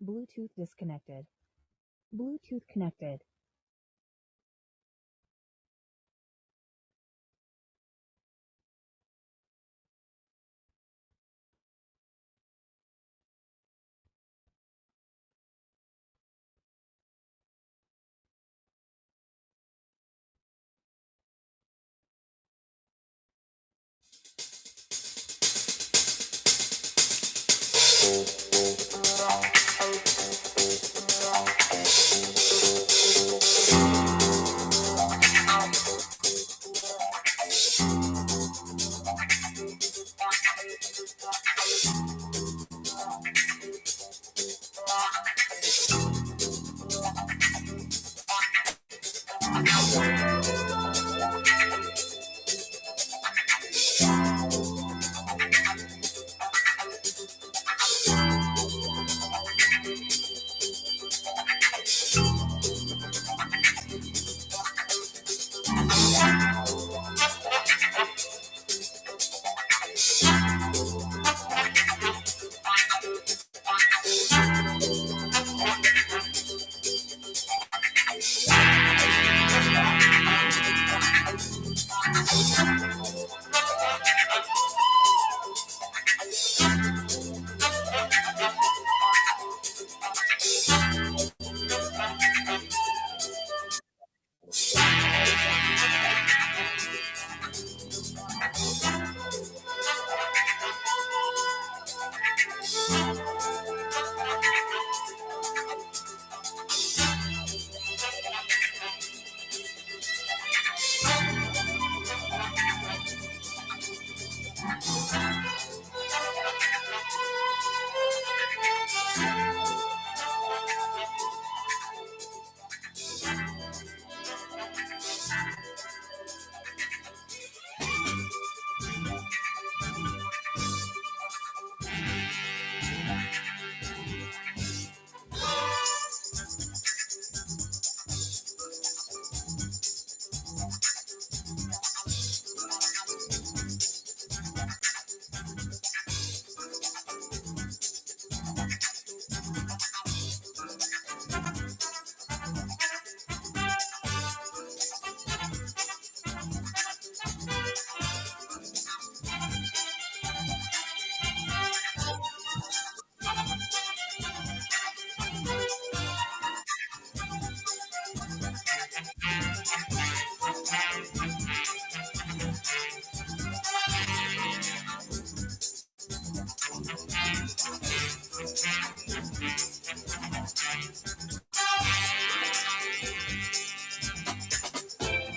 Bluetooth disconnected. Bluetooth connected.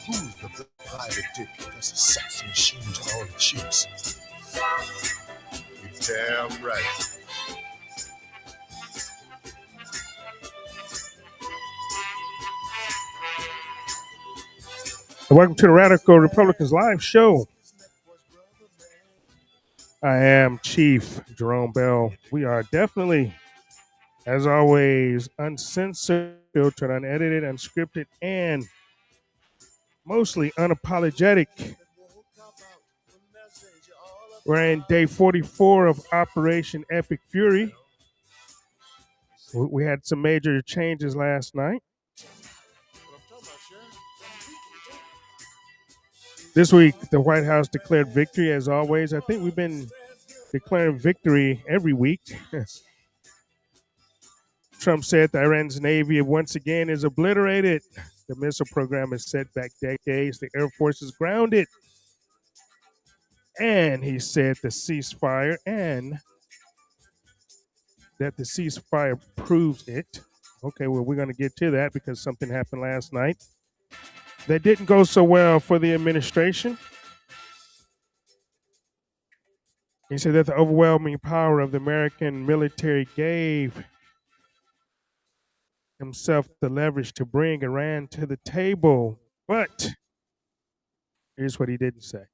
Who's the private dick that's a sex machine to all the chicks? You're damn right. Welcome to the Radical Republicans Live Show. I am Chief Jarome Bell. We are definitely, as always, uncensored, filtered, unedited, unscripted, and mostly unapologetic. We're in day 44 of Operation Epic Fury. We had some major changes last night. This week, the White House declared victory, as always. I think we've been declaring victory every week. Trump said that Iran's Navy once again is obliterated. The missile program is set back decades. The Air Force is grounded. And he said the ceasefire and that the ceasefire proves it. Okay, well, we're going to get to that because something happened last night that didn't go so well for the administration. He said that the overwhelming power of the American military gave himself the leverage to bring Iran to the table. But here's what he didn't say.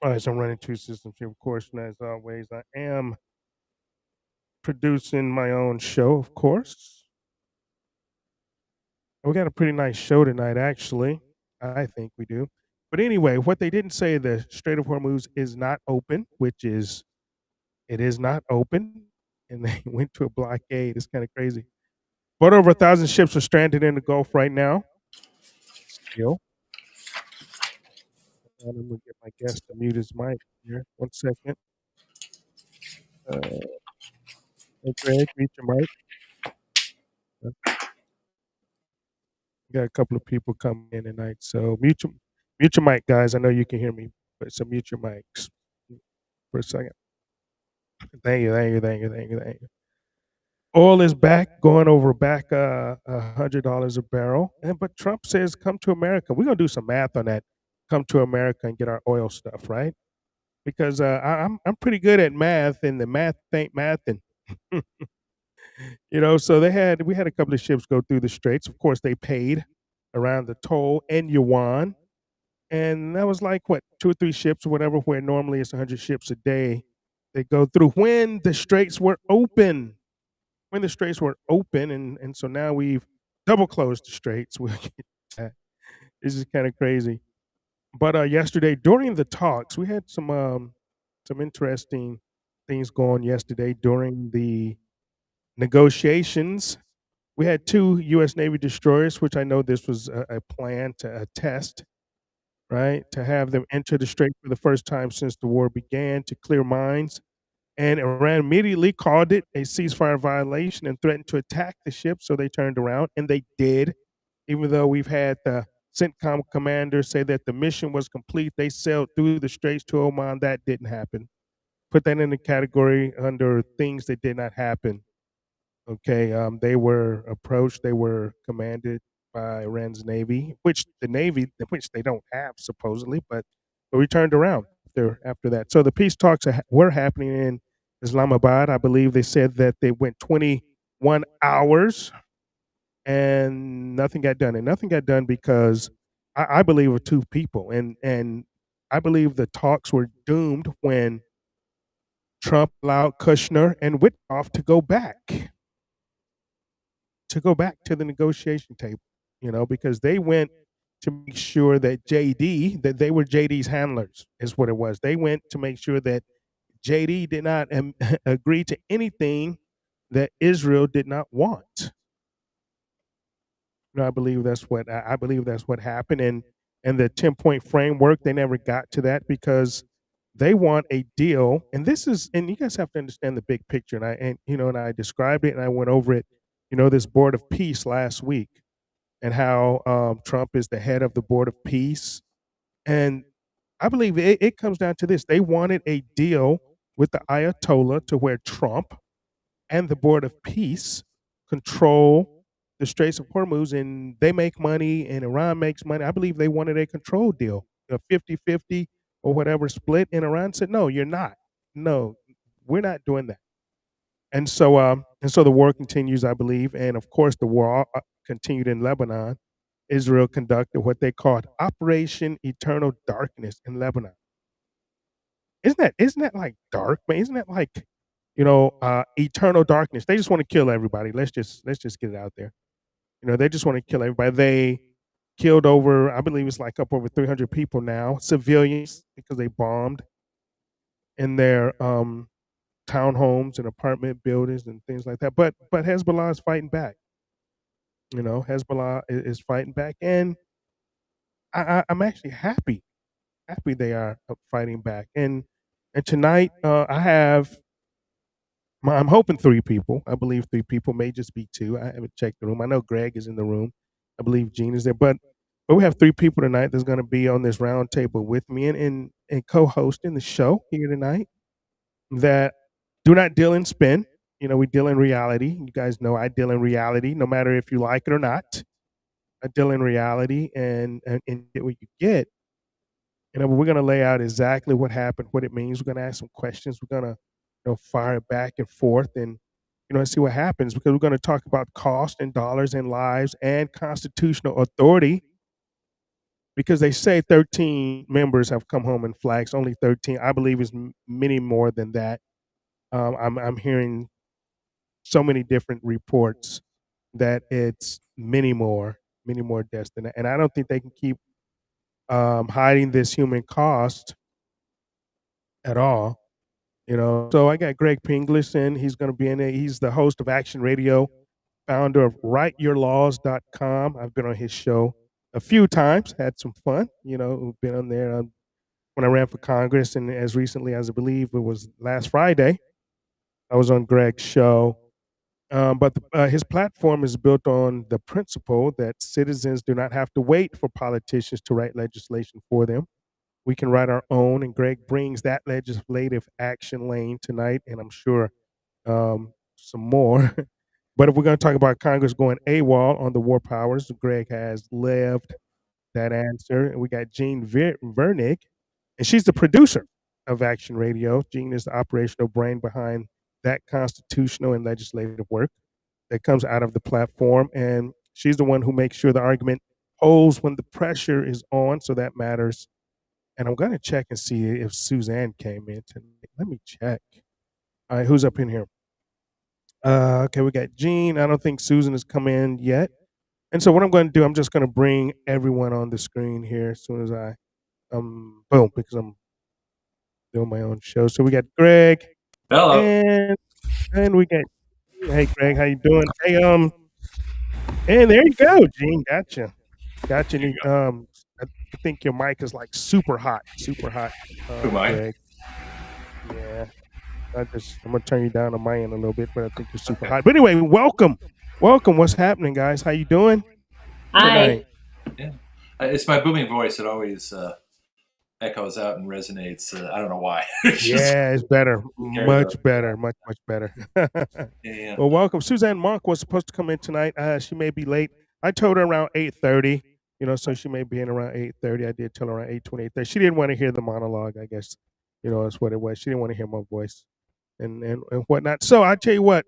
All right, so I'm running two systems here, of course, and as always, I am producing my own show, of course. We got a pretty nice show tonight, actually. I think we do. But anyway, what they didn't say, the Strait of Hormuz is not open, which is it is not open, and they went to a blockade. It's kind of crazy. But over 1,000 ships are stranded in the Gulf right now. Still, I'm gonna get my guest to mute his mic here. 1 second. Uh, hey, Greg, mute your mic. Got a couple of people coming in tonight, so mute your mic, guys. I know you can hear me, but so mute your mics for a second. Thank you, thank you, thank you, thank you, thank you. Oil is back, going over back $100 a barrel, and but Trump says, "Come to America." We're gonna do some math on that. Come to America and get our oil stuff, right? Because I'm pretty good at math, and the math ain't mathing. So we had a couple of ships go through the straits. Of course, they paid around the toll and yuan, and that was like what 2 or 3 ships or whatever. Where normally it's 100 ships a day, they go through when the straits were open. When the straits were open, and so now we've double closed the straits. We'll get to that. This is kind of crazy. But yesterday during the talks, we had some interesting things going yesterday during the negotiations. We had 2 U.S. Navy destroyers, which I know this was a plan to a test, right? To have them enter the strait for the first time since the war began to clear mines. And Iran immediately called it a ceasefire violation and threatened to attack the ship. So they turned around, and they did. Even though we've had the CENTCOM commander say that the mission was complete, they sailed through the straits to Oman. That didn't happen. Put that in the category under things that did not happen. Okay, they were approached. They were commanded by Iran's navy, which they don't have supposedly, but we turned around after that. So the peace talks were happening in Islamabad. I believe they said that they went 21 hours and nothing got done. And nothing got done because I believe of 2 people, and I believe the talks were doomed when Trump allowed Kushner and Witkoff to go back to the negotiation table, because they went to make sure that that they were JD's handlers, is what it was. They went to make sure that JD did not agree to anything that Israel did not want. I believe I believe that's what happened, and the 10-point framework, they never got to that because they want a deal. And you guys have to understand the big picture. And I described it and I went over it. This board of peace last week, and how Trump is the head of the board of peace. And I believe it comes down to this: they wanted a deal with the Ayatollah to where Trump and the board of peace control the Straits of Hormuz, and they make money and Iran makes money. I believe they wanted a control deal, a 50-50 or whatever split. And Iran said, no, you're not. No, we're not doing that. And so the war continues, I believe. And of course, the war continued in Lebanon. Israel conducted what they called Operation Eternal Darkness in Lebanon. Isn't that like dark, man? Isn't that like, eternal darkness? They just want to kill everybody. Let's just get it out there. They just want to kill everybody. They killed over, I believe it's like up over 300 people now, civilians, because they bombed in their townhomes and apartment buildings and things like that. But Hezbollah is fighting back. Hezbollah is fighting back, and I'm actually happy they are fighting back. And tonight I'm hoping 3 people. I believe 3 people, may just be 2. I haven't checked the room. I know Greg is in the room. I believe Gene is there, but we have 3 people tonight that's going to be on this round table with me and co-hosting the show here tonight, that do not deal in spin. We deal in reality. You guys know I deal in reality, no matter if you like it or not. I deal in reality and get what you get. We're going to lay out exactly what happened, what it means. We're going to ask some questions. We're going to fire it back and forth and see what happens, because we're going to talk about cost and dollars and lives and constitutional authority, because they say 13 members have come home in flags. Only 13. I believe is many more than that. I'm hearing so many different reports that it's many more. many more deaths than that. And I don't think they can keep hiding this human cost at all. So I got Greg Pinglis in. He's going to be in it. He's the host of Action Radio, founder of writeyourlaws.com. I've been on his show a few times, had some fun. We've been on there when I ran for Congress, and as recently as I believe it was last Friday, I was on Greg's show. But his platform is built on the principle that citizens do not have to wait for politicians to write legislation for them. We can write our own, and Greg brings that legislative action lane tonight, and I'm sure some more. But if we're going to talk about Congress going AWOL on the war powers, Greg has lived that answer. And we got Jean Vernig, and she's the producer of Action Radio. Jean is the operational brain behind that constitutional and legislative work that comes out of the platform. And she's the one who makes sure the argument holds when the pressure is on. So that matters. And I'm going to check and see if Suzanne came in tonight. Let me check. All right, who's up in here? Okay, we got Jean. I don't think Susan has come in yet. And so what I'm going to do, I'm just going to bring everyone on the screen here as soon as I, boom, because I'm doing my own show. So we got Greg. Hello. And we got, hey, Greg, how you doing? Hey, and there you go, Jean. Gotcha. I think your mic is like super hot. Greg. Yeah. I'm gonna turn you down on my end a little bit, but I think you're super hot. But anyway, welcome. What's happening, guys? How you doing? Hi. Yeah. It's my booming voice. It always echoes out and resonates. I don't know why. It's better. Much better. Yeah. Well, welcome. Suzanne Monk was supposed to come in tonight. She may be late. I told her around 8:30. So she may be in around 8:30. I did tell her around 8:20, 8:30. She didn't want to hear the monologue, I guess. That's what it was. She didn't want to hear my voice and whatnot. So I tell you what,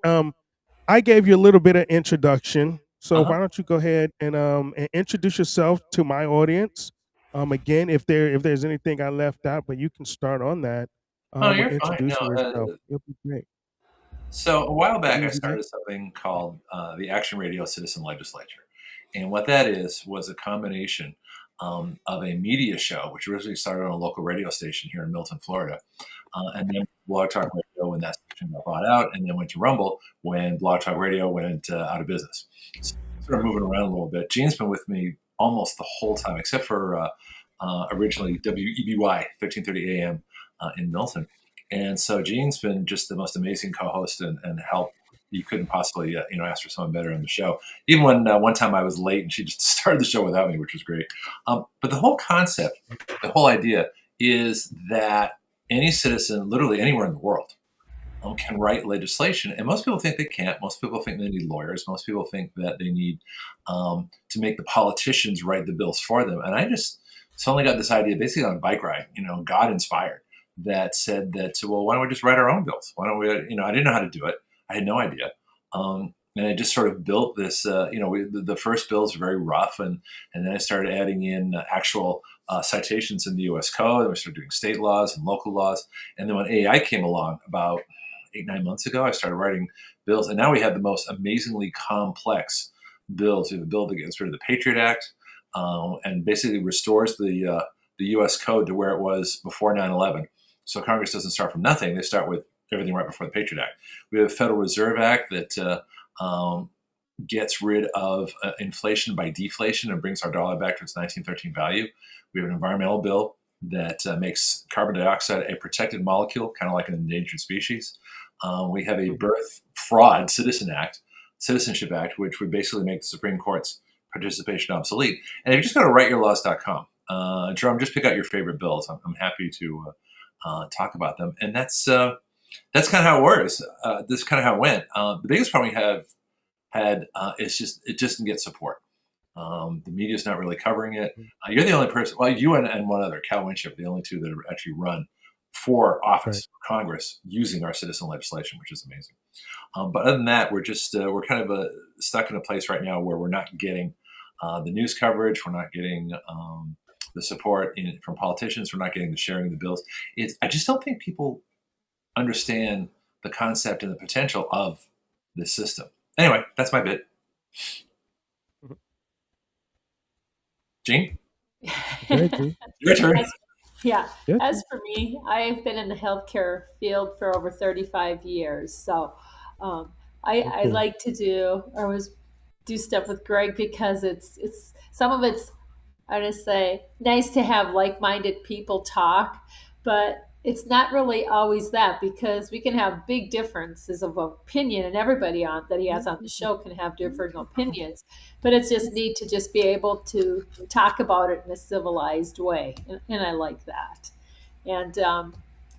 I gave you a little bit of introduction. So why don't you go ahead and introduce yourself to my audience? Again, if there's anything I left out, but you can start on that. You're introducing fine. yourself. You'll be great. So a while back, I started something called the Action Radio Citizen Legislature. And what that was a combination of a media show, which originally started on a local radio station here in Milton, Florida. And then Blog Talk Radio when that station got bought out, and then went to Rumble when Blog Talk Radio went out of business. So sort of moving around a little bit. Jean's been with me almost the whole time, except for originally WEBY 1330 AM in Milton. And so Jean's been just the most amazing co-host and help. You couldn't possibly ask for someone better on the show. Even when one time I was late and she just started the show without me, which was great. But the whole concept, the whole idea is that any citizen, literally anywhere in the world, can write legislation. And most people think they can't. Most people think they need lawyers. Most people think that they need to make the politicians write the bills for them. And I just suddenly got this idea, basically on a bike ride, God inspired, that said that, well, why don't we just write our own bills? Why don't we, I didn't know how to do it. I had no idea. And I just sort of built this, the first bills were very rough. And then I started adding in actual citations in the U.S. Code. And we started doing state laws and local laws. And then when AI came along about 8-9 months ago, I started writing bills. And now we have the most amazingly complex bills. We have a bill that gets rid of the Patriot Act and basically restores the U.S. Code to where it was before 9/11. So Congress doesn't start from nothing. They start with everything right before the Patriot Act. We have a Federal Reserve Act that gets rid of inflation by deflation and brings our dollar back to its 1913 value. We have an environmental bill that makes carbon dioxide a protected molecule, kind of like an endangered species. We have a birth fraud Citizenship Act, which would basically make the Supreme Court's participation obsolete. And if you just go to writeyourlaws.com, Jerome, just pick out your favorite bills. I'm happy to talk about them. And that's kind of how it works. This is kind of how it went. The biggest problem we have had is it just didn't get support. The media's not really covering it. You're the only person, well, you and one other, Cal Winship, are the only two that have actually run for office, for Congress, using our citizen legislation, which is amazing. But other than that, we're kind of stuck in a place right now where we're not getting the news coverage. We're not getting the support from politicians. We're not getting the sharing of the bills. I just don't think people understand the concept and the potential of this system. Anyway, that's my bit. Gene, Go ahead, Gene. your turn. Yeah. Yeah. As for me, I've been in the healthcare field for over 35 years. So I Cool. like to do stuff with Greg because it's some of it's, I would say, nice to have like-minded people talk, but it's not really always that, because we can have big differences of opinion, and everybody on that he has on the show can have different opinions, but it's just neat to just be able to talk about it in a civilized way, and I like that. And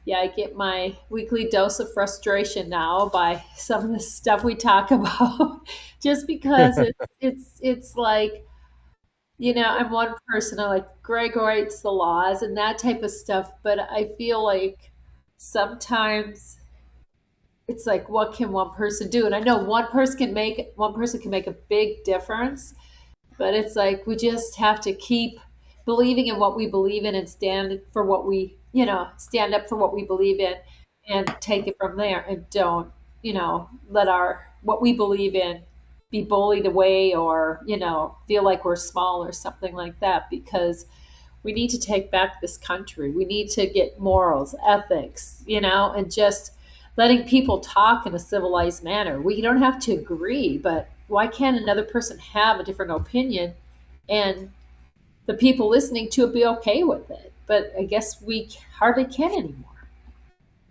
yeah, I get my weekly dose of frustration now by some of the stuff we talk about, just because it's like, I'm one person. I like Greg writes the laws and that type of stuff, but I feel like sometimes it's like, what can one person do? And I know one person can make a big difference, but it's like we just have to keep believing in what we believe in and stand up for what we believe in and take it from there, and don't, let our what we believe in be bullied away, or, feel like we're small or something like that, because we need to take back this country. We need to get morals, ethics, and just letting people talk in a civilized manner. We don't have to agree, but why can't another person have a different opinion and the people listening to it be okay with it? But I guess we hardly can anymore.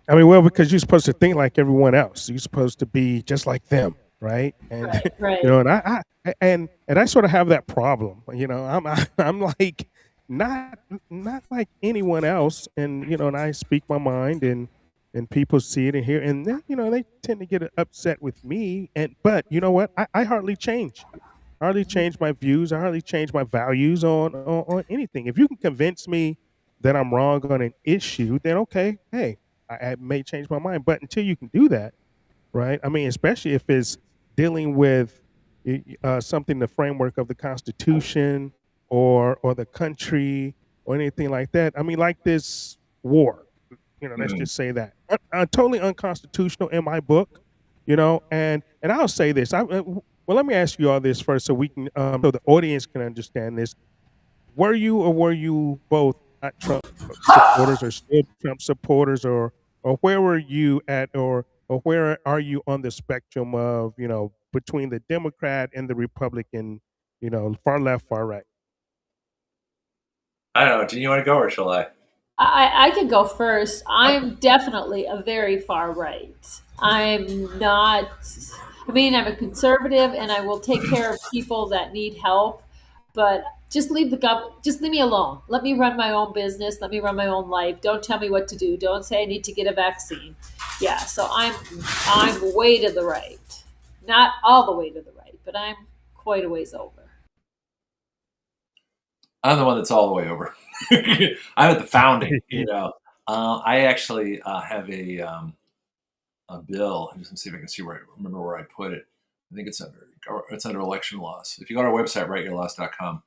I mean, well, because you're supposed to think like everyone else. You're supposed to be just like them, right? And Right. and I sort of have that problem. I'm like not like anyone else, and and I speak my mind, and people see it and hear, and then they tend to get upset with me. But you know what? I hardly change. I hardly change my views. I hardly change my values on anything. If you can convince me that I'm wrong on an issue, then okay, hey, I may change my mind. But until you can do that, right? I mean, especially if it's dealing with something, the framework of the Constitution or the country or anything like that. I mean, like this war, let's just say that totally unconstitutional in my book, and I'll say this. Well, let me ask you all this first, so we can, so the audience can understand this. Were you both not Trump supporters, or still Trump supporters, or where were you at, or where are you on the spectrum of between the Democrat and the Republican, far left, far right? I don't know. Do you want to go or shall I? I can go first. I'm definitely a very far right. I'm not, I'm a conservative, and I will take care of people that need help, but just just leave me alone. Let me run my own business. Let me run my own life. Don't tell me what to do. Don't say I need to get a vaccine. Yeah, so I'm way to the right. Not all the way to the right, but I'm quite a ways over. I'm the one that's all the way over. I'm at the founding. I actually have a bill. I'm just gonna see if I can remember where I put it. I think it's under election laws. If you go to our website, writeyourlaws.com,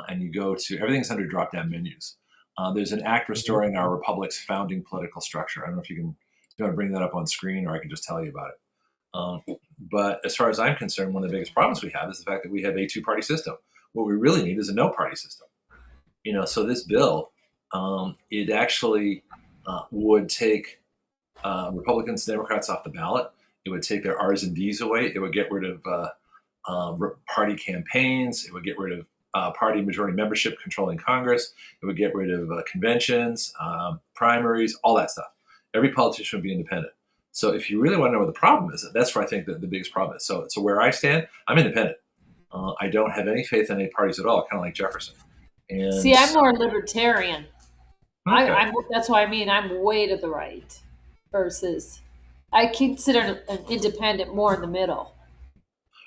and you go to everything's under drop-down menus. There's an act restoring our republic's founding political structure. I don't know if you want to bring that up on screen, or I can just tell you about it. But as far as I'm concerned, one of the biggest problems we have is the fact that we have a two-party system. What we really need is a no-party system. So this bill, it actually would take Republicans and Democrats off the ballot. It would take their R's and D's away. It would get rid of party campaigns. It would get rid of party majority membership controlling Congress. It would get rid of conventions, primaries, all that stuff. Every politician would be independent. So if you really want to know what the problem is, that's where I think that the biggest problem is. So where I stand, I'm independent. I don't have any faith in any parties at all, kind of like Jefferson. And see, I'm more libertarian. Okay. That's why I'm way to the right, versus I consider an independent more in the middle.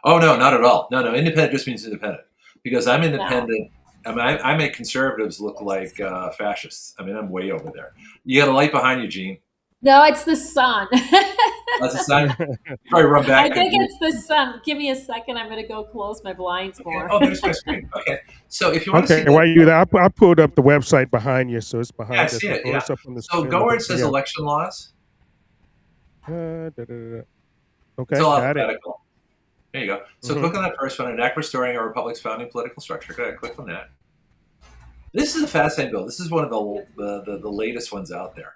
Oh, no, not at all. No, independent just means independent. Because I'm No. independent. I make conservatives look like fascists. I'm way over there. You got a light behind you, Gene. No, it's the sun. That's a sign. You probably run back. I think it's the sun. Give me a second. I'm going to go close my blinds more. Oh, there's my screen. Okay. So if you want to see while you do that, I pulled up the website behind you, so it's behind I us. see it, Oh, yeah. it's up on the So screen. go where it says election laws. Okay, It's all got it. alphabetical. There you go. So click on that first one, an act restoring our republic's founding political structure. Go ahead, click on that. This is a fascinating bill. This is one of the latest ones out there.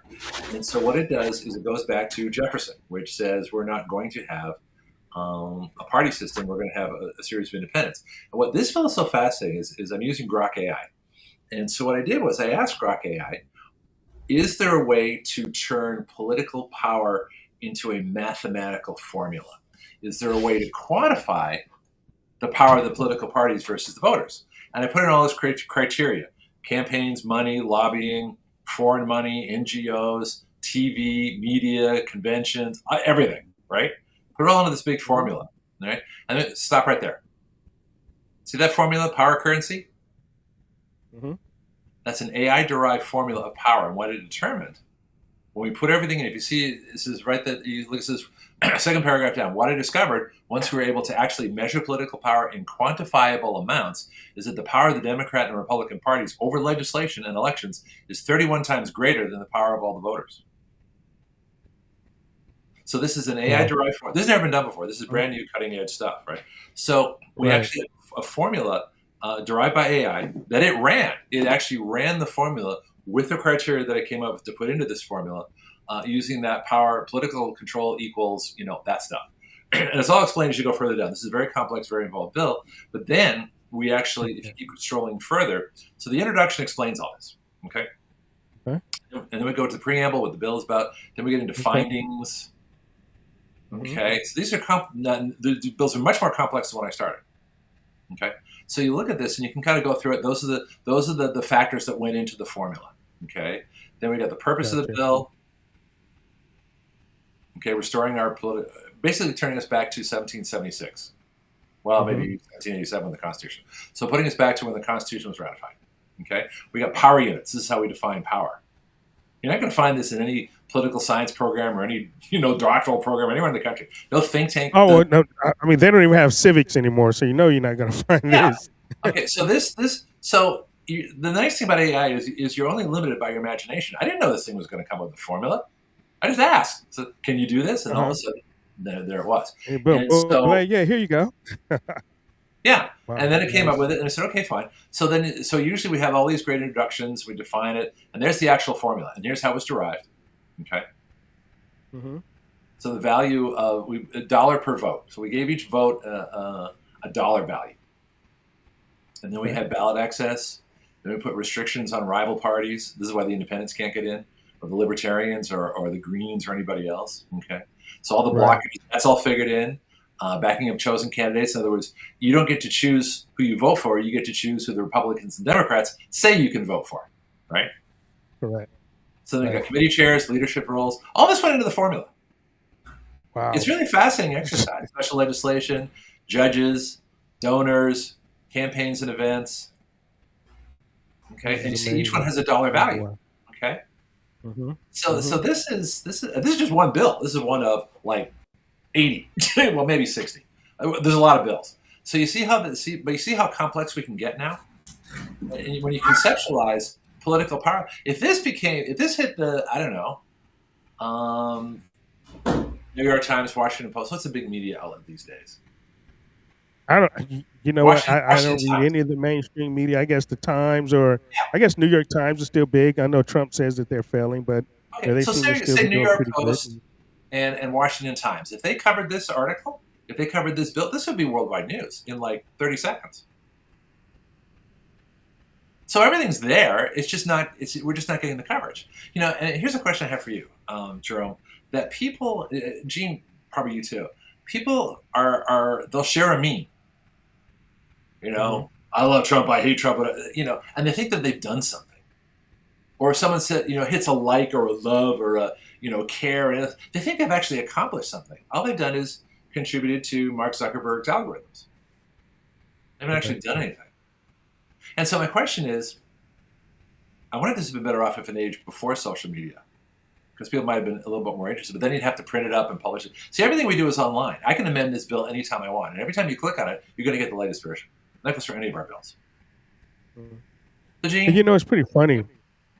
And so what it does is it goes back to Jefferson, which says we're not going to have a party system. We're going to have a series of independents. And what this bill is so fascinating is I'm using Grok AI. And so what I did was I asked Grok AI, is there a way to turn political power into a mathematical formula? Is there a way to quantify the power of the political parties versus the voters? And I put in all this criteria: campaigns, money, lobbying, foreign money, NGOs, TV, media, conventions, everything, right? Put it all into this big formula, right? And then stop right there. See that formula, power currency? Mm-hmm. That's an AI-derived formula of power. And what it determined, when we put everything in, if you see, this is right, that you look at this second paragraph down. What I discovered, once we were able to actually measure political power in quantifiable amounts, is that the power of the Democrat and Republican parties over legislation and elections is 31 times greater than the power of all the voters. So this is an AI-derived formula. This has never been done before. This is brand new, cutting-edge stuff, right? So we actually have a formula derived by AI that it ran. It actually ran the formula with the criteria that I came up with to put into this formula, using that power, political control equals, that stuff. And it's all explained as you go further down. This is a very complex, very involved bill. But then we actually, if you keep strolling further, so the introduction explains all this, okay? And then we go to the preamble, what the bill is about. Then we get into findings. Okay, so these are the bills are much more complex than when I started. Okay, so you look at this and you can kind of go through it. Those are the factors that went into the formula. Okay, then we got the purpose of the bill. Okay, restoring our basically turning us back to 1776. Well, maybe 1787 with the Constitution. So putting us back to when the Constitution was ratified. Okay, we got power units. This is how we define power. You're not going to find this in any political science program or any, doctoral program anywhere in the country. No think tank. Oh, no. I mean, they don't even have civics anymore, so you're not going to find this. Okay, so the nice thing about AI is you're only limited by your imagination. I didn't know this thing was going to come up with a formula. I just asked, so can you do this? And all of a sudden, there it was. Yeah, here you go. Yeah, wow, and then it came up with it, and I said, okay, fine. So usually we have all these great introductions, we define it, and there's the actual formula, and here's how it was derived. Okay. So the value of $1 per vote. So we gave each vote a dollar value, and then we had ballot access. Then we put restrictions on rival parties. This is why the independents can't get in, or the libertarians, or the Greens, or anybody else. Okay. So all the blockers, that's all figured in. Backing up chosen candidates. In other words, you don't get to choose who you vote for. You get to choose who the Republicans and Democrats say you can vote for, right? Correct. So they got committee chairs, leadership roles. All this went into the formula. Wow. It's really fascinating exercise. Special legislation, judges, donors, campaigns and events. Okay, and you see each one has a dollar value. Okay. So this is just one bill. This is one of like 80, well, maybe 60. There's a lot of bills. So you see how complex we can get now? And when you conceptualize political power, if this hit the, I don't know, New York Times, Washington Post, what's a big media outlet these days? I don't read any of the mainstream media. I guess the Times, or I guess New York Times is still big. I know Trump says that they're failing, but they seem to still be New doing York pretty Post good. And Washington Times, if they covered this article, if they covered this bill, this would be worldwide news in like 30 seconds. So everything's there. It's just not. We're just not getting the coverage. And here's a question I have for you, Jarome. That people, Gene, probably you too. People they'll share a meme. I love Trump. I hate Trump. And they think that they've done something. Or if someone said, hits a like or a love or a care, and they think they've actually accomplished something. All they've done is contributed to Mark Zuckerberg's algorithms. They haven't actually done anything. And so my question is, I wonder if this would have been better off if an age before social media, because people might have been a little bit more interested, but then you'd have to print it up and publish it. See, everything we do is online. I can amend this bill anytime I want, and every time you click on it, you're going to get the latest version. That goes for any of our bills. So, Gene? It's pretty funny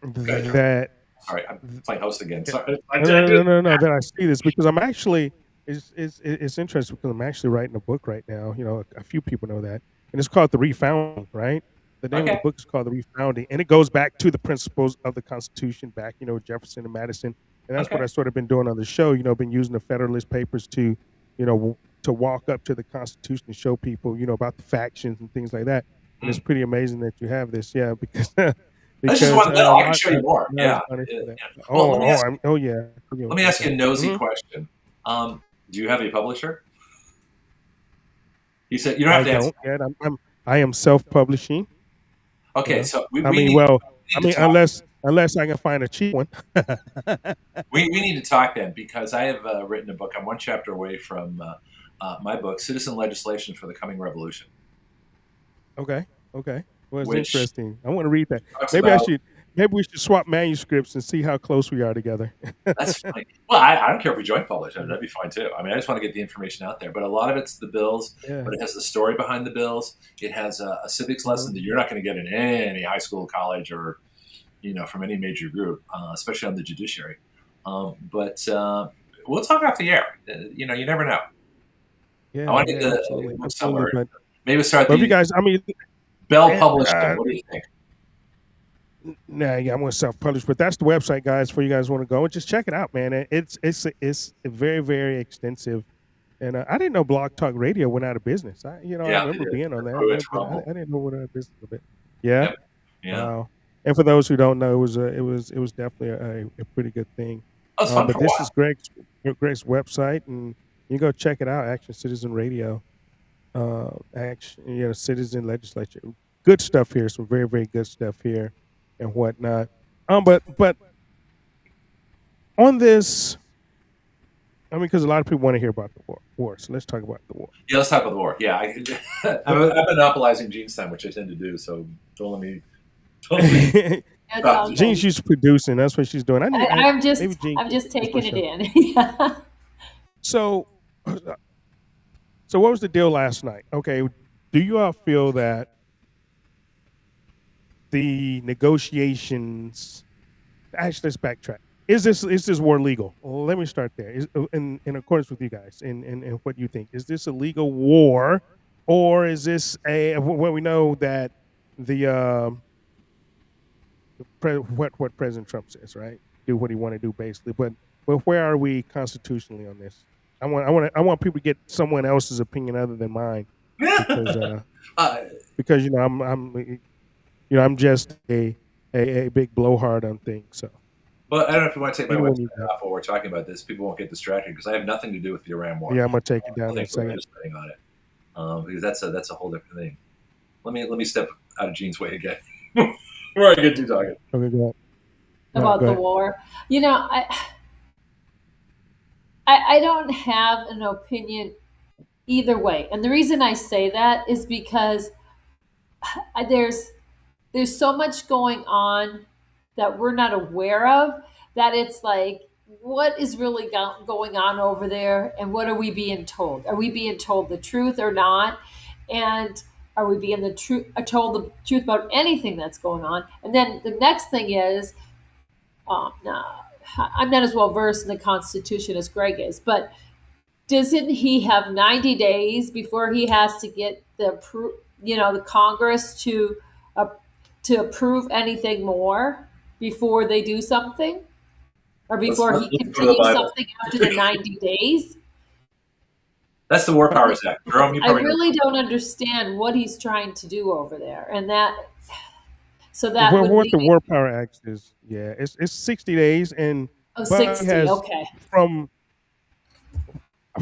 that... Sorry, I'm playing host again. Sorry. No, that I see this, because I'm actually... It's interesting because I'm actually writing a book right now. A few people know that. And it's called The Refounding, right? The name of the book is called The Refounding, and it goes back to the principles of the Constitution, back, Jefferson and Madison, and that's what I've sort of been doing on the show. Been using the Federalist Papers to, to walk up to the Constitution and show people, about the factions and things like that. And it's pretty amazing that you have this, because that's just one bill. I can show you more. Yeah. Well, let me ask you a nosy question. Do you have a publisher? You said you don't have to answer. Yet. I am self-publishing. Okay, so unless I can find a cheap one. we need to talk then, because I have written a book. I'm one chapter away from my book, Citizen Legislation for the Coming Revolution. Okay. Well, it's interesting. I want to read that. Maybe we should swap manuscripts and see how close we are together. That's fine. Well, I don't care if we joint publish. That'd be fine too. I mean, I just want to get the information out there. But a lot of it's the bills, but it has the story behind the bills. It has a civics lesson that you're not going to get in any high school, college, or from any major group, especially on the judiciary. But we'll talk off the air. You never know. Yeah, I want to get the somewhere. Maybe start the. You guys, Bell published. What do you think? Nah, yeah, I'm going to self-publish, but that's the website, guys. For you guys want to go and just check it out, man. It's very, very extensive, and I didn't know Blog Talk Radio went out of business. I remember being on that. I didn't know it went out of business a bit. Yeah. Wow. And for those who don't know, it was definitely a pretty good thing. But this is Greg's website, and you go check it out. Action Citizen Radio, Citizen Legislature. Good stuff here. Some very, very good stuff here. And whatnot, but on this, because a lot of people want to hear about the war, so let's talk about the war. Yeah, let's talk about the war. Yeah, I'm monopolizing Gene's time, which I tend to do. So don't let me. Gene's used to producing. That's what she's doing. I'm just taking it in. So what was the deal last night? Okay, do you all feel that the negotiations? Actually, let's backtrack. Is this war legal? Well, let me start there. In accordance with you guys, and what you think, is this a legal war, or is this well, we know that what President Trump says, right? Do what he want to do, basically. But where are we constitutionally on this? I want people to get someone else's opinion other than mine, because I'm just a big blowhard on things. So. Well, I don't know if you want to take my website off while we're talking about this. People won't get distracted because I have nothing to do with the Iran war. Yeah, I'm gonna take it down in a second. On it, because that's a whole different thing. Let me step out of Gene's way again. We're already good to talking. Okay, go ahead. About the war, I don't have an opinion either way, and the reason I say that is because there's so much going on that we're not aware of, that it's like, what is really going on over there, and what are we being told? Are we being told the truth or not? And are we being told the truth about anything that's going on? And then the next thing is, I'm not as well versed in the Constitution as Greg is, but doesn't he have 90 days before he has to get the Congress to approve anything more before they do something, or before he continues something after the 90 days? That's the War Powers Act. Jerome, I really don't understand what he's trying to do over there, and that. So that what the War Power Act is, it's 60 days, and 60. Okay. From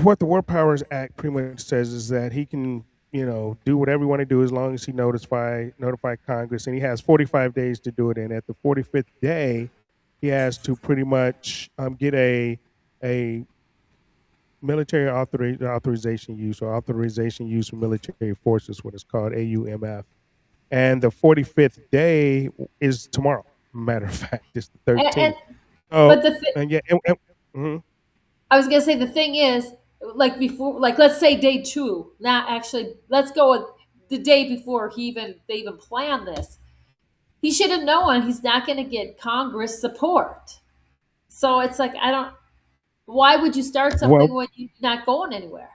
what the War Powers Act pretty much says is that he can, do whatever you want to do as long as he notify Congress, and he has 45 days to do it. And at the 45th day, he has to pretty much get a military authorization use, or authorization use for military forces, what is called AUMF. And the 45th day is tomorrow. Matter of fact, it's the 13th. I was gonna say, the thing is, like before, like let's say day 2. Not actually. Let's go with the day before they even planned this. He should have known he's not going to get Congress support. So it's like, why would you start something when you're not going anywhere?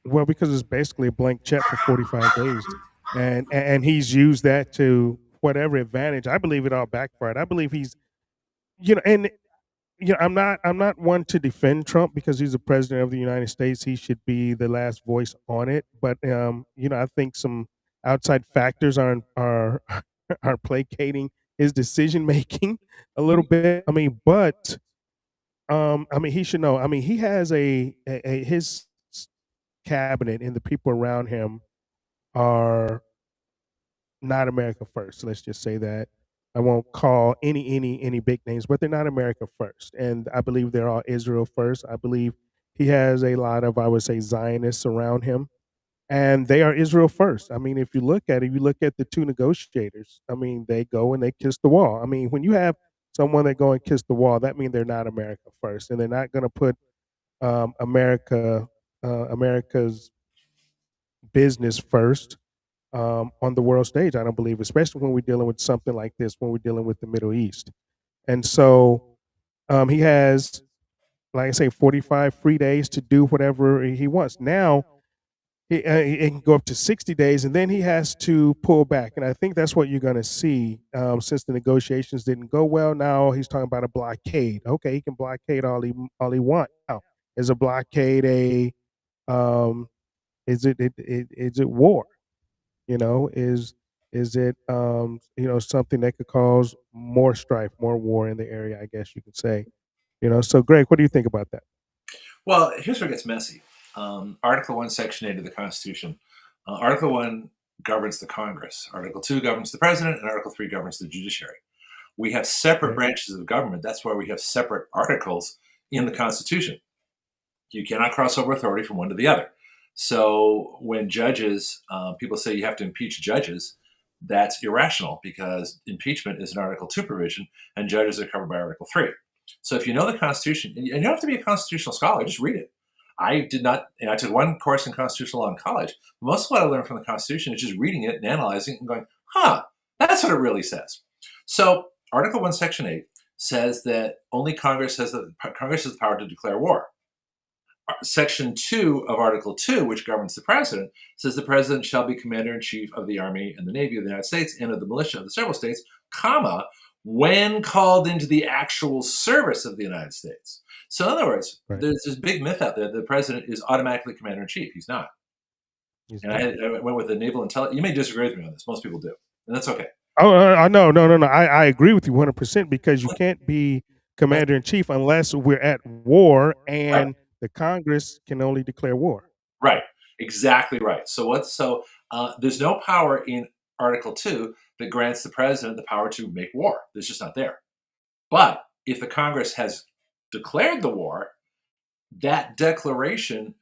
Well, because it's basically a blank check for 45 days. and he's used that to whatever advantage. I believe it all backfired. I believe he's, and I'm not one to defend Trump because he's the president of the United States. He should be the last voice on it. But I think some outside factors are are placating his decision making a little bit. I mean, but he should know. I mean, he has his cabinet and the people around him are not America first. Let's just say that. I won't call any big names, but they're not America first. And I believe they're all Israel first. I believe he has a lot of, I would say, Zionists around him, and they are Israel first. I mean, if you look at it, you look at the two negotiators. I mean, they go and they kiss the wall. I mean, when you have someone that go and kiss the wall, that means they're not America first, and they're not going to put America's business first on the world stage. I don't believe, especially when we're dealing with something like this, when we're dealing with the Middle East. And so he has, like I say, 45 free days to do whatever he wants. Now he can go up to 60 days, and then he has to pull back. And I think that's what you're going to see since the negotiations didn't go well. Now he's talking about a blockade. Okay, he can blockade all he wants. Now, is a blockade um, is it war? Is it something that could cause more strife, more war in the area, I guess you could say. So Greg, what do you think about that? Well, here's where it gets messy. Article 1, Section 8 of the Constitution. Article 1 governs the Congress. Article 2 governs the president, and Article 3 governs the judiciary. We have separate branches of government. That's why we have separate articles in the Constitution. You cannot cross over authority from one to the other. So when judges, people say you have to impeach judges, that's irrational because impeachment is an Article 2 provision and judges are covered by Article 3. So if you know the Constitution, and you don't have to be a constitutional scholar, just read it. I did not, I took one course in constitutional law in college. Most of what I learned from the Constitution is just reading it and analyzing it and going, that's what it really says. So Article 1, Section 8 says that only Congress has the power to declare war. Section 2 of Article 2, which governs the president, says the president shall be commander-in-chief of the Army and the Navy of the United States and of the militia of the several states, when called into the actual service of the United States. So in other words, there's this big myth out there that the president is automatically commander-in-chief. He's not. I went with the naval intelligence. You may disagree with me on this. Most people do. And that's okay. Oh, no. I agree with you 100% because you can't be commander-in-chief unless we're at war and the Congress can only declare war. Right. Exactly right. So there's no power in Article 2 that grants the president the power to make war. It's just not there. But if the Congress has declared the war, that declaration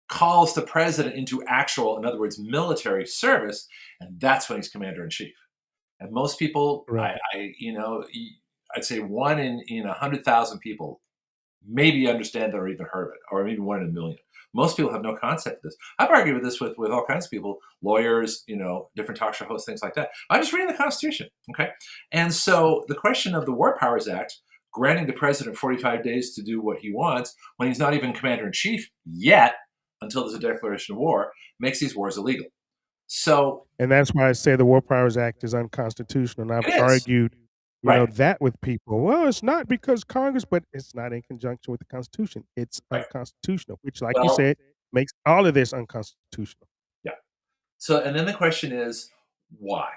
calls the president into actual, in other words, military service, and that's when he's commander-in-chief. And most people, I'd say 1 in 100,000 people maybe understand that or even heard of it, or maybe 1 in a million. Most people have no concept of this. I've argued with this with all kinds of people, lawyers, different talk show hosts, things like that. I'm just reading the Constitution, okay? And so the question of the War Powers Act, granting the president 45 days to do what he wants when he's not even commander-in-chief yet, until there's a declaration of war, makes these wars illegal. So, and that's why I say the War Powers Act is unconstitutional. And I've argued that with people. Well, it's not because Congress, but it's not in conjunction with the Constitution. It's unconstitutional, which, like you said, makes all of this unconstitutional. Yeah. So, and then the question is, why?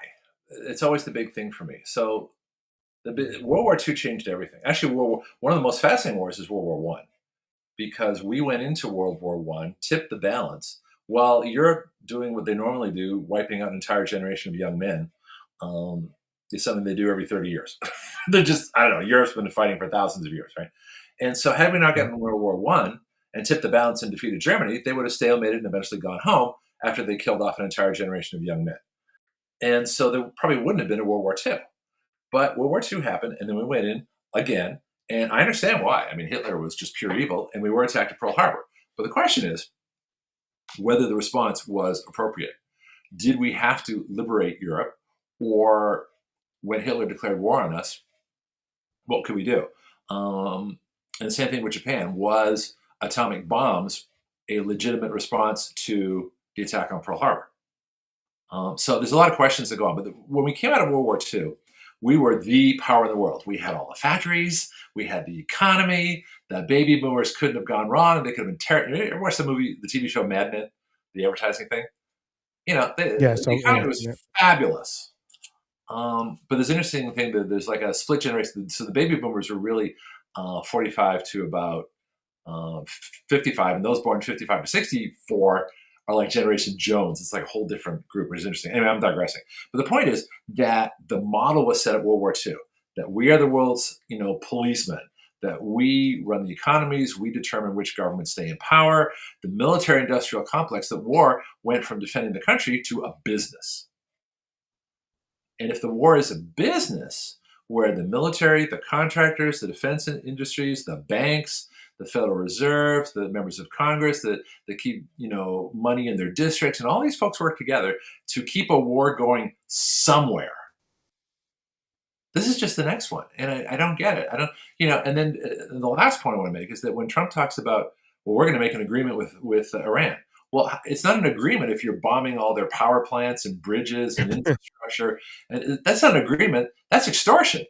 It's always the big thing for me. So, World War II changed everything. Actually, one of the most fascinating wars is World War I, because we went into World War I, tipped the balance, while Europe doing what they normally do, wiping out an entire generation of young men, is something they do every 30 years. They're just, I don't know, Europe's been fighting for thousands of years, right? And so had we not gotten World War I and tipped the balance and defeated Germany, they would have stalemated and eventually gone home after they killed off an entire generation of young men. And so there probably wouldn't have been a World War II. But World War II happened, and then we went in again. And I understand why. I mean, Hitler was just pure evil, and we were attacked at Pearl Harbor. But the question is whether the response was appropriate. Did we have to liberate Europe? Or when Hitler declared war on us, what could we do? And the same thing with Japan. Was atomic bombs a legitimate response to the attack on Pearl Harbor? So there's a lot of questions that go on. But when we came out of World War II, we were the power in the world. We had all the factories, we had the economy. The baby boomers couldn't have gone wrong. They could have been terrible. You ever watch the TV show Mad Men, the advertising thing? Yes, The economy was fabulous. But there's an interesting thing that there's like a split generation. So the baby boomers were really 45 to about 55, and those born 55 to 64 are like Generation Jones. It's like a whole different group, which is interesting. Anyway, I'm digressing. But the point is that the model was set at World War II, that we are the world's, policemen, that we run the economies, we determine which governments stay in power. The military-industrial complex, that war went from defending the country to a business. And if the war is a business, where the military, the contractors, the defense industries, the banks, the Federal Reserve, the members of Congress that keep money in their districts, and all these folks work together to keep a war going somewhere. This is just the next one, and I don't get it. I don't, And then the last point I want to make is that when Trump talks about, well, we're going to make an agreement with Iran. Well, it's not an agreement if you're bombing all their power plants and bridges and infrastructure. And that's not an agreement. That's extortion.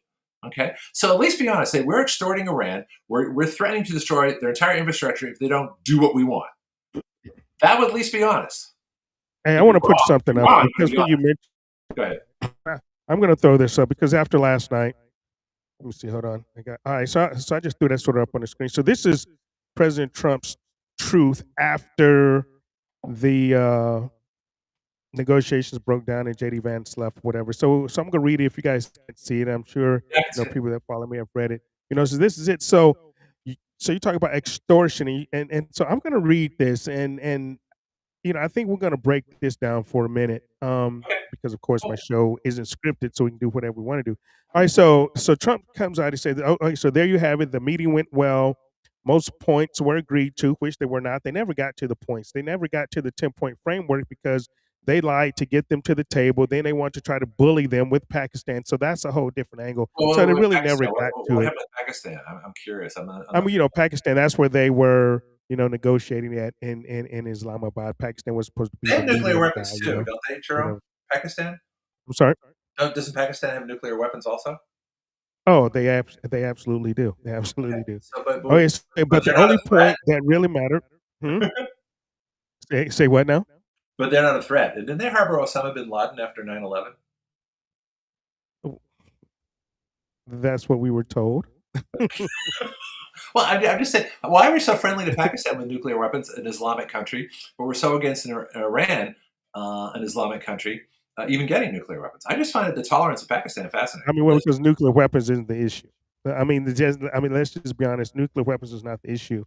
Okay, so at least be honest. Say we're extorting Iran. We're threatening to destroy their entire infrastructure if they don't do what we want. That would at least be honest. Hey, I want to put something up because when you mentioned, go ahead. I'm going to throw this up because after last night, let me see. Hold on. All right. So I just threw that sort of up on the screen. So this is President Trump's truth after the negotiations broke down and JD Vance left, whatever. So I'm going to read it if you guys can see it. I'm sure people that follow me have read it. So this is it. So you talk about extortion, and so I'm going to read this, and I think we're going to break this down for a minute, because of course my show isn't scripted, so we can do whatever we want to do. All right. So Trump comes out and says, okay, so there you have it. The meeting went well. Most points were agreed to, which they were not. They never got to the points. They never got to the 10-point framework because they lied to get them to the table. Then they want to try to bully them with Pakistan. So that's a whole different angle. So they really never got to it. What happened with Pakistan? I'm curious. Pakistan, that's where they were, negotiating at in Islamabad. Pakistan was supposed to be. They have nuclear weapons too, don't they, Jerome? Pakistan? I'm sorry? Doesn't Pakistan have nuclear weapons also? Oh, they absolutely do. They absolutely do. So, but the only point that really mattered. Say what now? But they're not a threat. Didn't they harbor Osama bin Laden after 9/11? That's what we were told. Well, I'm just saying, why are we so friendly to Pakistan with nuclear weapons, an Islamic country, but we're so against Iran, an Islamic country, even getting nuclear weapons? I just find the tolerance of Pakistan fascinating. Because nuclear weapons isn't the issue. Let's just be honest. Nuclear weapons is not the issue,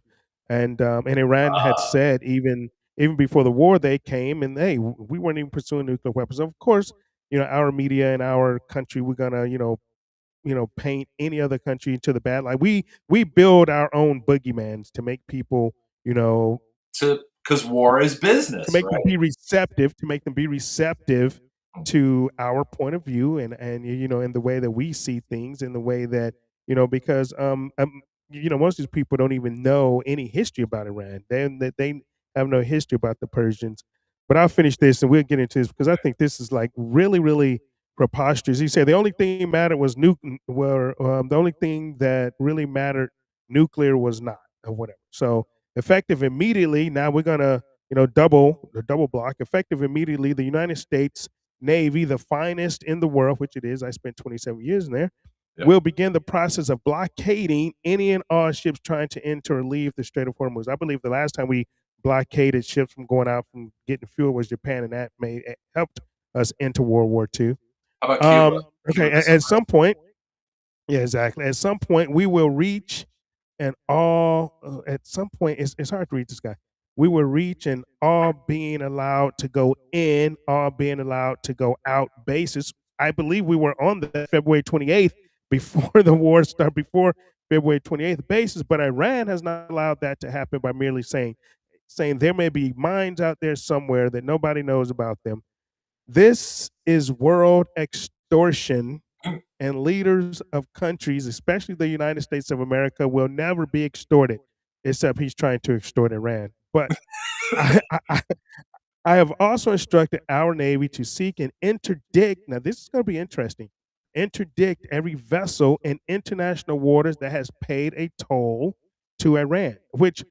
and Iran had said even before the war they came and hey, we weren't even pursuing nuclear weapons. Of course, our media and our country, we're gonna paint any other country into the bad light. We build our own boogeymans to make people because war is business, to make them be receptive, to our point of view and in the way that we see things, in the way that because most of these people don't even know any history about Iran. They have no history about the Persians. But I'll finish this and we'll get into this because I think this is like really, really preposterous. He said the only thing mattered was the only thing that really mattered, nuclear was not, or whatever. So effective immediately. Now we're gonna double block. Effective immediately, the United States Navy, the finest in the world, which it is. I spent 27 years in there. Yep. Will begin the process of blockading any and all ships trying to enter or leave the Strait of Hormuz. I believe the last time we blockaded ships from going out from getting fuel was Japan, and that helped us into World War II. How about Cuba? Okay, at some point, yeah, exactly. At some point, we will reach an all. At some point, it's hard to read this guy. We will reach an all being allowed to go in, all being allowed to go out basis. I believe we were on the February 28th before the war started, before February 28th basis, but Iran has not allowed that to happen by merely saying there may be mines out there somewhere that nobody knows about them. This is world extortion, and leaders of countries, especially the United States of America, will never be extorted, except he's trying to extort Iran. But I have also instructed our Navy to seek and interdict. Now, this is going to be interesting. Interdict every vessel in international waters that has paid a toll to Iran, which,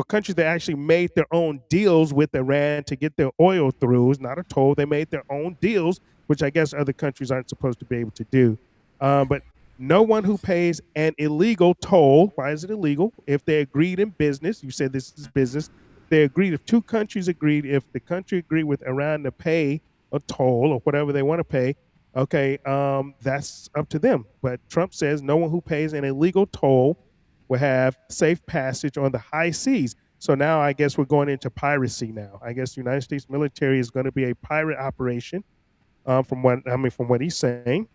countries that actually made their own deals with Iran to get their oil through is not a toll. They made their own deals, which I guess other countries aren't supposed to be able to do. But no one who pays an illegal toll, why is it illegal? If they agreed in business, you said this is business, they agreed, if two countries agreed, if the country agreed with Iran to pay a toll or whatever they want to pay, okay, that's up to them. But Trump says no one who pays an illegal toll will have safe passage on the high seas. So now I guess we're going into piracy now. I guess the United States military is going to be a pirate operation, from what he's saying.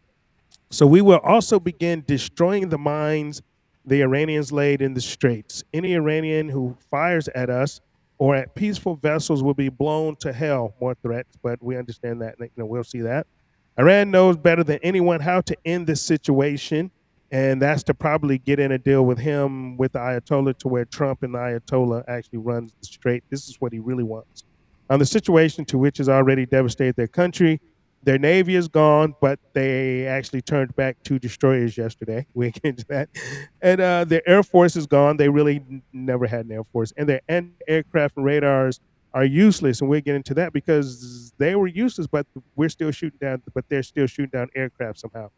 So we will also begin destroying the mines the Iranians laid in the straits. Any Iranian who fires at us or at peaceful vessels will be blown to hell. More threats, but we understand that. We'll see that. Iran knows better than anyone how to end this situation, and that's to probably get in a deal with him, with the Ayatollah, to where Trump and the Ayatollah actually runs the strait. This is what he really wants. The situation to which has already devastated their country. Their Navy is gone, but they actually turned back 2 destroyers yesterday. We get into that. And their Air Force is gone. They really never had an Air Force. And their anti-aircraft radars are useless. And we'll get into that because they were useless, but they're still shooting down aircraft somehow.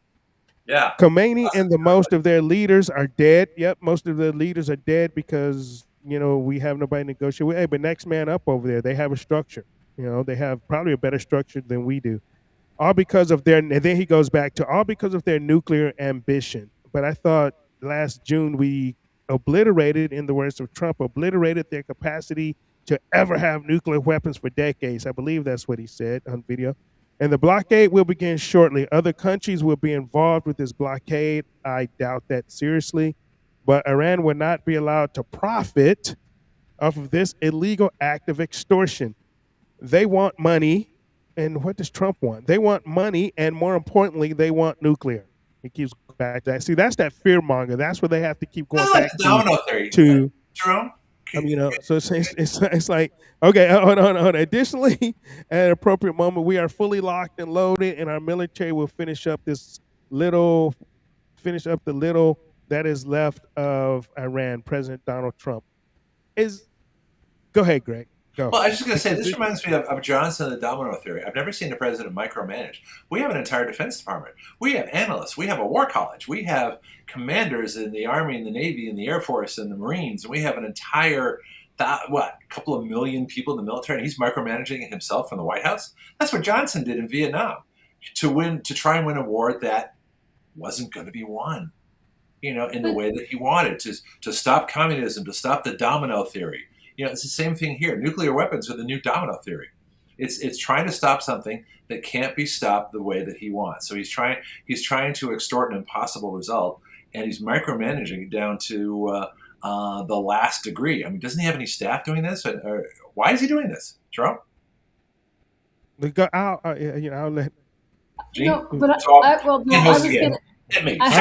Yeah. Khomeini and most of their leaders are dead. Yep, most of their leaders are dead because, we have nobody to negotiate with. Hey, but next man up over there, they have a structure. They have probably a better structure than we do. All because of and then he goes back to all because of their nuclear ambition. But I thought last June we obliterated, in the words of Trump, obliterated their capacity to ever have nuclear weapons for decades. I believe that's what he said on video. And the blockade will begin shortly. Other countries will be involved with this blockade. I doubt that seriously. But Iran will not be allowed to profit off of this illegal act of extortion. They want money. And what does Trump want? They want money, and more importantly, they want nuclear. He keeps going back to that. See, that's that fear monger. That's what they have to keep going back to. Jerome? So it's like, okay, hold on. Additionally, at an appropriate moment, we are fully locked and loaded, and our military will finish up the little that is left of Iran. President Donald Trump go ahead, Greg. Go. Well, I was just going to say, this reminds me of Johnson and the domino theory. I've never seen a president micromanage. We have an entire Defense Department. We have analysts. We have a war college. We have commanders in the Army and the Navy and the Air Force and the Marines. And we have an entire, couple of million people in the military, and he's micromanaging it himself from the White House? That's what Johnson did in Vietnam to try and win a war that wasn't going to be won, in the way that he wanted, to stop communism, to stop the domino theory. It's the same thing here. Nuclear weapons are the new domino theory. It's trying to stop something that can't be stopped the way that he wants. So he's trying to extort an impossible result, and he's micromanaging it down to the last degree. I mean, doesn't he have any staff doing this? Or why is he doing this, Jerome? I'll let Gene. No, but I'll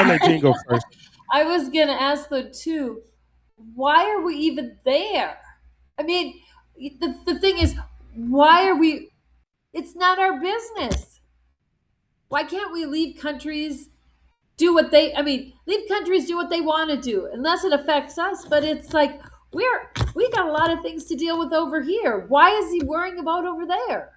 let Gene go first. I was going to ask though too, why are we even there? I mean, the thing is, why are we? It's not our business. Why can't we leave countries do what they want to do, unless it affects us? But it's like we got a lot of things to deal with over here. Why is he worrying about over there?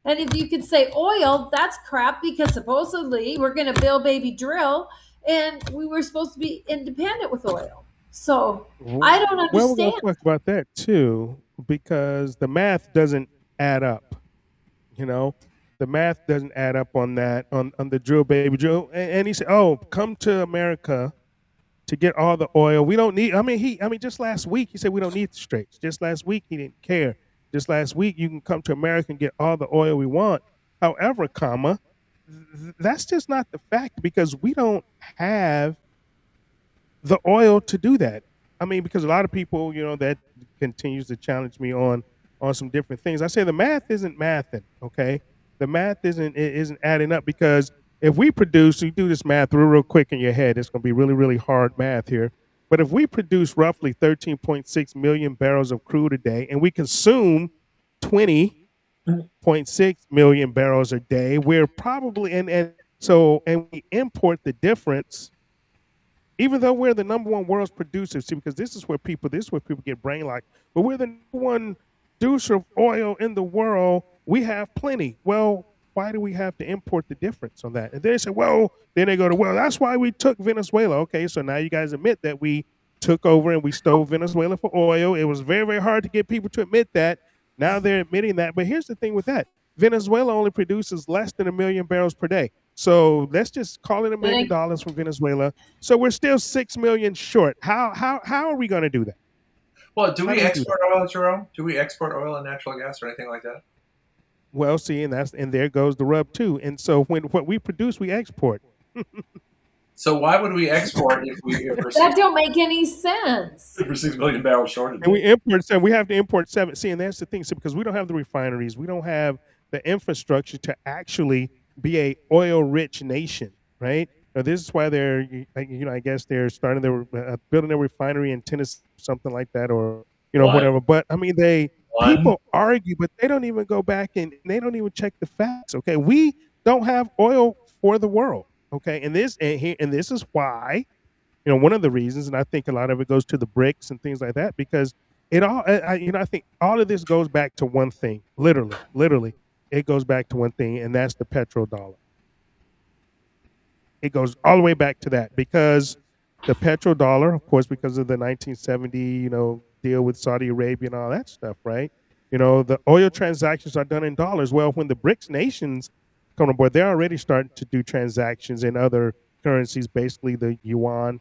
And if you could say oil, that's crap, because supposedly we're going to build baby drill, and we were supposed to be independent with oil. So I don't understand. Well, we're going to talk about that too, because the math doesn't add up. The math doesn't add up on that, on the drill, baby drill. And he said, "Oh, come to America to get all the oil. We don't need." Just last week he said we don't need the straits. Just last week he didn't care. Just last week you can come to America and get all the oil we want. However, that's just not the fact, because we don't have the oil to do that. Because a lot of people, that continues to challenge me on some different things. I say the math isn't mathing, okay? The math isn't adding up, because if we produce, you do this math real quick in your head, it's going to be really, really hard math here. But if we produce roughly 13.6 million barrels of crude a day, and we consume 20 0.6 million barrels a day. We're probably and we import the difference, even though we're the number one world's producer. See, because this is where people get brain locked. But we're the number one producer of oil in the world. We have plenty. Well, why do we have to import the difference on that? And they say, well, then they go to, well, that's why we took Venezuela. Okay, so now you guys admit that we took over and we stole Venezuela for oil. It was very, very hard to get people to admit that. Now they're admitting that. But here's the thing with that. Venezuela only produces less than 1 million barrels per day. So let's just call it $1 million from Venezuela. So we're still 6 million short. How are we going to do that? Well, do we export oil, Jerome? Do we export oil and natural gas or anything like that? Well, see, and there goes the rub too. And so when what we produce, we export. So why would we export if that don't make any sense? For 6 million barrels short. And we import, so we have to import 7. See, and that's the thing. So because we don't have the refineries, we don't have the infrastructure to actually be a oil-rich nation, right? Now, this is why they're, I guess they're starting building a refinery in Tennessee, something like that, or whatever. But I mean, people argue, but they don't even go back and they don't even check the facts. Okay, we don't have oil for the world. Okay, and this is why, one of the reasons, and I think a lot of it goes to the BRICS and things like that, because it all, I think all of this goes back to one thing. Literally, it goes back to one thing, and that's the petrodollar. It goes all the way back to that, because the petrodollar, of course, because of the 1970, deal with Saudi Arabia and all that stuff, right? The oil transactions are done in dollars. Well, when the BRICS nations come on board, they're already starting to do transactions in other currencies, basically the yuan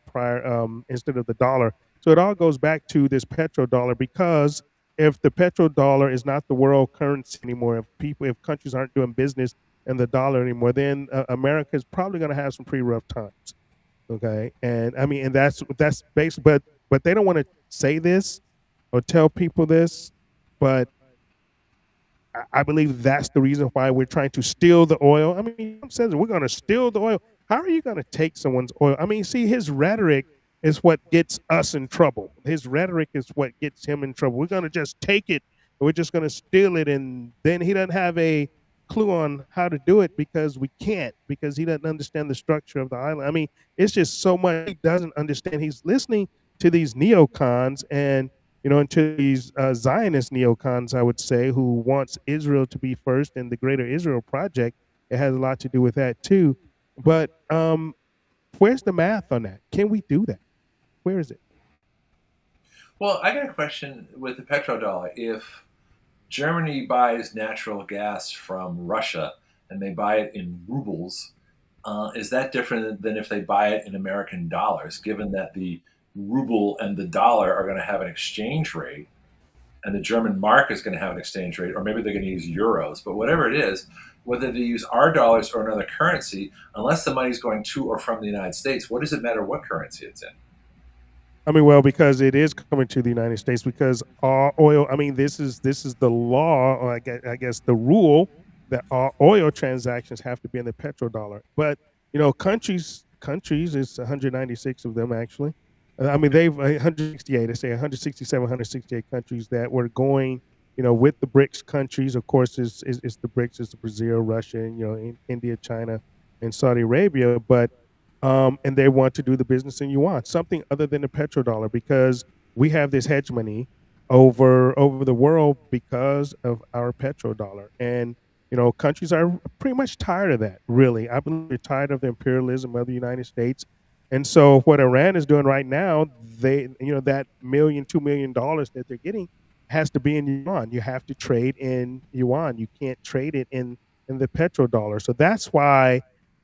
instead of the dollar. So it all goes back to this petrodollar, because if the petrodollar is not the world currency anymore, if countries aren't doing business in the dollar anymore, then America is probably going to have some pretty rough times. Okay, and I mean, and that's based, but they don't want to say this or tell people this, but I believe that's the reason why we're trying to steal the oil. I mean, Trump says we're going to steal the oil. How are you going to take someone's oil? I mean, see, his rhetoric is what gets us in trouble. His rhetoric is what gets him in trouble. We're going to just take it. We're just going to steal it. And then he doesn't have a clue on how to do it, because we can't, because he doesn't understand the structure of the island. I mean, it's just so much he doesn't understand. He's listening to these neocons and, and to these Zionist neocons, I would say, who wants Israel to be first and the Greater Israel Project. It has a lot to do with that too. But where's the math on that? Can we do that? Where is it? Well, I got a question with the petrodollar. If Germany buys natural gas from Russia and they buy it in rubles, is that different than if they buy it in American dollars, given that the ruble and the dollar are going to have an exchange rate and the German mark is going to have an exchange rate, or maybe they're going to use euros, but whatever it is, whether they use our dollars or another currency, unless the money's going to or from the United States, what does it matter what currency it's in? I mean, well, because it is coming to the United States, because all oil, I mean, this is the law, or I guess the rule, that all oil transactions have to be in the petrodollar. But, countries, it's 196 of them, actually. I mean, they've 168, they say 167, 168 countries that were going, with the BRICS countries. Of course, it's the BRICS, it's Brazil, Russia, and, India, China, and Saudi Arabia. But and they want to do the business in yuan, something other than the petrodollar, because we have this hegemony over the world because of our petrodollar. And, countries are pretty much tired of that, really. I believe they're tired of the imperialism of the United States. And so what Iran is doing right now, they, that $2 million that they're getting has to be in yuan. You have to trade in yuan. You can't trade it in the petrodollar. So that's why,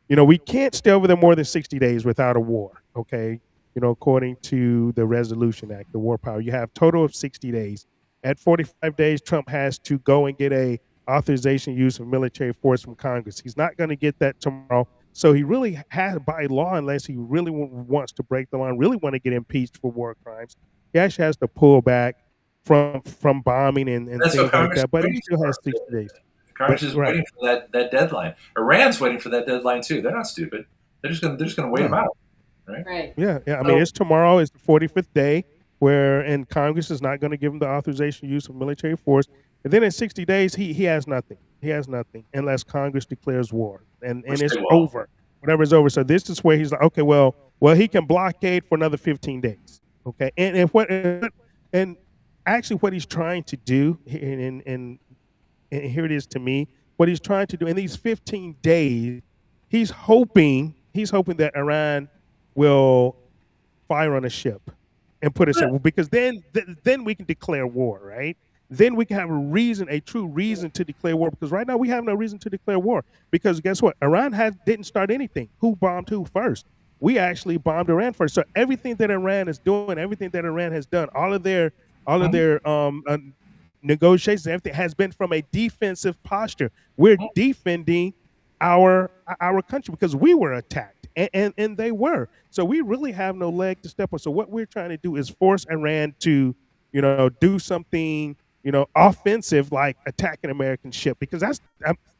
we can't stay over there more than 60 days without a war, okay? According to the Resolution Act, the war power, you have total of 60 days. At 45 days, Trump has to go and get a authorization use of military force from Congress. He's not going to get that tomorrow. So he really has, by law, unless he really wants to break the law and really want to get impeached for war crimes, he actually has to pull back from bombing and things like that. But he still has 60 days. Congress is waiting for that deadline. Iran's waiting for that deadline too. They're not stupid. They're just going to wait them out, right? Yeah. I mean, it's tomorrow. It's the 45th day, and Congress is not going to give them the authorization use of military force. And then in 60 days, he has nothing. He has nothing unless Congress declares war, and it's over. Whatever is over. So this is where he's like, okay, well, he can blockade for another 15 days. Okay, and actually what he's trying to do, and here it is to me, what he's trying to do in these 15 days, he's hoping that Iran will fire on a ship and put us in, because then we can declare war, right? Then we can have a true reason to declare war, because right now we have no reason to declare war, because guess what? Iran didn't start anything. Who bombed who first? We actually bombed Iran first. So everything that Iran is doing, everything that Iran has done, all of their negotiations, everything has been from a defensive posture. We're defending our country because we were attacked, and they were. So we really have no leg to step on. So what we're trying to do is force Iran to, do something, offensive, like attack an American ship, because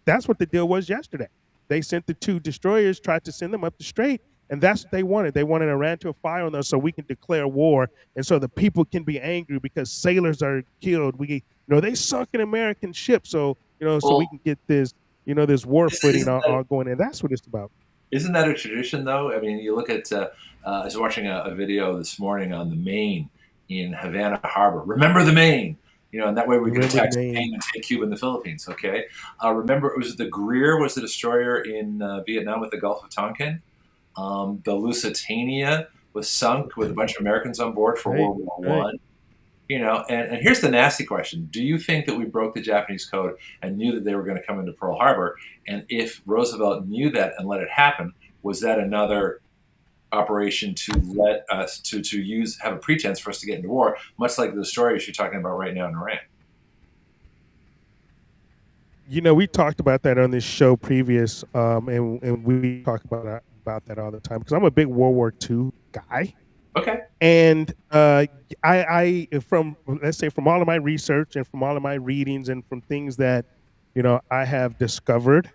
that's what the deal was yesterday. They sent the 2 destroyers, tried to send them up the strait, and that's what they wanted. They wanted Iran to fire on us so we can declare war, and so the people can be angry because sailors are killed. They sunk an American ship, so so we can get this, this war footing all going. And that's what it's about. Isn't that a tradition, though? I mean, you look at. I was watching a video this morning on the Maine in Havana Harbor. Remember the Maine, and that way we can attack Spain and take Cuba and the Philippines. Okay. Remember, it was the Greer was the destroyer in Vietnam with the Gulf of Tonkin. The Lusitania was sunk with a bunch of Americans on board for World War I. And here's the nasty question. Do you think that we broke the Japanese code and knew that they were going to come into Pearl Harbor? And if Roosevelt knew that and let it happen, was that another operation to let us to have a pretense for us to get into war, much like the stories you're talking about right now in Iran? We talked about that on this show previous, and we talk about that all the time, because I'm a big World War II guy. Okay. And I from all of my research and from all of my readings and from things that I have discovered,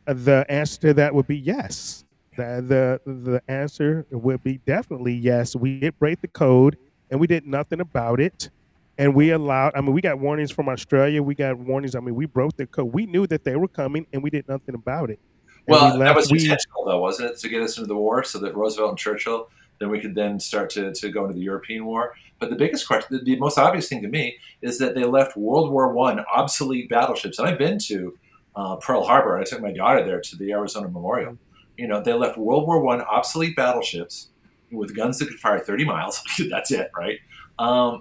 the answer to that would be yes. The answer would be definitely yes. We did break the code, and we did nothing about it. And we got warnings from Australia. We got warnings. We broke the code. We knew that they were coming, and we did nothing about it. Well, that was intentional, though, wasn't it, to get us into the war so that Roosevelt and Churchill, then we could then start to go into the European war. But the biggest question, the most obvious thing to me, is that they left World War I obsolete battleships. And I've been to Pearl Harbor. I took my daughter there to the Arizona Memorial. They left World War I obsolete battleships with guns that could fire 30 miles. That's it, right?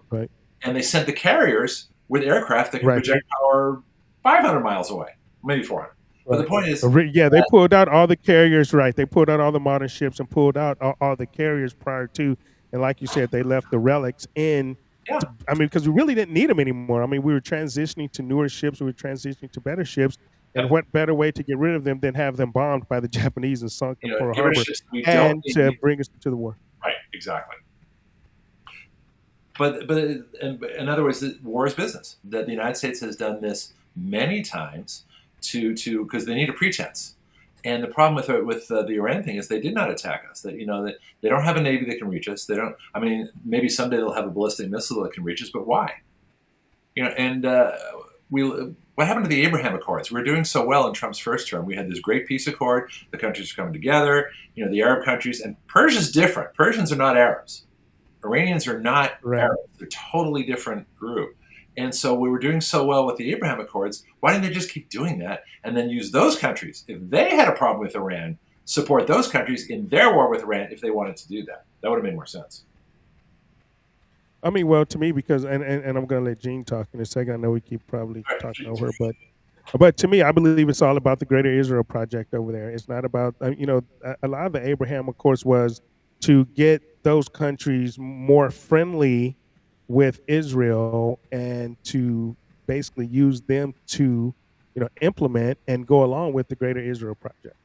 Right. And they sent the carriers with aircraft that could project power 500 miles away, maybe 400. But the point is, they pulled out all the carriers, right? They pulled out all the modern ships and pulled out all the carriers prior to, and like you said, they left the relics in. Yeah. Because we really didn't need them anymore. We were transitioning to newer ships, we were transitioning to better ships, and what better way to get rid of them than have them bombed by the Japanese and sunk in Pearl Harbor and to bring us to the war? Right, exactly. But in other words, war is business. That the United States has done this many times to because they need a pretense. And the problem with the Iran thing is they did not attack us. That that they don't have a navy that can reach us. They don't. Maybe someday they'll have a ballistic missile that can reach us, but why? What happened to the Abraham Accords? We were doing so well in Trump's first term. We had this great peace accord. The countries were coming together. The Arab countries, and Persia's different. Persians are not Arabs. Iranians are not Arabs. They're a totally different group. And so we were doing so well with the Abraham Accords. Why didn't they just keep doing that and then use those countries, if they had a problem with Iran, support those countries in their war with Iran if they wanted to do that? That would have made more sense. Well, to me, because and I'm going to let Jean talk in a second. I know we keep probably talking over her, but to me, I believe it's all about the Greater Israel Project over there. It's not about a lot of the Abraham Accords was to get those countries more friendly with Israel and to basically use them to, implement and go along with the Greater Israel Project.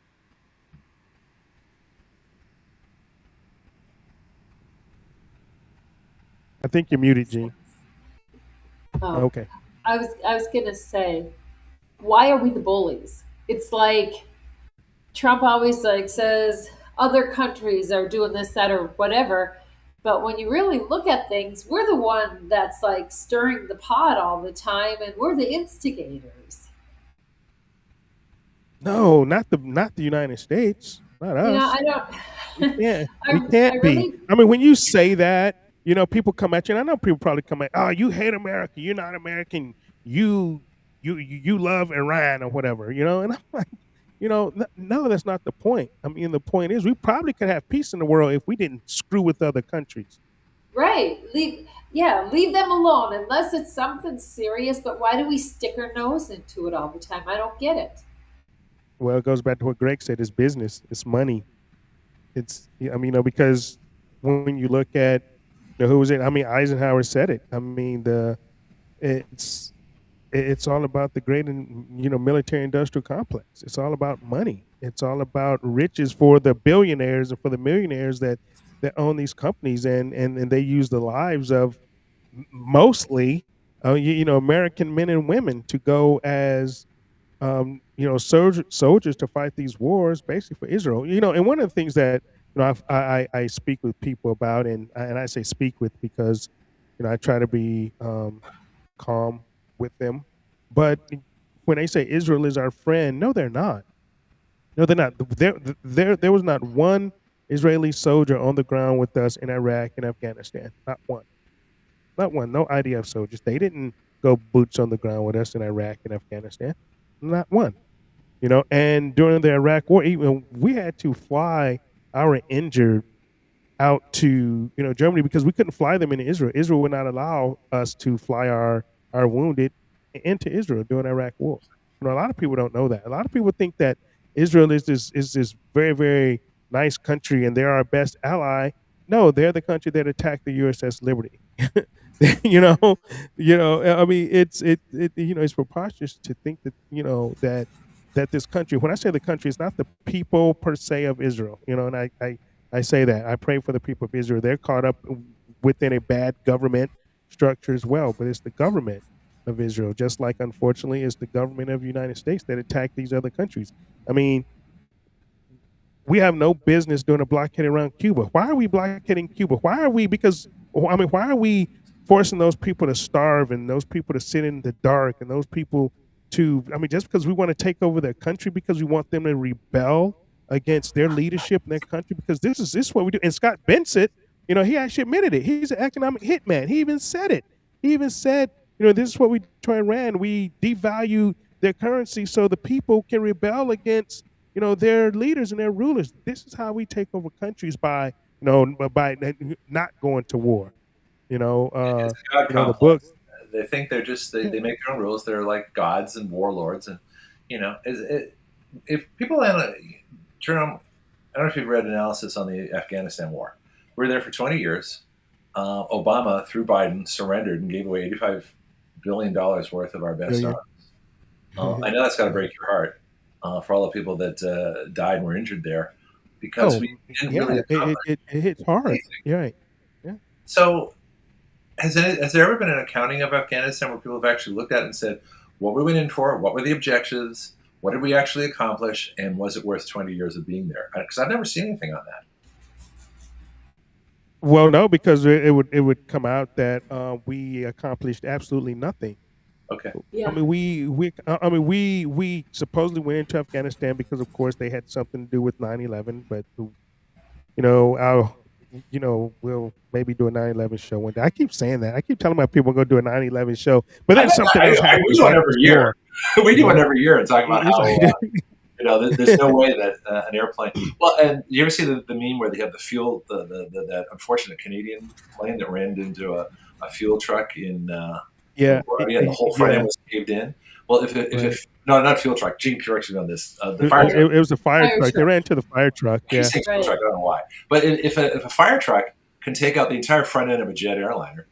I think you're muted, Jean. Oh, okay. I was gonna say, why are we the bullies? It's like Trump always says other countries are doing this, that, or whatever. But when you really look at things, we're the one that's like stirring the pot all the time, and we're the instigators. No, not the United States, not You know, us. I don't. Yeah, we I can't be. really I mean, when you say that, people come at you, and I know people probably come at, oh, you hate America, you're not American, you love Iran or whatever, and I'm like, no, that's not the point. I mean, the point is we probably could have peace in the world if we didn't screw with other countries. right. Leave them alone unless it's something serious. But why do we stick our nose into it all the time? I don't get it. Well, it goes back to what Greg said: it's business, it's money. I mean, because when you look at, who was it? I mean, Eisenhower said it. I mean, it's it's all about the great military industrial complex. It's all about money. It's all about riches for the billionaires and for the millionaires that own these companies, and they use the lives of mostly American men and women to go as soldiers to fight these wars basically for Israel. And one of the things that I speak with people about, and I say speak with because I try to be calm with them. But when they say Israel is our friend, no, they're not. No, they're not. There was not one Israeli soldier on the ground with us in Iraq and Afghanistan. Not one. Not one. No IDF soldiers. They didn't go boots on the ground with us in Iraq and Afghanistan. Not one. And during the Iraq war, even we had to fly our injured out to Germany because we couldn't fly them into Israel. Israel would not allow us to fly our wounded into Israel during the Iraq war. A lot of people don't know that. A lot of people think that Israel is this very, very nice country and they're our best ally. No, they're the country that attacked the USS Liberty. I mean, it's preposterous to think that that this country. When I say the country, it's not the people per se of Israel. And I say that I pray for the people of Israel. They're caught up within a bad government structure as well, but it's the government of Israel, just like unfortunately it's the government of the United States that attacked these other countries. I mean, we have no business doing a blockade around Cuba. Why are we blockading Cuba? Why are we? Why are we forcing those people to starve and those people to sit in the dark and those people to, just because we want to take over their country because we want them to rebel against their leadership in their country, because this is what we do. And Scott Bensett, he actually admitted it. He's an economic hitman. He even said it. He even said, this is what we try and Iran. We devalue their currency so the people can rebel against, their leaders and their rulers. This is how we take over countries by not going to war. It's a God the complex. book. They think they're just they make their own rules. They're like gods and warlords, and if people Jerome, I don't know if you've read analysis on the Afghanistan war. We were there for 20 years. Obama, through Biden, surrendered and gave away $85 billion worth of our best arms. I know that's got to break your heart for all the people that died and were injured there, because we didn't really accomplish it hits hard. anything. You're right. Yeah. So has there ever been an accounting of Afghanistan where people have actually looked at it and said, what we went in for, what were the objectives, what did we actually accomplish, and was it worth 20 years of being there? Because I've never seen anything on that. Well, no, because it would come out that we accomplished absolutely nothing. Okay. Yeah. We supposedly went into Afghanistan because, of course, they had something to do with 9/11. But we'll maybe do a 9/11 show one day. I keep saying that. I keep telling my people we're going to do a 9/11 show, but then something else happens. We do one every year. We do one every year and talk about how there's no way that an airplane. Well, and you ever see the meme where they have the fuel, that unfortunate Canadian plane that ran into a fuel truck in. The whole front end was caved in. Well, no, not a fuel truck. Gene corrects me on this. The fire truck. It was a fire truck. They ran into the fire truck. Yeah. Fuel truck. I don't know why. But if a fire truck can take out the entire front end of a jet airliner,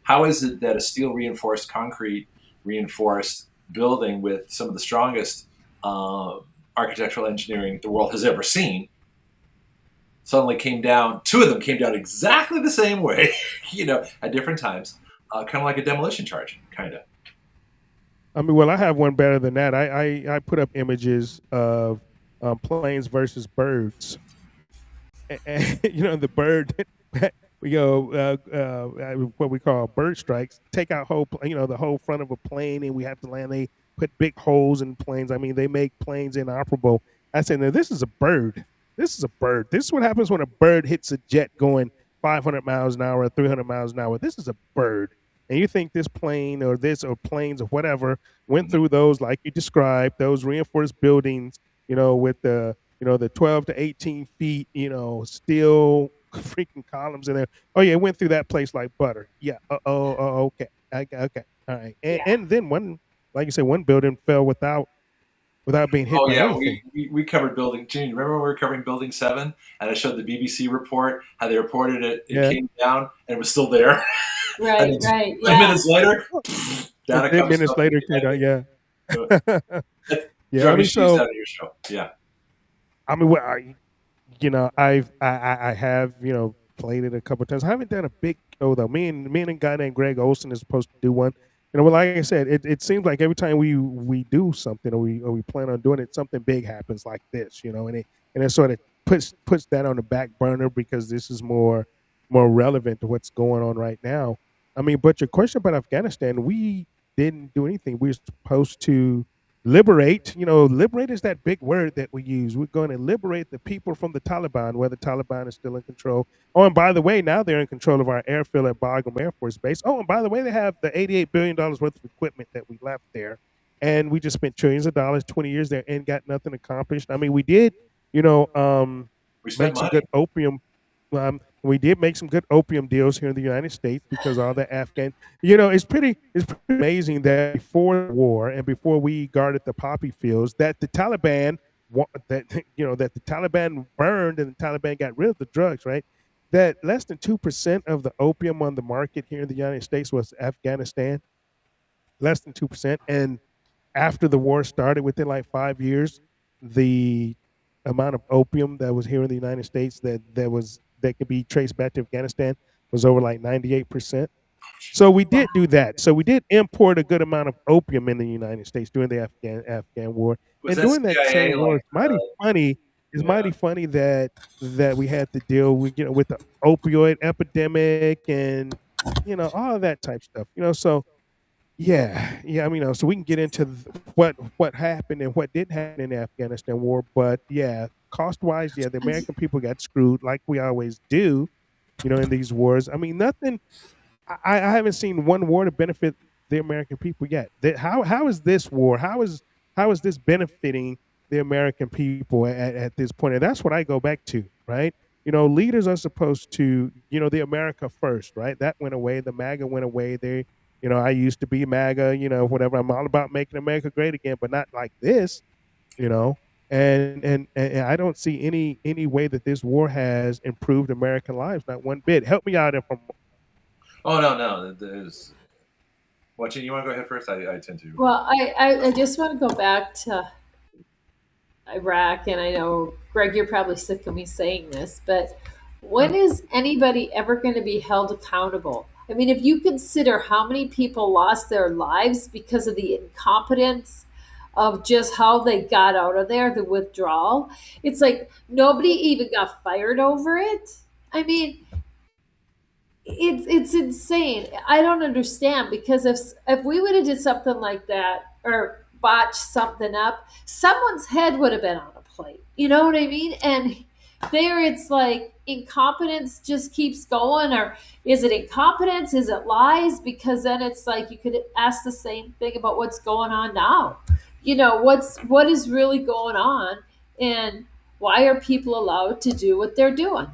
how is it that a steel reinforced, concrete reinforced building with some of the strongest architectural engineering the world has ever seen suddenly came down? Two of them came down exactly the same way, at different times. Kind of like a demolition charge, kind of. Well, I have one better than that. I put up images of planes versus birds. And, the bird what we call bird strikes, take out the whole front of a plane, and we have to land. They put big holes in planes. I mean, they make planes inoperable. I said, now this is a bird. This is a bird. This is what happens when a bird hits a jet going 500 miles an hour, 300 miles an hour. This is a bird. And you think this plane or planes or whatever went through those, like you described, those reinforced buildings, with the 12 to 18 feet, steel freaking columns in there. Oh yeah, it went through that place like butter. Yeah. Okay. Okay. All right. And then like you said, one building fell without being hit by anything. We covered building. Gene, remember when we were covering Building 7, and I showed the BBC report how they reported it. It came down and it was still there. Right. 10 minutes later, down it 10 minutes later, yeah. Yeah. I mean, so out of your show. Yeah. I mean, I have played it a couple of times. I haven't done a big show though. Me and a guy named Greg Olson is supposed to do one. Well, like I said, it seems like every time we do something or we plan on doing it, something big happens like this, and it sort of puts that on the back burner because this is more relevant to what's going on right now. I mean, but your question about Afghanistan, we didn't do anything. We were supposed to liberate. Liberate is that big word that we use. We're going to liberate the people from the Taliban, where the Taliban is still in control. Oh, and by the way, now they're in control of our airfield at Bagram Air Force Base. Oh, and by the way, they have the $88 billion worth of equipment that we left there. And we just spent trillions of dollars, 20 years there, and got nothing accomplished. I mean, we did, we make some good opium. We did make some good opium deals here in the United States because all the Afghan, it's pretty amazing that before the war and before we guarded the poppy fields, that the Taliban, that the Taliban burned and the Taliban got rid of the drugs, right? That less than 2% of the opium on the market here in the United States was Afghanistan, less than 2%. And after the war started, within like 5 years, the amount of opium that was here in the United States that could be traced back to Afghanistan was over like 98%. So we did do that. So we did import a good amount of opium in the United States during the Afghan war. And during that same war, it's mighty funny. It's mighty funny that we had to deal with with the opioid epidemic and all of that type stuff. So yeah. I mean, so we can get into what happened and what did happen in the Afghanistan war, but yeah, cost-wise, yeah, the American people got screwed like we always do, in these wars. I mean, nothing. I haven't seen one war to benefit the American people yet. How is this war? How is this benefiting the American people at this point? And that's what I go back to, right? Leaders are supposed to, the America first, right? That went away. The MAGA went away. I used to be MAGA, whatever. I'm all about making America great again, but not like this, And I don't see any way that this war has improved American lives, not one bit. Help me out if I'm. Oh no, there's. Watching, you want to go ahead first? I tend to. Well, I just want to go back to Iraq, and I know, Greg, you're probably sick of me saying this, but when is anybody ever going to be held accountable? I mean, if you consider how many people lost their lives because of the incompetence of just how they got out of there, the withdrawal, it's like nobody even got fired over it. I mean, it's insane. I don't understand, because if we would have did something like that or botched something up, someone's head would have been on a plate. You know what I mean? And there it's like incompetence just keeps going. Or is it incompetence? Is it lies? Because then it's like you could ask the same thing about what's going on now. What is really going on, and why are people allowed to do what they're doing?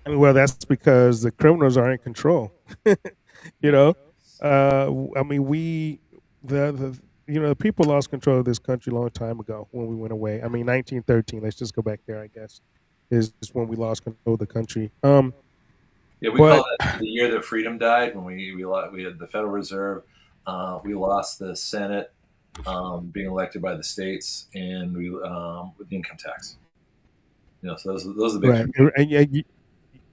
Well, that's because the criminals are in control. I mean, the people lost control of this country a long time ago when we went away. I mean, 1913. Let's just go back there. I guess is when we lost control of the country. Yeah, we call that the year that freedom died, when we had the Federal Reserve, we lost the Senate, being elected by the states, and we with the income tax. So those are the big. Right.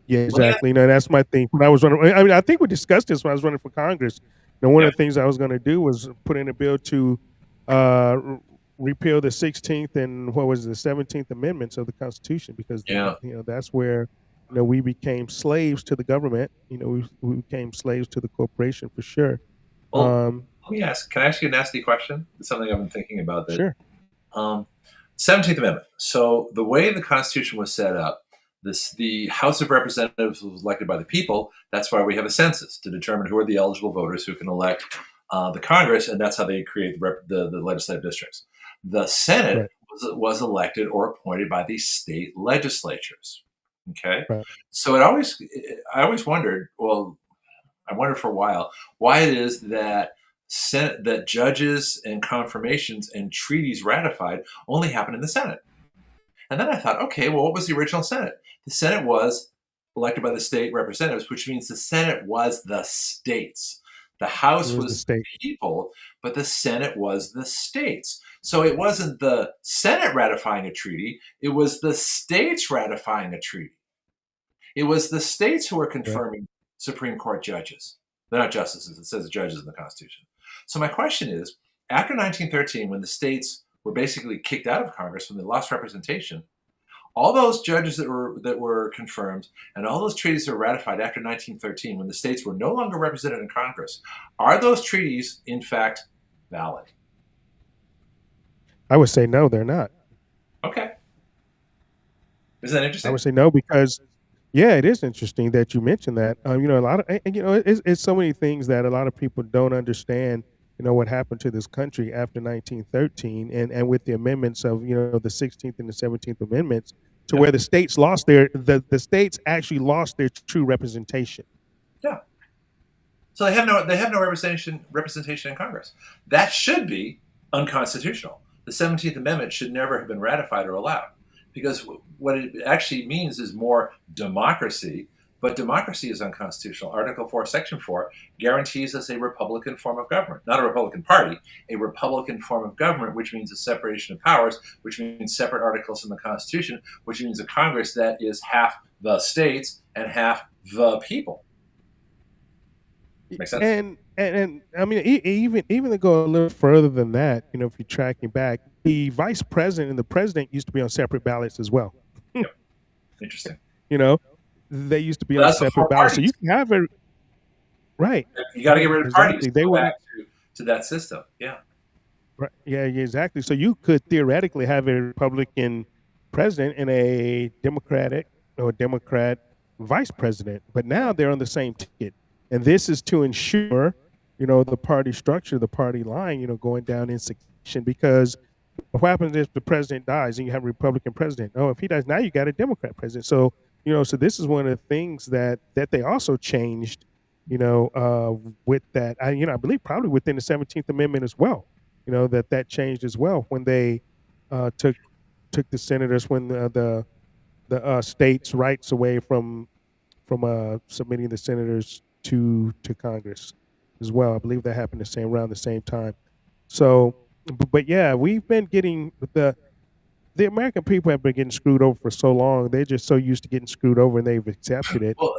Yeah, exactly. That's my thing. When I was running, I mean, I think we discussed this when I was running for Congress. One of the things I was going to do was put in a bill to repeal the 16th and what was the 17th Amendments of the Constitution, because Yeah. that's where we became slaves to the government. We became slaves to the corporation for sure. Well, let me ask. Can I ask you a nasty question? It's something I've been thinking about. That Sure. 17th Amendment. So the way the Constitution was set up, the House of Representatives was elected by the people. That's why we have a census to determine who are the eligible voters who can elect the Congress, and that's how they create the legislative districts. The Senate was elected or appointed by the state legislatures. Okay, so I always wondered. Well, I wondered for a while why it is that that judges and confirmations and treaties ratified only happen in the Senate. And then I thought, okay, well, what was the original Senate? The Senate was elected by the state representatives, which means the Senate was the states. The House was the people, but the Senate was the states. So it wasn't the Senate ratifying a treaty, it was the states ratifying a treaty. It was the states who were confirming Supreme Court judges. They're not justices, it says judges in the Constitution. So my question is, after 1913, when the states were basically kicked out of Congress when they lost representation, all those judges that were confirmed and all those treaties that were ratified after 1913, when the states were no longer represented in Congress, are those treaties, in fact, valid? I would say no, they're not. Okay. Isn't that interesting? I would say no, because it is interesting that you mentioned that. A lot of it's so many things that a lot of people don't understand. What happened to this country after 1913, and with the amendments of the 16th and the 17th Amendments, to where the states lost the states actually lost their true representation. Yeah. So they have no representation in Congress. That should be unconstitutional. The 17th Amendment should never have been ratified or allowed, because what it actually means is more democracy. But democracy is unconstitutional. Article 4, Section 4 guarantees us a Republican form of government, not a Republican Party, a Republican form of government, which means a separation of powers, which means separate articles in the Constitution, which means a Congress that is half the states and half the people. Make sense? And I mean, even to go a little further than that, if you're tracking back, the vice president and the president used to be on separate ballots as well. Yep. Interesting. They used to be on separate ballots, so you can have it. Right. You got to get rid of parties. They went back to that system. Yeah. Right. Yeah. Exactly. So you could theoretically have a Republican president and a Democrat vice president, but now they're on the same ticket, and this is to ensure, the party structure, the party line, going down in succession. Because what happens if the president dies and you have a Republican president? Oh, if he dies, now you got a Democrat president. So so this is one of the things that they also changed, with that. I believe probably within the 17th Amendment as well, that changed as well when they took the senators, when the states' rights away from submitting the senators to Congress as well. I believe that happened around the same time. So, but yeah, we've been getting the American people have been getting screwed over for so long. They're just so used to getting screwed over, and they've accepted it. Well,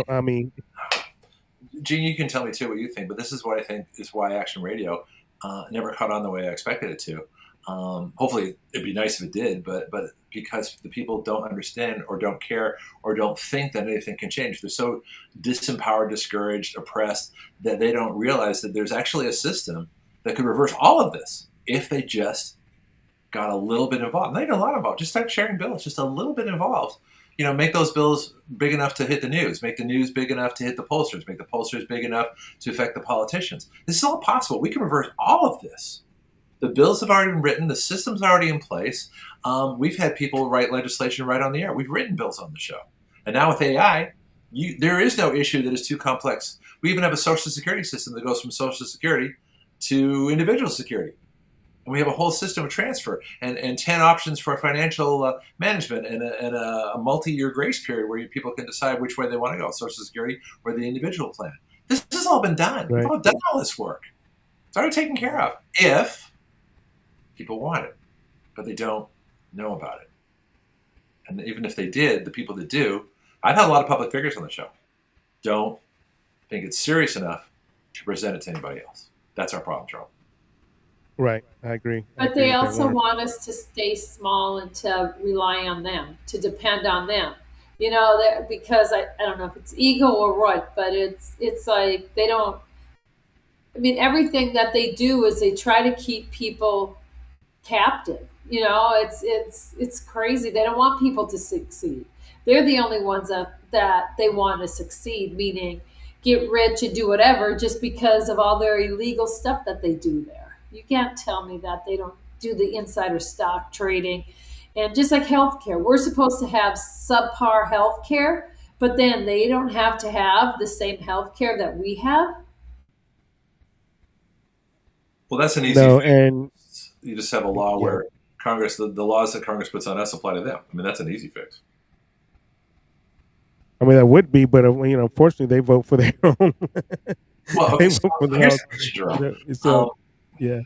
I mean, Gene, you can tell me too what you think, but this is what I think is why Action Radio never caught on the way I expected it to. Hopefully, it'd be nice if it did, but because the people don't understand or don't care or don't think that anything can change. They're so disempowered, discouraged, oppressed that they don't realize that there's actually a system that could reverse all of this if they just got a little bit involved. Not even a lot involved. Just start sharing bills. Just a little bit involved. Make those bills big enough to hit the news. Make the news big enough to hit the pollsters. Make the pollsters big enough to affect the politicians. This is all possible. We can reverse all of this. The bills have already been written. The system's already in place. We've had people write legislation right on the air. We've written bills on the show. And now with AI, there is no issue that is too complex. We even have a Social Security system that goes from Social Security to individual security. And we have a whole system of transfer and 10 options for financial management and a multi-year grace period where people can decide which way they want to go, Social Security or the individual plan. This has all been done. We've all done all this work. It's already taken care of if people want it, but they don't know about it. And even if they did, the people that do, I've had a lot of public figures on the show, don't think it's serious enough to present it to anybody else. That's our problem, Charles. Right. I agree. I But agree they with that also 100%. want us to stay small and to rely on them, to depend on them. You know, because I don't know if it's ego or what, but it's like they don't. I mean, everything that they do is they try to keep people captive. You know, it's crazy. They don't want people to succeed. They're the only ones that they want to succeed, meaning get rich and do whatever just because of all their illegal stuff that they do there. You can't tell me that they don't do the insider stock trading. And just like healthcare, we're supposed to have subpar healthcare, but then they don't have to have the same healthcare that we have. Well, that's an easy No, fix. and You just have a law yeah. where Congress, the laws that Congress puts on us apply to them. I mean, that's an easy fix. I mean, that would be, but unfortunately, they vote for their own. Well, They okay, so vote for their here's own. the question, Jerome. So, yeah.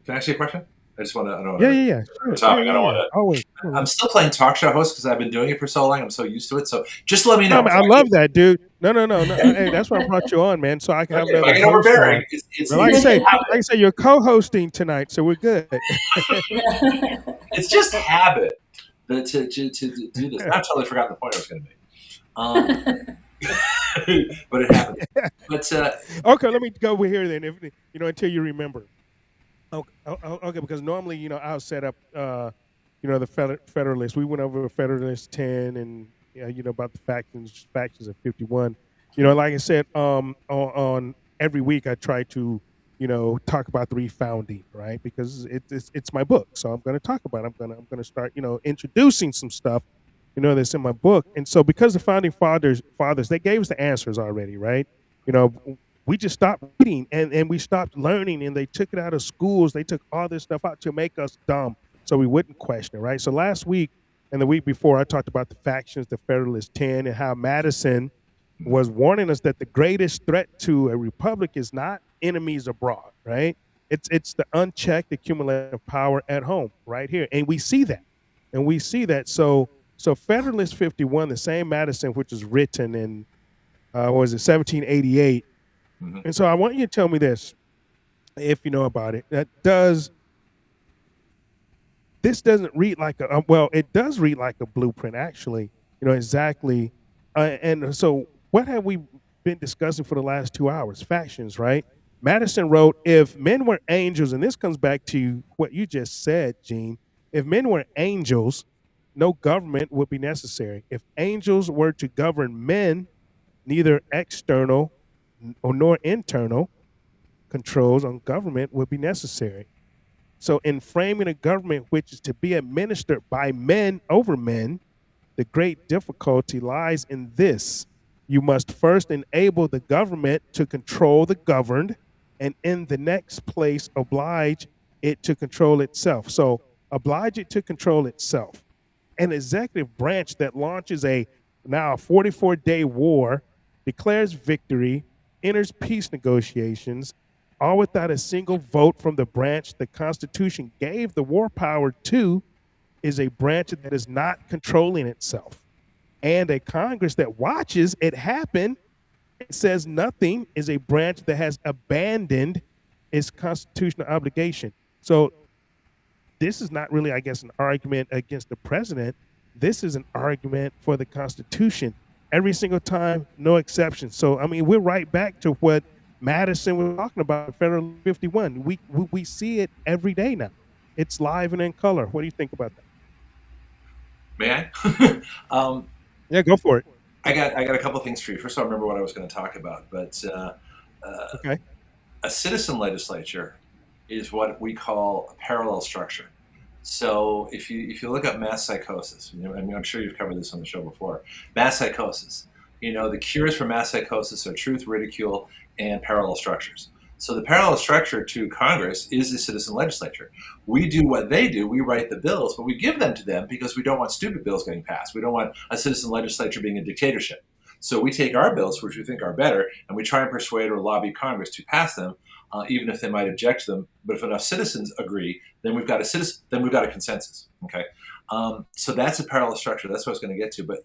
Can I ask you a question? I don't want Yeah. to Sure. topic. Yeah. I don't want to. Always. I'm still playing talk show host because I've been doing it for so long. I'm so used to it. So just let me No, know. man, I love that, dude. No. Hey, that's why I brought you on, man, so I can have Okay, if I another get host overbearing, on. it's But like I habit. say, you're co-hosting tonight, so we're good. It's just habit to do this. I've totally forgotten the point I was going to make. But it happens. But Okay, let me go over here then. If until you remember. Okay, because normally, I'll set up, the Federalist. We went over Federalist 10 and, about the factions of 51. Like I said, on every week I try to, talk about the refounding, right? Because it's my book, so I'm going to talk about it. I'm going to start, introducing some stuff, that's in my book. And so because the founding fathers, they gave us the answers already, right? We just stopped reading and we stopped learning, and they took it out of schools. They took all this stuff out to make us dumb so we wouldn't question it, right? So last week and the week before, I talked about the factions, the Federalist 10, and how Madison was warning us that the greatest threat to a republic is not enemies abroad, right? It's the unchecked accumulation of power at home right here. And we see that. So Federalist 51, the same Madison, which was written in, 1788. mm-hmm. And so I want you to tell me this, if you know about it. This doesn't read like it does read like a blueprint, actually, exactly. And so what have we been discussing for the last 2 hours? Factions, right? Madison wrote, if men were angels, and this comes back to what you just said, Gene, if men were angels, no government would be necessary. If angels were to govern men, neither external nor internal controls on government would be necessary. So in framing a government which is to be administered by men over men, the great difficulty lies in this. You must first enable the government to control the governed, and in the next place, oblige it to control itself. So oblige it to control itself. An executive branch that launches a 44-day war, declares victory, enters peace negotiations, all without a single vote from the branch the Constitution gave the war power to, is a branch that is not controlling itself. And a Congress that watches it happen and says nothing is a branch that has abandoned its constitutional obligation. So this is not really, I guess, an argument against the president. This is an argument for the Constitution. Every single time, no exception. So, I mean, we're right back to what Madison was talking about, Federal 51. We see it every day now. It's live and in color. What do you think about that? May I? Yeah, go for it. I got a couple of things for you. First of all, I remember what I was going to talk about, but Okay. a citizen legislature is what we call a parallel structure. So if you look up mass psychosis, I mean, I'm sure you've covered this on the show before. Mass psychosis, the cures for mass psychosis are truth, ridicule, and parallel structures. So the parallel structure to Congress is the citizen legislature. We do what they do. We write the bills, but we give them to them because we don't want stupid bills getting passed. We don't want a citizen legislature being a dictatorship. So we take our bills, which we think are better, and we try and persuade or lobby Congress to pass them, even if they might object to them. But if enough citizens agree, then we've got a consensus. Okay, so that's a parallel structure. That's what I was going to get to. But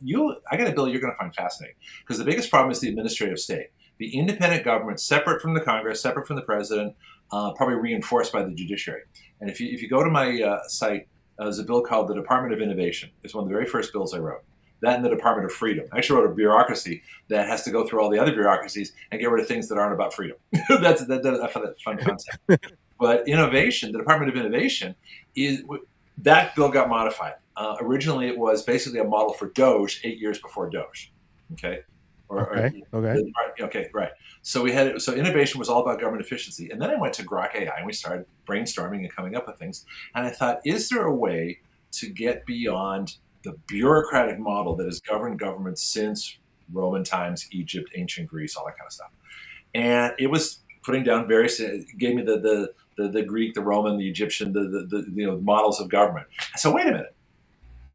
I got a bill you're going to find fascinating, because the biggest problem is the administrative state. The independent government, separate from the Congress, separate from the president, probably reinforced by the judiciary. And if you go to my site, there's a bill called the Department of Innovation. It's one of the very first bills I wrote. That and the Department of Freedom. I actually wrote a bureaucracy that has to go through all the other bureaucracies and get rid of things that aren't about freedom. I find that a fun concept. But innovation, the Department of Innovation, that bill got modified. Originally, it was basically a model for Doge 8 years before Doge. Okay. Okay. Right. So innovation was all about government efficiency, and then I went to Grok AI and we started brainstorming and coming up with things. And I thought, is there a way to get beyond the bureaucratic model that has governed governments since Roman times, Egypt, ancient Greece, all that kind of stuff? And it was putting down gave me the Greek, the Roman, the Egyptian, the models of government. I said, wait a minute.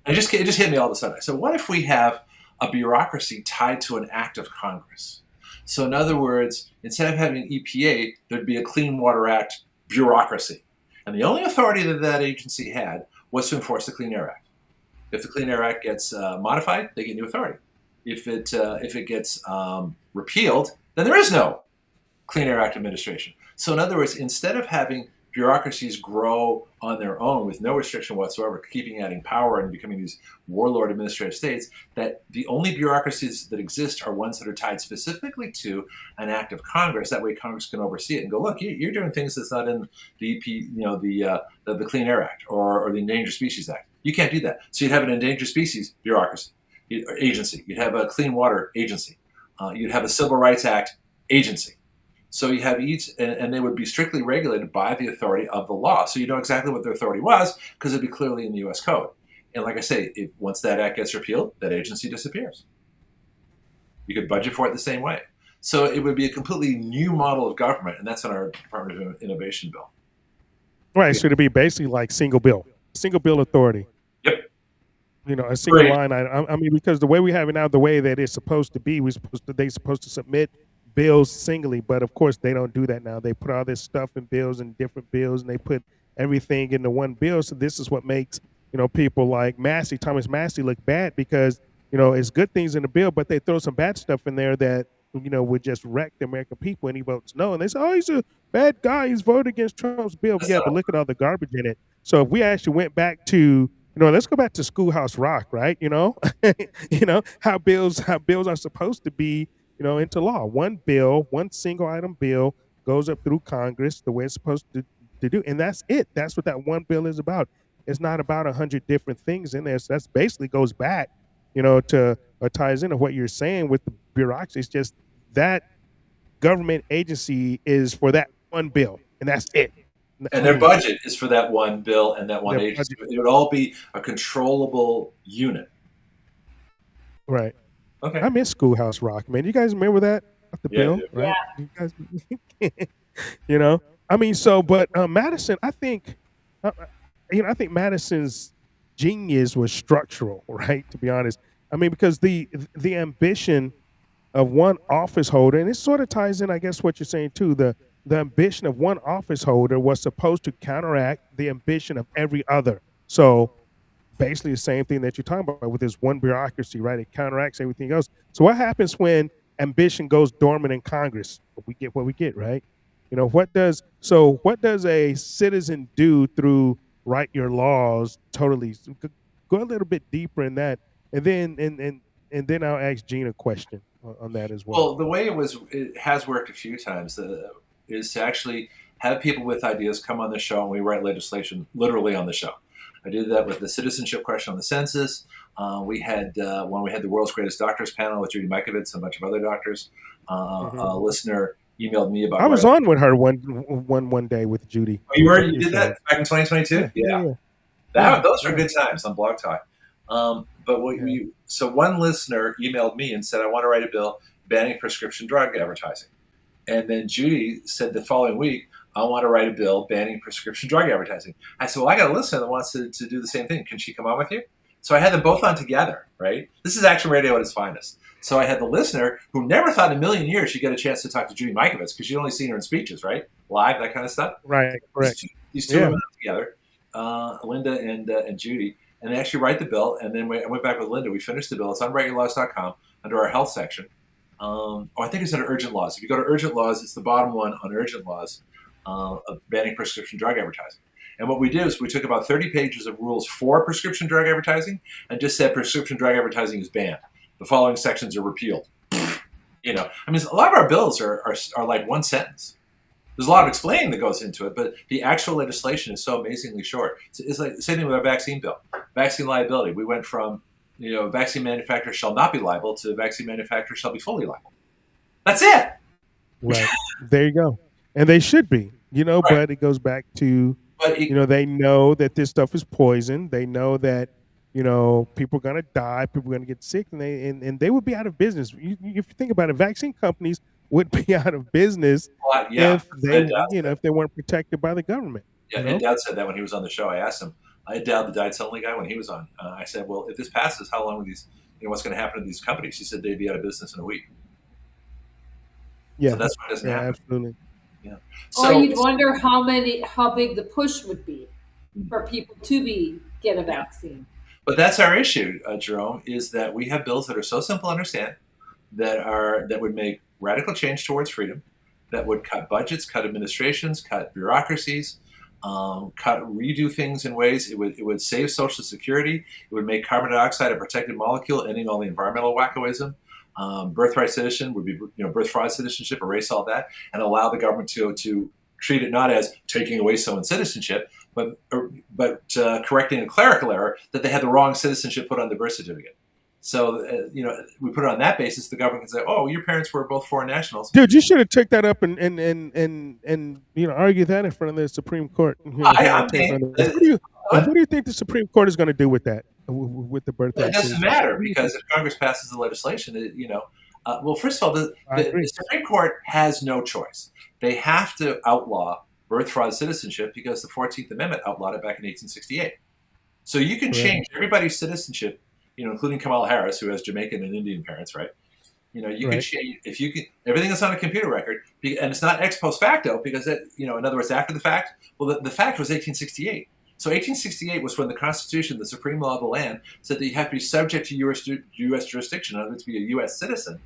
It just hit me all of a sudden. I said, what if we have a bureaucracy tied to an act of Congress? So in other words, instead of having an EPA, there'd be a Clean Water Act bureaucracy. And the only authority that agency had was to enforce the Clean Air Act. If the Clean Air Act gets modified, they get new authority. If it gets repealed, then there is no Clean Air Act administration. So in other words, instead of having bureaucracies grow on their own with no restriction whatsoever, keeping adding power and becoming these warlord administrative states, that the only bureaucracies that exist are ones that are tied specifically to an act of Congress. That way Congress can oversee it and go, look, you're doing things that's not in the the Clean Air Act or the Endangered Species Act. You can't do that. So you'd have an endangered species bureaucracy agency. You'd have a Clean Water agency. You'd have a Civil Rights Act agency. So you have each, and they would be strictly regulated by the authority of the law. So you know exactly what their authority was because it'd be clearly in the U.S. Code. And like I say, once that act gets repealed, that agency disappears. You could budget for it the same way. So it would be a completely new model of government, and that's in our Department of Innovation bill. Right. Yeah. So it'd be basically like single bill authority. Yep. A single line item. I mean, because the way we have it now, the way that it's supposed to be, they're supposed to submit bills singly, but of course they don't do that now. They put all this stuff in bills and different bills, and they put everything into one bill. So this is what makes people like Thomas Massey look bad, because it's good things in the bill, but they throw some bad stuff in there that would just wreck the American people, and he votes no, and they say, oh, he's a bad guy, he's voted against Trump's bill. Yeah, but look at all the garbage in it. So if we actually went back to let's go back to Schoolhouse Rock, right? How bills are supposed to be into law. One bill, one single item bill goes up through Congress the way it's supposed to do. And that's it. That's what that one bill is about. It's not about 100 different things in there. So that's basically goes back, to or ties into what you're saying with the bureaucracy. It's just that government agency is for that one bill, and that's it. And their budget is for that one bill and that one agency. It would all be a controllable unit. Right. Okay. I miss Schoolhouse Rock, man. You guys remember that? The bill, right? Yeah. You guys, I mean, but Madison, I think, I think Madison's genius was structural, right? To be honest, I mean, because the ambition of one office holder, and it sort of ties in, I guess, what you're saying too. The ambition of one office holder was supposed to counteract the ambition of every other. So basically the same thing that you're talking about with this one bureaucracy, right? It counteracts everything else. So what happens when ambition goes dormant in Congress? We get what we get, right? What does a citizen do through write your laws? Totally go a little bit deeper in that, and then I'll ask Gene a question on that as well. Well, the way it has worked a few times is to actually have people with ideas come on the show, and we write legislation literally on the show. I did that with the citizenship question on the census. We had when we had the world's greatest doctors panel with Judy Mikovits and a bunch of other doctors. A listener emailed me about. I was on with her one day with Judy. Oh, you were? You did that back in 2022? Yeah. Those are good times on Blog Talk. So one listener emailed me and said, I want to write a bill banning prescription drug advertising. And then Judy said the following week, I want to write a bill banning prescription drug advertising. I said, well, I got a listener that wants to do the same thing. Can she come on with you? So I had them both on together, right? This is Action Radio at its finest. So I had the listener who never thought in a million years she'd get a chance to talk to Judy Mikovits because she'd only seen her in speeches, right? Live, that kind of stuff. Right, correct. These two women together, Linda and Judy, and they actually write the bill. And then I went back with Linda. We finished the bill. It's on writeyourlaws.com under our health section. I think it's under urgent laws. If you go to urgent laws, it's the bottom one on urgent laws. of banning prescription drug advertising. And what we did is we took about 30 pages of rules for prescription drug advertising and just said prescription drug advertising is banned. The following sections are repealed. You know, I mean, a lot of our bills are like one sentence. There's a lot of explaining that goes into it, but the actual legislation is so amazingly short. It's like the same thing with our vaccine bill. Vaccine liability. We went from, you know, vaccine manufacturers shall not be liable to vaccine manufacturers shall be fully liable. That's it. Right. There you go. And they should be, you know, Right. but it goes back to, you know, they know that this stuff is poison. They know that, you know, people are going to die, people are going to get sick, and they would be out of business. If you think about it, vaccine companies would be out of business if they, you know, if they weren't protected by the government. Yeah, and Dad said that when he was on the show. I asked him, Dad, the died suddenly guy, when he was on. I said, well, if this passes, how long will these, you know, what's going to happen to these companies? He said they'd be out of business in a week. Yeah, so that's why it doesn't happen. Absolutely. Yeah. Or you'd wonder how big the push would be for people to get a vaccine. But that's our issue, Jerome, is that we have bills that are so simple to understand that would make radical change towards freedom, that would cut budgets, cut administrations, cut bureaucracies, redo things in ways. It would save Social Security. It would make carbon dioxide a protected molecule, ending all the environmental wackoism. Birthright citizen would be, you know, birth fraud citizenship, erase all that, and allow the government to treat it not as taking away someone's citizenship, but correcting a clerical error that they had the wrong citizenship put on the birth certificate. So, you know, we put it on that basis. The government can say, "Oh, your parents were both foreign nationals." Dude, you should have took that up and you know, argue that in front of the Supreme Court. You know, what do you think the Supreme Court is going to do with that? With the birthright? It doesn't matter, because if Congress passes the legislation, you know, well, first of all, the Supreme Court has no choice. They have to outlaw birth fraud citizenship because the 14th Amendment outlawed it back in 1868. So you can change everybody's citizenship, you know, including Kamala Harris, who has Jamaican and Indian parents, right? You know, you can change if you can everything that's on a computer record, and it's not ex post facto because you know, in other words, after the fact. Well, the fact was 1868. So 1868 was when the Constitution, the supreme law of the land, said that you have to be subject to U.S. jurisdiction, in other words, to be a U.S. citizen,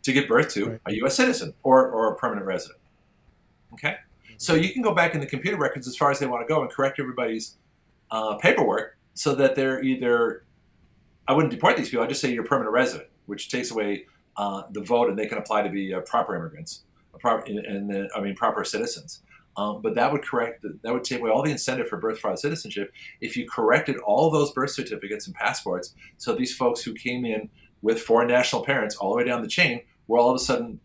to give birth to a U.S. citizen or a permanent resident. Okay? So you can go back in the computer records as far as they want to go and correct everybody's paperwork so that they're either, I wouldn't deport these people, I'd just say you're a permanent resident, which takes away the vote and they can apply to be proper immigrants, proper citizens. But that would take away all the incentive for birth fraud citizenship if you corrected all those birth certificates and passports. So these folks who came in with foreign national parents all the way down the chain were all of a sudden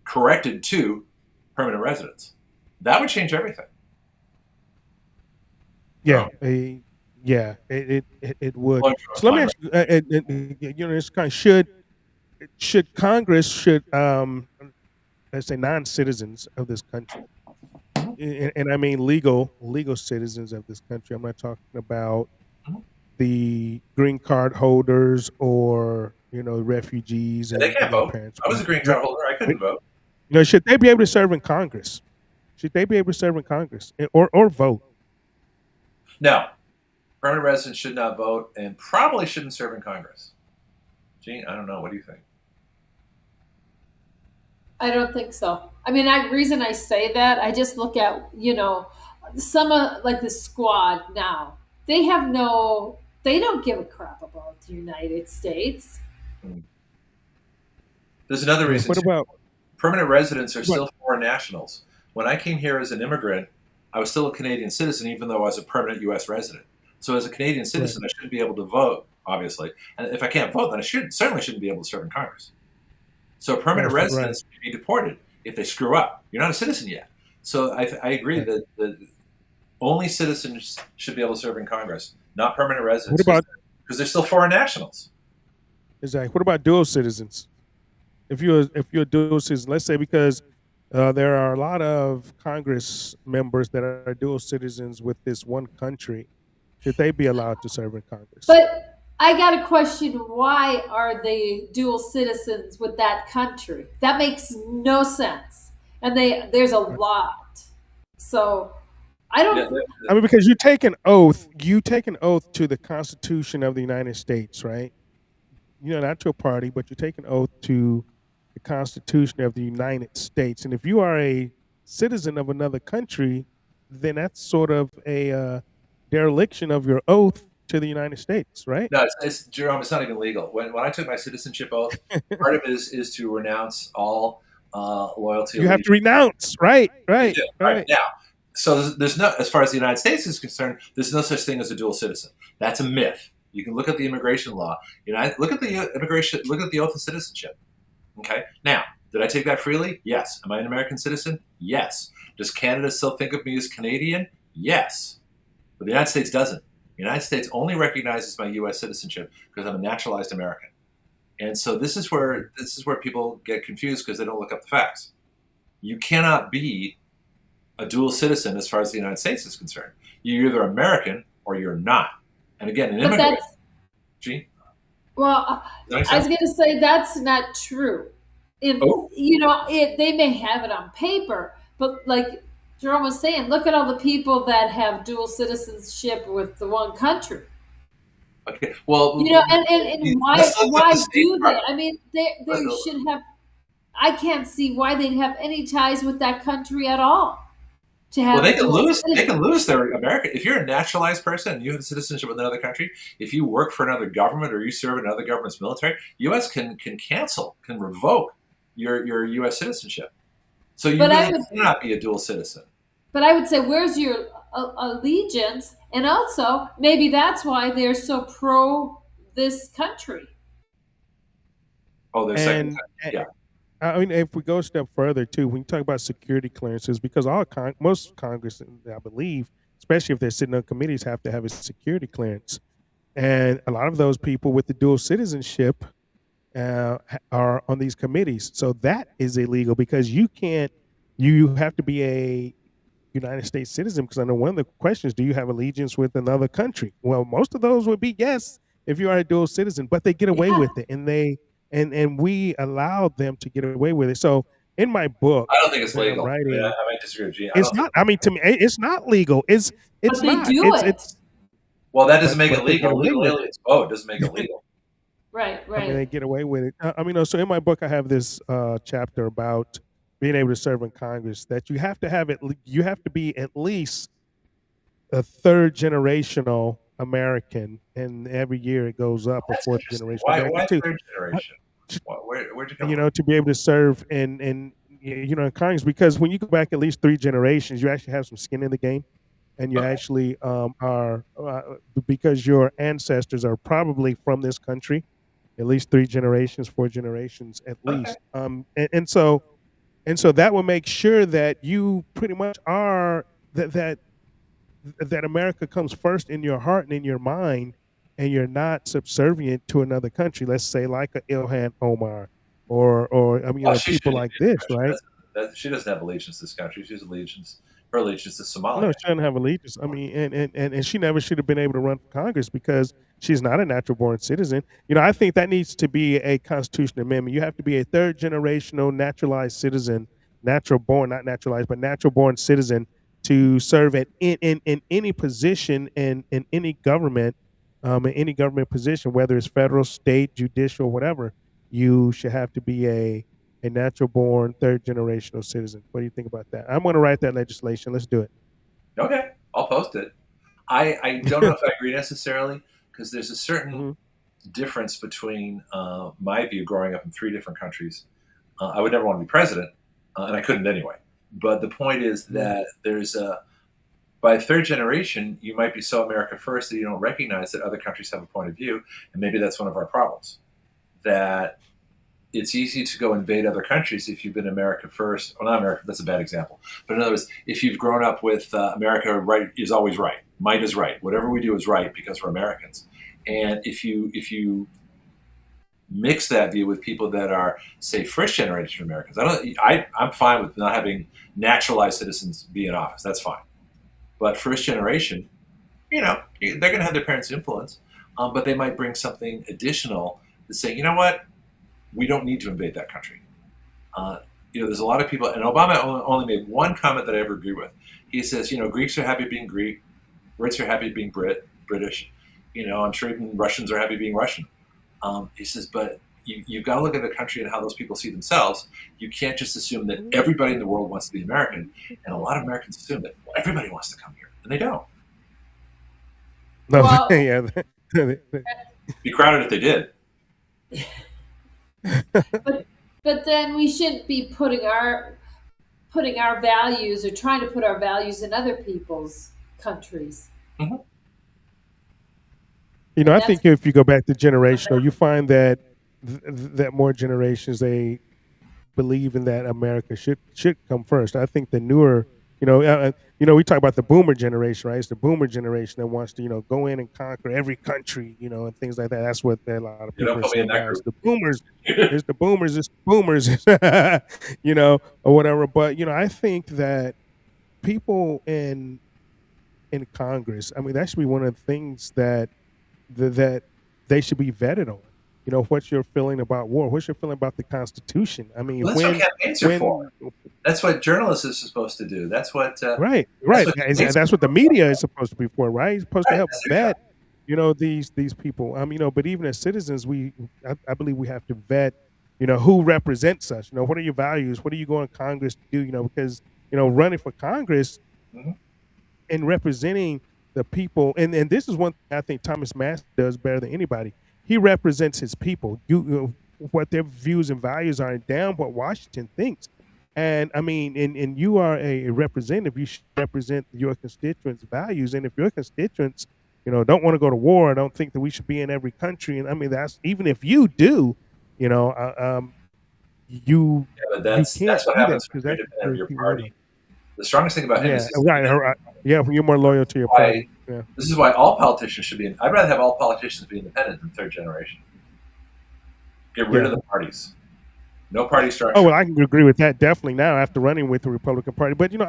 corrected to permanent residents. That would change everything. Yeah, it would. So let me ask you, you know, it's kind of should Congress let's say non-citizens of this country. And I mean legal citizens of this country. I'm not talking about the green card holders or, you know, refugees. They can't vote. Parents. I was a green card holder. I couldn't vote. You know, should they be able to serve in Congress? Should they be able to serve in Congress or vote? No. Permanent residents should not vote and probably shouldn't serve in Congress. Gene, I don't know. What do you think? I don't think so. I mean, reason I say that, I just look at, you know, some of like the squad now. They don't give a crap about the United States. There's another reason. What about permanent residents are still foreign nationals? When I came here as an immigrant, I was still a Canadian citizen, even though I was a permanent U.S. resident. So as a Canadian citizen, I shouldn't be able to vote, obviously. And if I can't vote, then I certainly shouldn't be able to serve in Congress. So permanent residents can be deported if they screw up. You're not a citizen yet. So I agree that only citizens should be able to serve in Congress, not permanent residents, because they're still foreign nationals. Exactly. What about dual citizens? If you're a dual citizen, let's say because there are a lot of Congress members that are dual citizens with this one country, should they be allowed to serve in Congress? But I got a question. Why are they dual citizens with that country? That makes no sense. And there's a lot. So I don't. I mean, because you take an oath to the Constitution of the United States, right? You know, not to a party, but you take an oath to the Constitution of the United States. And if you are a dual citizen, let's say because there are a lot of Congress members that are dual citizens with this one country, should they be allowed to serve in Congress? But I got a question. Why are they dual citizens with that country? That makes no sense. And there's a lot. So I don't. You know, not to a party, but you take an oath to the Constitution of the United States. And if you are a citizen of another country, then that's sort of a dereliction of your oath to the United States, right? No, it's Jerome. It's not even legal. When I took my citizenship oath, part of it is to renounce all loyalty. You have to renounce, right? Right. Now. So there's no, as far as the United States is concerned, there's no such thing as a dual citizen. That's a myth. You can look at the immigration law. Look at the immigration. Look at the oath of citizenship. Okay. Now, did I take that freely? Yes. Am I an American citizen? Yes. Does Canada still think of me as Canadian? Yes. But the United States doesn't. The United States only recognizes my U.S. citizenship because I'm a naturalized American. And so this is where people get confused because they don't look up the facts. You cannot be a dual citizen as far as the United States is concerned. You're either American or you're not. And again, an immigrant. Gene? Well, I was going to say that's not true. They may have it on paper, but like Jerome was saying, look at all the people that have dual citizenship with the one country. Okay. Well, and why do they? I mean, they should have. I can't see why they'd have any ties with that country at all. They can lose their American. If you're a naturalized person and you have citizenship with another country, if you work for another government or you serve in another government's military, U.S. can revoke your U.S. citizenship. So you cannot be a dual citizen. But I would say, where's your allegiance? And also, maybe that's why they're so pro this country. Oh, they're second. Yeah. I mean, if we go a step further too, when you talk about security clearances, because most Congress, I believe, especially if they're sitting on committees, have to have a security clearance, and a lot of those people with the dual citizenship are on these committees. So that is illegal because you have to be a United States citizen. Because I know one of the questions, do you have allegiance with another country? Well, most of those would be yes if you are a dual citizen, but they get away with it, and we allowed them to get away with it. So in my book, I don't think it's legal. I might disagree with you. It's not. I mean, to me, it's not legal. It's but they not. Do it. Well, that doesn't make it legal. Legal aliens. Oh, it doesn't make it legal. Right. I mean, they get away with it. So in my book, I have this chapter about being able to serve in Congress. That you have to be at least a third generational American, and every year it goes up. That's a fourth generation. Why third generation? Where'd you come from? To be able to serve in Congress, because when you go back at least 3 generations, you actually have some skin in the game, and you actually are because your ancestors are probably from this country, at least 3 generations, 4 generations at least. And so that will make sure that you pretty much are that America comes first in your heart and in your mind, and you're not subservient to another country. Let's say like a Ilhan Omar, or people like this, right? She doesn't have allegiance to this country. Her allegiance to Somalia. No, she doesn't have allegiance. I mean, and she never should have been able to run for Congress because she's not a natural-born citizen. I think that needs to be a constitutional amendment. You have to be a third generational naturalized citizen, natural-born, not naturalized, but natural-born citizen, to serve in any position in any government, in any government position, whether it's federal, state, judicial, whatever. You should have to be a natural-born third generational citizen. What do you think about that? I'm going to write that legislation. Let's do it. Okay, I'll post it. I don't know if I agree necessarily, because there's a certain difference between my view growing up in 3 different countries. I would never want to be president, and I couldn't anyway. But the point is that by third generation, you might be so America first that you don't recognize that other countries have a point of view. And maybe that's one of our problems, that it's easy to go invade other countries if you've been America first. Well, not America, that's a bad example. But in other words, if you've grown up with America right is always right, might is right, whatever we do is right because we're Americans. And if you mix that view with people that are, say, first generation Americans. I'm fine with not having naturalized citizens be in office. That's fine. But first generation, they're going to have their parents' influence, but they might bring something additional to say, you know what, we don't need to invade that country. There's a lot of people, and Obama only made one comment that I ever agree with. He says, Greeks are happy being Greek, Brits are happy being British. I'm sure even Russians are happy being Russian. He says, but you've got to look at the country and how those people see themselves. You can't just assume that everybody in the world wants to be American, and a lot of Americans assume that everybody wants to come here, and they don't. No, Well- yeah. Be crowded if they did. But then we shouldn't be putting our values or trying to put our values in other people's countries. You know, I think if you go back to generational, you find that that more generations, they believe in that America should come first. I think the newer, we talk about the boomer generation, right? It's the boomer generation that wants to, go in and conquer every country, and things like that. That's what a lot of people are saying now. It's the boomers. It's the boomers. It's the boomers. Or whatever. But I think that people in Congress, I mean, that should be one of the things that they should be vetted on. What's your feeling about war? What's your feeling about the Constitution? I mean, that's what campaigns are for. That's what journalists are supposed to do. That's what right. That's what the media is supposed to be for, right? It's supposed to help vet, these people. But even as citizens, I believe we have to vet, who represents us. What are your values? What are you going to Congress to do? Because running for Congress and representing the people, and this is one thing I think Thomas Mass does better than anybody. He represents his people, what their views and values are, and down what Washington thinks. And I mean, and you are a representative. You should represent your constituents' values. And if your constituents, don't want to go to war, don't think that we should be in every country, and I mean, that's even if you do, you can't that's what happens when you're independent of your party. The strongest thing about him is right. Yeah, you're more loyal to your party. Yeah. This is why all politicians should be. I'd rather have all politicians be independent than third generation. Get rid of the parties. No party structure. Oh well, I can agree with that definitely now after running with the Republican Party. But even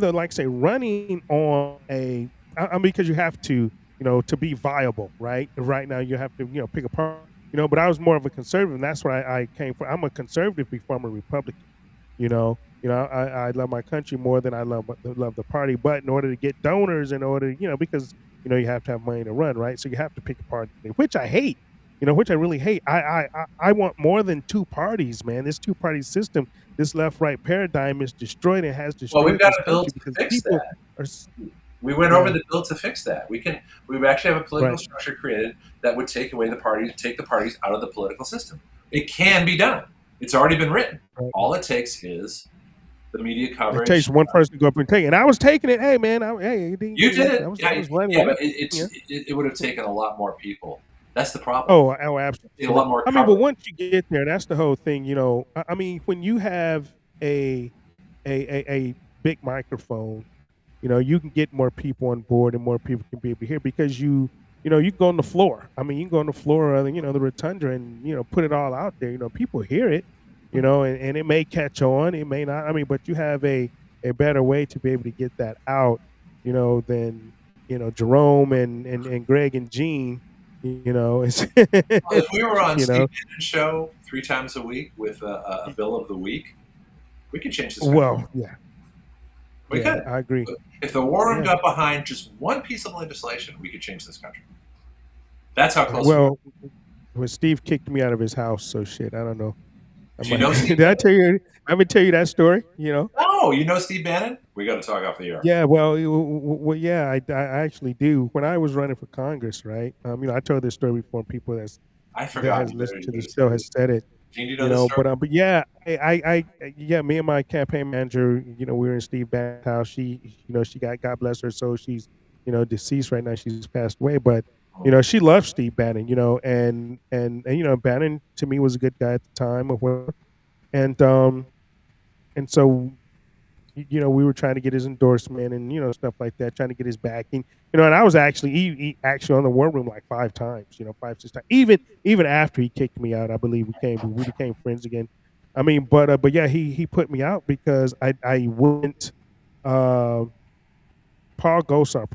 though like say running on because you have to to be viable, right? Right now you have to pick a party. But I was more of a conservative, and that's where I came from. I'm a conservative before I'm a Republican. I love my country more than I love the party. But in order to get donors, because you have to have money to run, right? So you have to pick a party, which I hate. Which I really hate. I want more than two parties, man. This two-party system, this left-right paradigm is destroyed and has destroyed. Well, we've got a bill to fix that. We went over the bill to fix that. We actually have a political structure created that would take away the parties out of the political system. It can be done. It's already been written. Right. All it takes is the media coverage. It takes one person to go up and take it. And I was taking it. Hey, man. You did it. But it would have taken a lot more people. That's the problem. Oh, absolutely. A lot more coverage. But once you get there, that's the whole thing. When you have a big microphone, you can get more people on board and more people can be able to hear because you can go on the floor. You can go on the floor of the rotunda and put it all out there. People hear it, and it may catch on, it may not. But you have a better way to be able to get that out, than Jerome and Greg and Gene. If we were on Steve Bannon's show 3 times a week with a bill of the week, we could change this. Well, yeah. We could. I agree. If the war room got behind just one piece of legislation, we could change this country. That's how close. Well, when Steve kicked me out of his house, so shit, I don't know. Did I tell you? I'm gonna tell you that story. Oh, Steve Bannon? We got to talk off the air. Yeah, well, yeah, I actually do. When I was running for Congress, right? I told this story before. People that has listened to the show has said it. Gene, do you know this story? But yeah, me and my campaign manager, we were in Steve Bannon's house. She got, God bless her soul, she's deceased right now. She's passed away, but she loved Steve Bannon, and Bannon to me was a good guy at the time of whatever, and so we were trying to get his endorsement and stuff like that, trying to get his backing, and I was actually he on the war room like 5 times, 5-6 times, even after he kicked me out. I believe we became friends again. But yeah, he put me out because I wouldn't. Paul Gosar,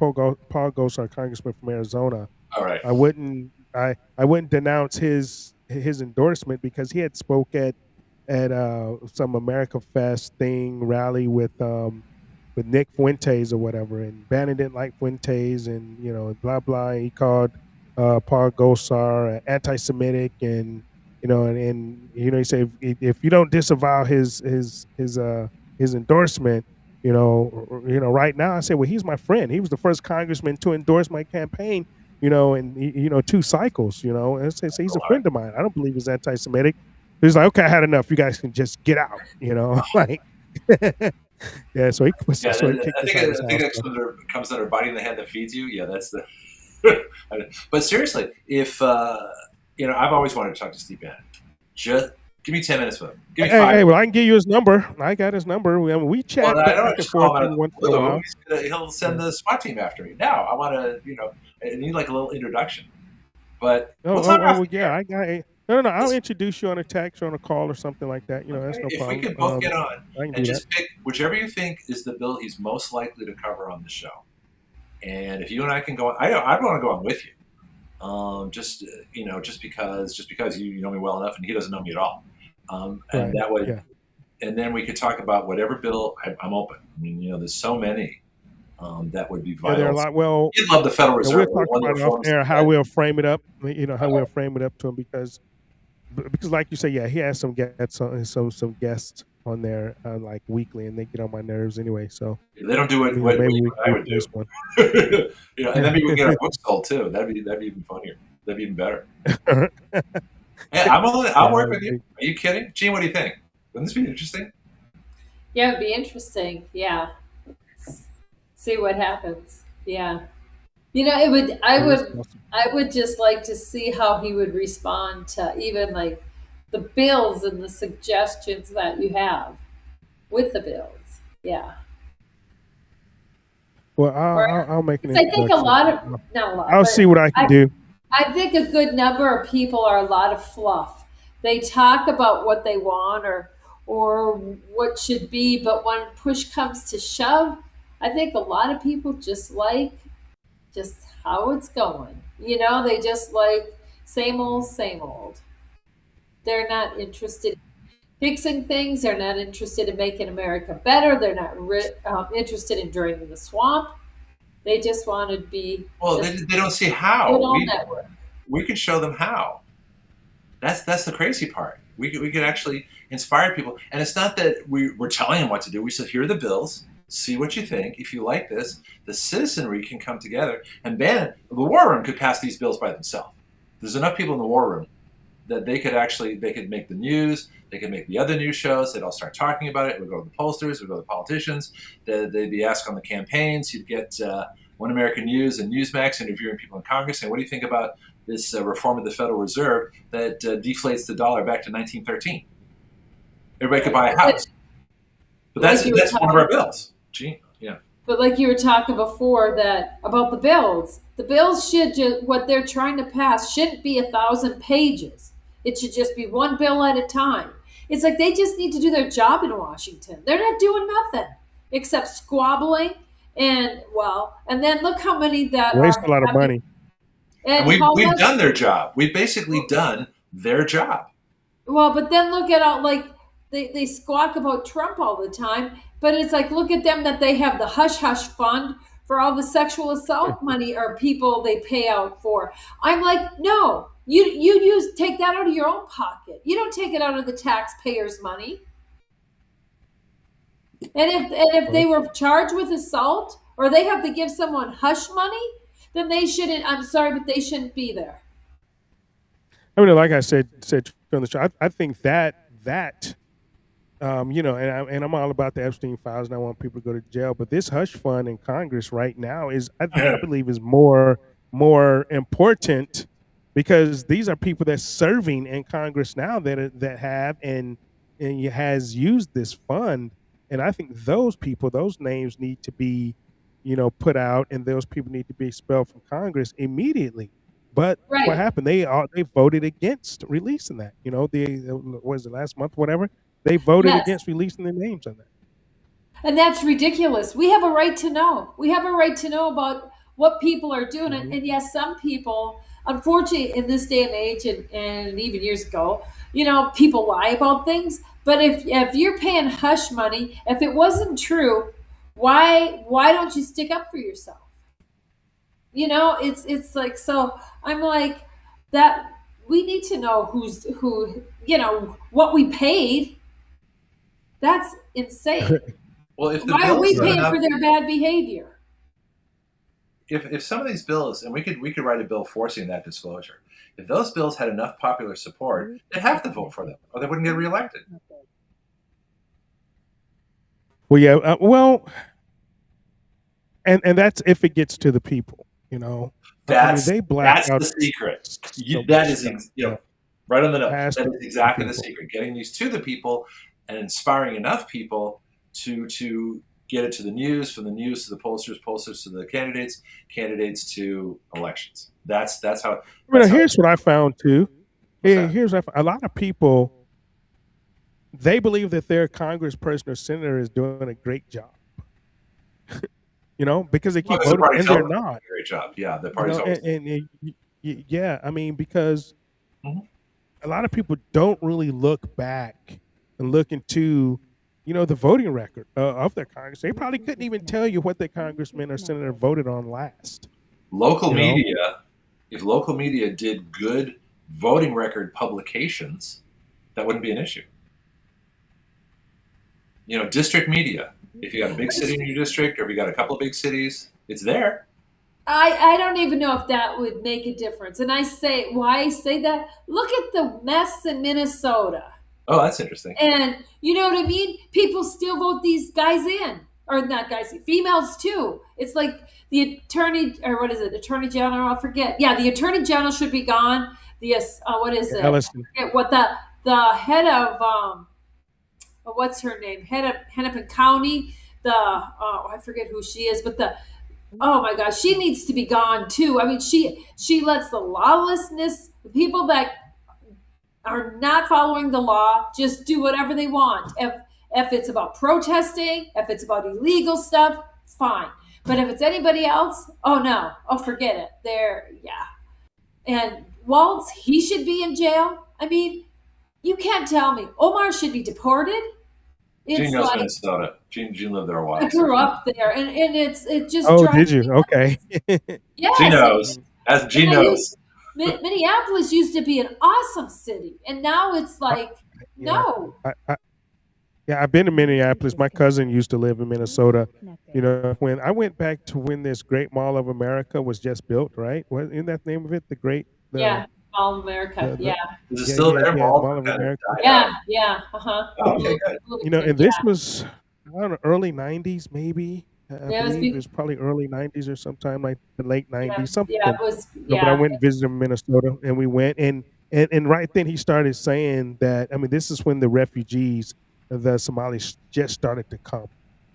congressman from Arizona. All right. I wouldn't denounce his endorsement because he had spoke at some America Fest thing rally with Nick Fuentes or whatever, and Bannon didn't like Fuentes, and blah blah. He called Paul Gosar, anti-Semitic, and he said if you don't disavow his endorsement, right now, I said, well, he's my friend. He was the first congressman to endorse my campaign, in 2 cycles, and so he's a friend of mine. I don't believe he's anti-Semitic. He's like, okay, I had enough. You guys can just get out, like. Yeah, so he kicked us out of his I think house. that comes under biting the hand that feeds you. Yeah, that's the. But seriously, if I've always wanted to talk to Steve Bannon. Just give me 10 minutes with him. Give me 5. Hey, well, I can give you his number. I got his number. We chat Well, I don't back and just call forth him out once of in a the while. blue. He'll send the SWAT team after me. Now I want to, I need like a little introduction. But we'll talk well, yeah, I got it. No. I'll introduce you on a text or on a call or something like that. That's no if problem. we could both get on I can and do just pick whichever you think is the bill he's most likely to cover on the show, and if you and I can go on, I'd want to go on with you. Just because you know me well enough and he doesn't know me at all, and Right, that way, yeah. and then we could talk about whatever bill. I'm open. I mean, there's so many that would be Yeah, vital. there are a lot. Well, You'd love the Federal we'll Reserve. talk about it off air how we'll frame it up. How we'll frame it up to him because, like you say, yeah, he has some guests some guests on there like weekly, and they get on my nerves anyway. So they don't do what maybe what I would do. One. And then we can get our books sold too. That'd be even funnier. That'd be even better. Hey, I'll work with you. Are you kidding, Gene? What do you think? Wouldn't this be interesting? Yeah, it'd be interesting. Yeah, see what happens. Yeah, it would. I would just like to see how he would respond to even like the bills and the suggestions that you have with the bills. Yeah. Well, I'll make an introduction. I think not a lot. I'll see what I can do. I think a good number of people are a lot of fluff. They talk about what they want or what should be, but when push comes to shove, I think a lot of people just like just how it's going. They just like same old. They're not interested in fixing things. They're not interested in making America better. They're not interested in draining the swamp. They just want to be. Well, they don't see how. We could show them how. That's the crazy part. We could actually inspire people, and it's not that we're telling them what to do. We said, here are the bills. See what you think. If you like this, the citizenry can come together, and Bannon, the war room could pass these bills by themselves. There's enough people in the war room that they could make the news. They could make the other news shows. They'd all start talking about it. It would go to the pollsters. It would go to the politicians. They'd be asked on the campaigns. You'd get One American News and Newsmax interviewing people in Congress saying, what do you think about this reform of the Federal Reserve that deflates the dollar back to 1913? Everybody could buy a house. But that's one of our bills. Gee, yeah. But like you were talking before about the bills what they're trying to pass shouldn't be 1,000 pages. It should just be one bill at a time. It's like they just need to do their job in Washington. They're not doing nothing except squabbling and then look how many that waste a lot of money. And we've done their job. We've basically done their job. Well, but then look at all they squawk about Trump all the time, but it's like look at them that they have the hush hush fund for all the sexual assault money or people they pay out for. I'm like, no, you take that out of your own pocket. You don't take it out of the taxpayers' money. And if they were charged with assault or they have to give someone hush money, then they shouldn't. I'm sorry, but they shouldn't be there. I mean, like I said on the show, I think that and I'm all about the Epstein files, and I want people to go to jail. But this hush fund in Congress right now I believe is more important because these are people that's serving in Congress now that have and has used this fund, and I think those names need to be, put out, and those people need to be expelled from Congress immediately. But what happened? They voted against releasing that. Was it last month, whatever? They voted against releasing their names on that. And that's ridiculous. We have a right to know. We have a right to know about what people are doing. Mm-hmm. And yes, some people, unfortunately, in this day and age, and even years ago, people lie about things. But if you're paying hush money, if it wasn't true, why don't you stick up for yourself? It's like, so I'm like, that we need to know who, what we paid. That's insane. Well, if the Why are we bills had paying enough, for their bad behavior? if some of these bills, and we could write a bill forcing that disclosure. If those bills had enough popular support, they'd have to vote for them, or they wouldn't get reelected. Well, yeah, and that's if it gets to the people, That's they black that's out the secret. so That much is, stuff. right on the nose. Has That to is be exactly the people. secret. Getting these to the people and inspiring enough people to get it to the news, from the news to the pollsters to the candidates to elections. That's how. That's how Here's what I found too. What's that? Here's what a lot of people, they believe that their congressperson or senator is doing a great job. Because they keep Well, the voting, party's and they're over. not. Great job. Yeah, the party's over. Yeah, I mean, because Mhm. a lot of people don't really look back and look into, the voting record of their Congress. They probably couldn't even tell you what their congressman or senator voted on last. Local You know? media, if local media did good voting record publications, that wouldn't be an issue. District media. If you got a big city in your district, or if you got a couple of big cities, it's there. I don't even know if that would make a difference. And why I say that? Look at the mess in Minnesota. Oh, that's interesting. And you know what I mean? People still vote these guys in. Or not guys, females too. It's like the attorney, or what is it? Attorney General, I forget. Yeah, the Attorney General should be gone. What is it? Ellison. I forget what the head of, what's her name? Head of Hennepin County. I forget who she is, but oh my gosh, she needs to be gone too. I mean, she lets the lawlessness, the people that are not following the law, just do whatever they want. If it's about protesting, if it's about illegal stuff, fine. But if it's anybody else, oh no, forget it. And Waltz, he should be in jail. I mean, you can't tell me Omar should be deported. Gene knows Minnesota. Gene lived there a while. I grew up there, and it just. Oh, did you? Okay. Yes, Gene knows. As Gene knows. Minneapolis used to be an awesome city, and now it's like no. I've been to Minneapolis. My cousin used to live in Minnesota. When I went back to when this Great Mall of America was just built, right? What isn't that the name of it? Mall of America. Is it still there? Mall of America. Yeah. Okay, good. And this was, I don't know, early '90s, maybe. I believe it was probably early '90s or sometime like the late '90s, something. Yeah, it was. But I went and visited Minnesota, and we went, and right then he started saying that. I mean, this is when the refugees, the Somalis, just started to come,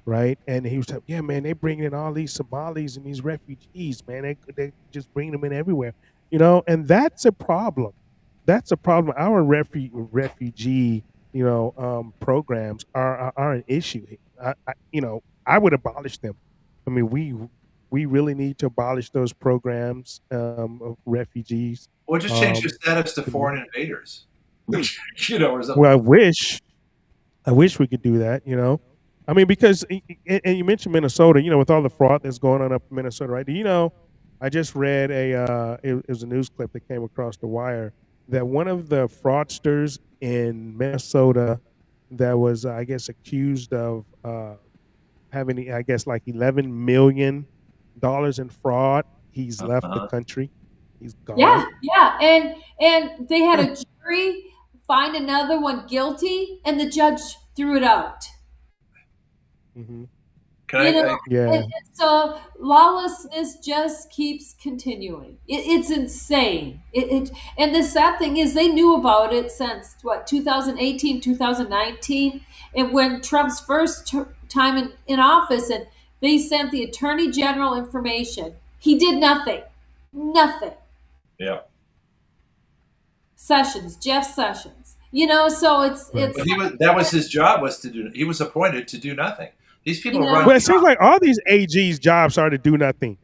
right? And he was like, "Yeah, man, they bringing in all these Somalis and these refugees, man. They just bring them in everywhere, And that's a problem. That's a problem. Our refugee, programs are an issue. I would abolish them. I mean, we really need to abolish those programs of refugees. Or just change your status to foreign invaders. Or something. Well, I wish we could do that. I mean, because and you mentioned Minnesota. With all the fraud that's going on up in Minnesota, right? Do you know? I just read it was a news clip that came across the wire that one of the fraudsters in Minnesota that was, I guess, accused of having, I guess, like $11 million in fraud. He's left the country. He's gone. Yeah, and they had a jury find another one guilty, and the judge threw it out. Mm-hmm. And so lawlessness just keeps continuing. It's insane. And the sad thing is they knew about it since 2018, 2019, and when Trump's first time in office, and they sent the Attorney General information. He did nothing. Yeah. Jeff Sessions. So it's. But that was his job, he was appointed to do nothing. These people run. Well, it seems like all these AGs' jobs are to do nothing.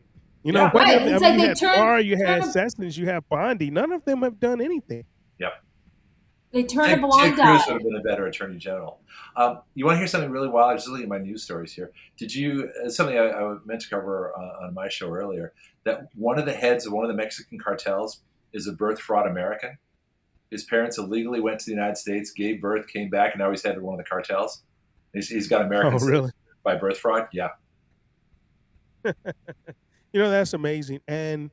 Right. You had Barr, you had Sessions, you have Bondi. None of them have done anything. Yep. They turned a blind eye. Cruz would eye. have been a better attorney general. You want to hear something really wild? I was just looking at my news stories here. Did you? Something I meant to cover on my show earlier. that one of the heads of one of the Mexican cartels is a birth fraud American? His parents illegally went to the United States, gave birth, came back, and now he's head of one of the cartels. He's got American really? by birth fraud. Yeah. That's amazing, and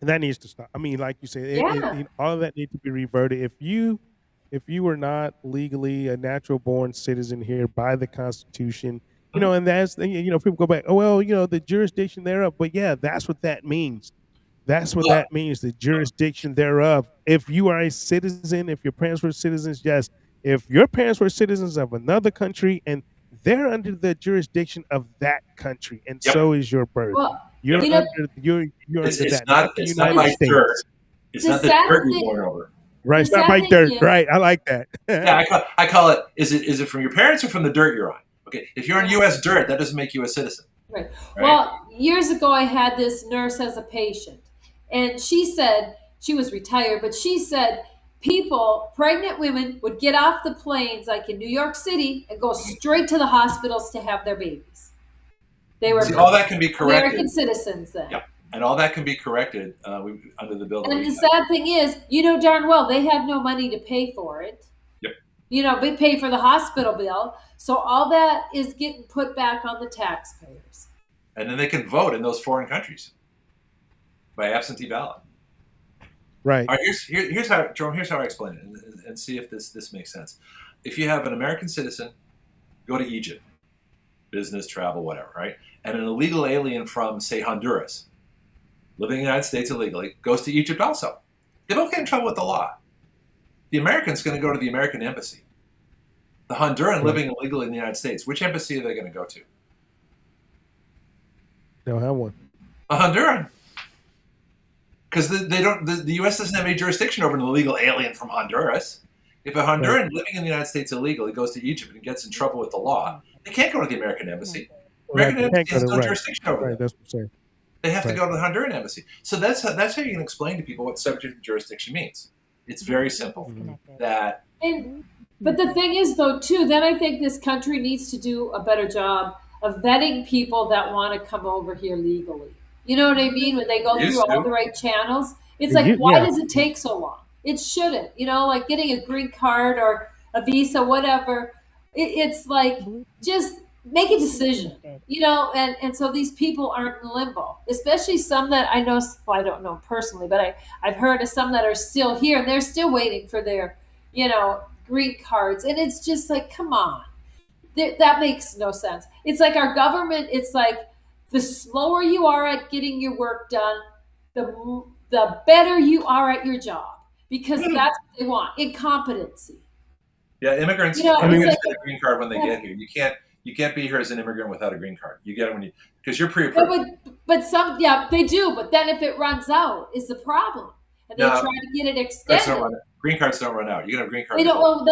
that needs to stop. I mean, like you said, all of that needs to be reverted. If you were not legally a natural born citizen here by the Constitution, and that's people go back, oh well, the jurisdiction thereof. But yeah, that's what that means. That's what that means, the jurisdiction thereof. If you are a citizen, if your parents were citizens, yes. If your parents were citizens of another country and they're under the jurisdiction of that country, and so is your birth. Well, you're under that. It's not by dirt. It's not the dirt you're born over. Right, it's not by dirt. Right, I like that. Yeah, I call it. Is it from your parents or from the dirt you're on? Okay, if you're on U.S. dirt, that doesn't make you a citizen. Right. Well, years ago, I had this nurse as a patient, and she said she was retired, but she said pregnant women would get off the planes like in New York City and go straight to the hospitals to have their babies. They were all that can be corrected. American citizens then. Yeah, and all that can be corrected under the bill. And the sad thing is, darn well they had no money to pay for it. Yep. They pay for the hospital bill, so all that is getting put back on the taxpayers. And then they can vote in those foreign countries by absentee ballot. Right. All right, here's how, Jerome. Here's how I explain it, and see if this makes sense. If you have an American citizen go to Egypt, business, travel, whatever, right, and an illegal alien from, say, Honduras, living in the United States illegally, goes to Egypt also, they both get in trouble with the law. The American's going to go to the American embassy. The Honduran living illegally in the United States, which embassy are they going to go to? They don't have one. A Honduran. Because the U.S. doesn't have any jurisdiction over an illegal alien from Honduras. If a Honduran living in the United States illegally goes to Egypt and gets in trouble with the law, they can't go to the American embassy. American embassy has no jurisdiction over them. That's what I'm saying. They have to go to the Honduran embassy. So that's how you can explain to people what subject jurisdiction means. It's very simple. But the thing is, though, too, then I think this country needs to do a better job of vetting people that want to come over here legally. You know what I mean? When they go through all the right channels, it's like, why does it take so long? It shouldn't. Like getting a green card or a visa, whatever. It's like, just make a decision, and so these people aren't in limbo, especially some that I know, well, I don't know personally, but I've heard of some that are still here and they're still waiting for their, green cards. And it's just like, come on, that makes no sense. It's like our government, it's like the slower you are at getting your work done, the better you are at your job, because that's what they want, incompetency. Yeah, immigrants get a green card when they get here. You can't be here as an immigrant without a green card. You get it because you're pre-approved. But some, they do. But then if it runs out, is the problem, and they try to get it extended. Green cards don't run out. You can have a green card. They don't.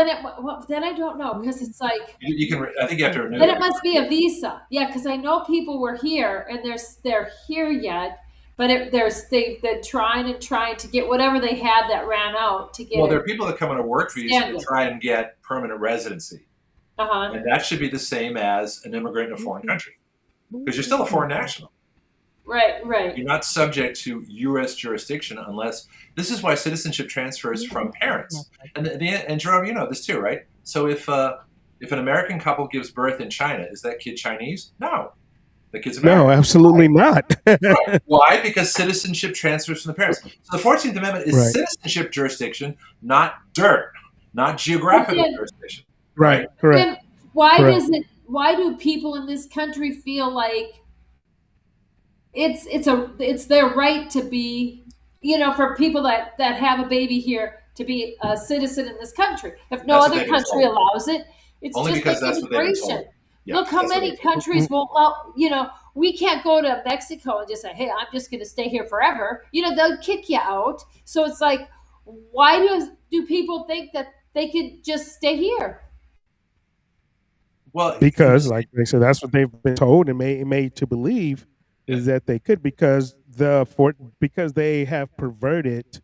Then I don't know, because it's like you can. I think you have to renew. Then it must be a visa. Yeah, because I know people were here and they're here yet, but they've been trying to get whatever they had that ran out to get. Well, there are people that come on a work visa to try and get permanent residency. And that should be the same as an immigrant in a foreign country, because you're still a foreign national. Right. You're not subject to U.S. jurisdiction unless. This is why citizenship transfers from parents. And Jerome, you know this too, right? So if an American couple gives birth in China, is that kid Chinese? No. The kid's American. No, absolutely not. Right. Why? Because citizenship transfers from the parents. So the 14th Amendment is citizenship jurisdiction, not dirt, not geographical jurisdiction. Right. Correct. And why do people in this country feel like it's their right to be, for people that have a baby here to be a citizen in this country? If no other country allows it, it's only just because like that's what they've been told. immigration. Yeah, Look how many countries won't allow, we can't go to Mexico and just say, hey, I'm just going to stay here forever. They'll kick you out. So it's like, why do people think that they could just stay here? Well, because, like they said, that's what they've been told and made to believe is that they could, because they have perverted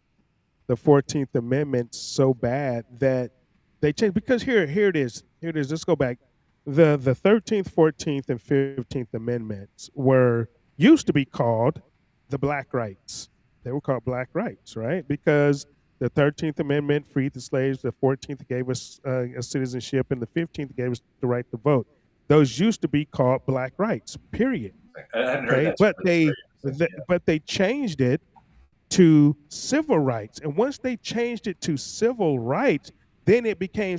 the 14th Amendment so bad that they changed. Because here it is. Let's go back. The 13th, 14th, and 15th Amendments were used to be called the Black Rights. They were called Black Rights, right? Because the 13th Amendment freed the slaves, the 14th gave us a citizenship, and the 15th gave us the right to vote. Those used to be called Black Rights, period. I hadn't heard that. But they changed it to civil rights, and once they changed it to civil rights, then it became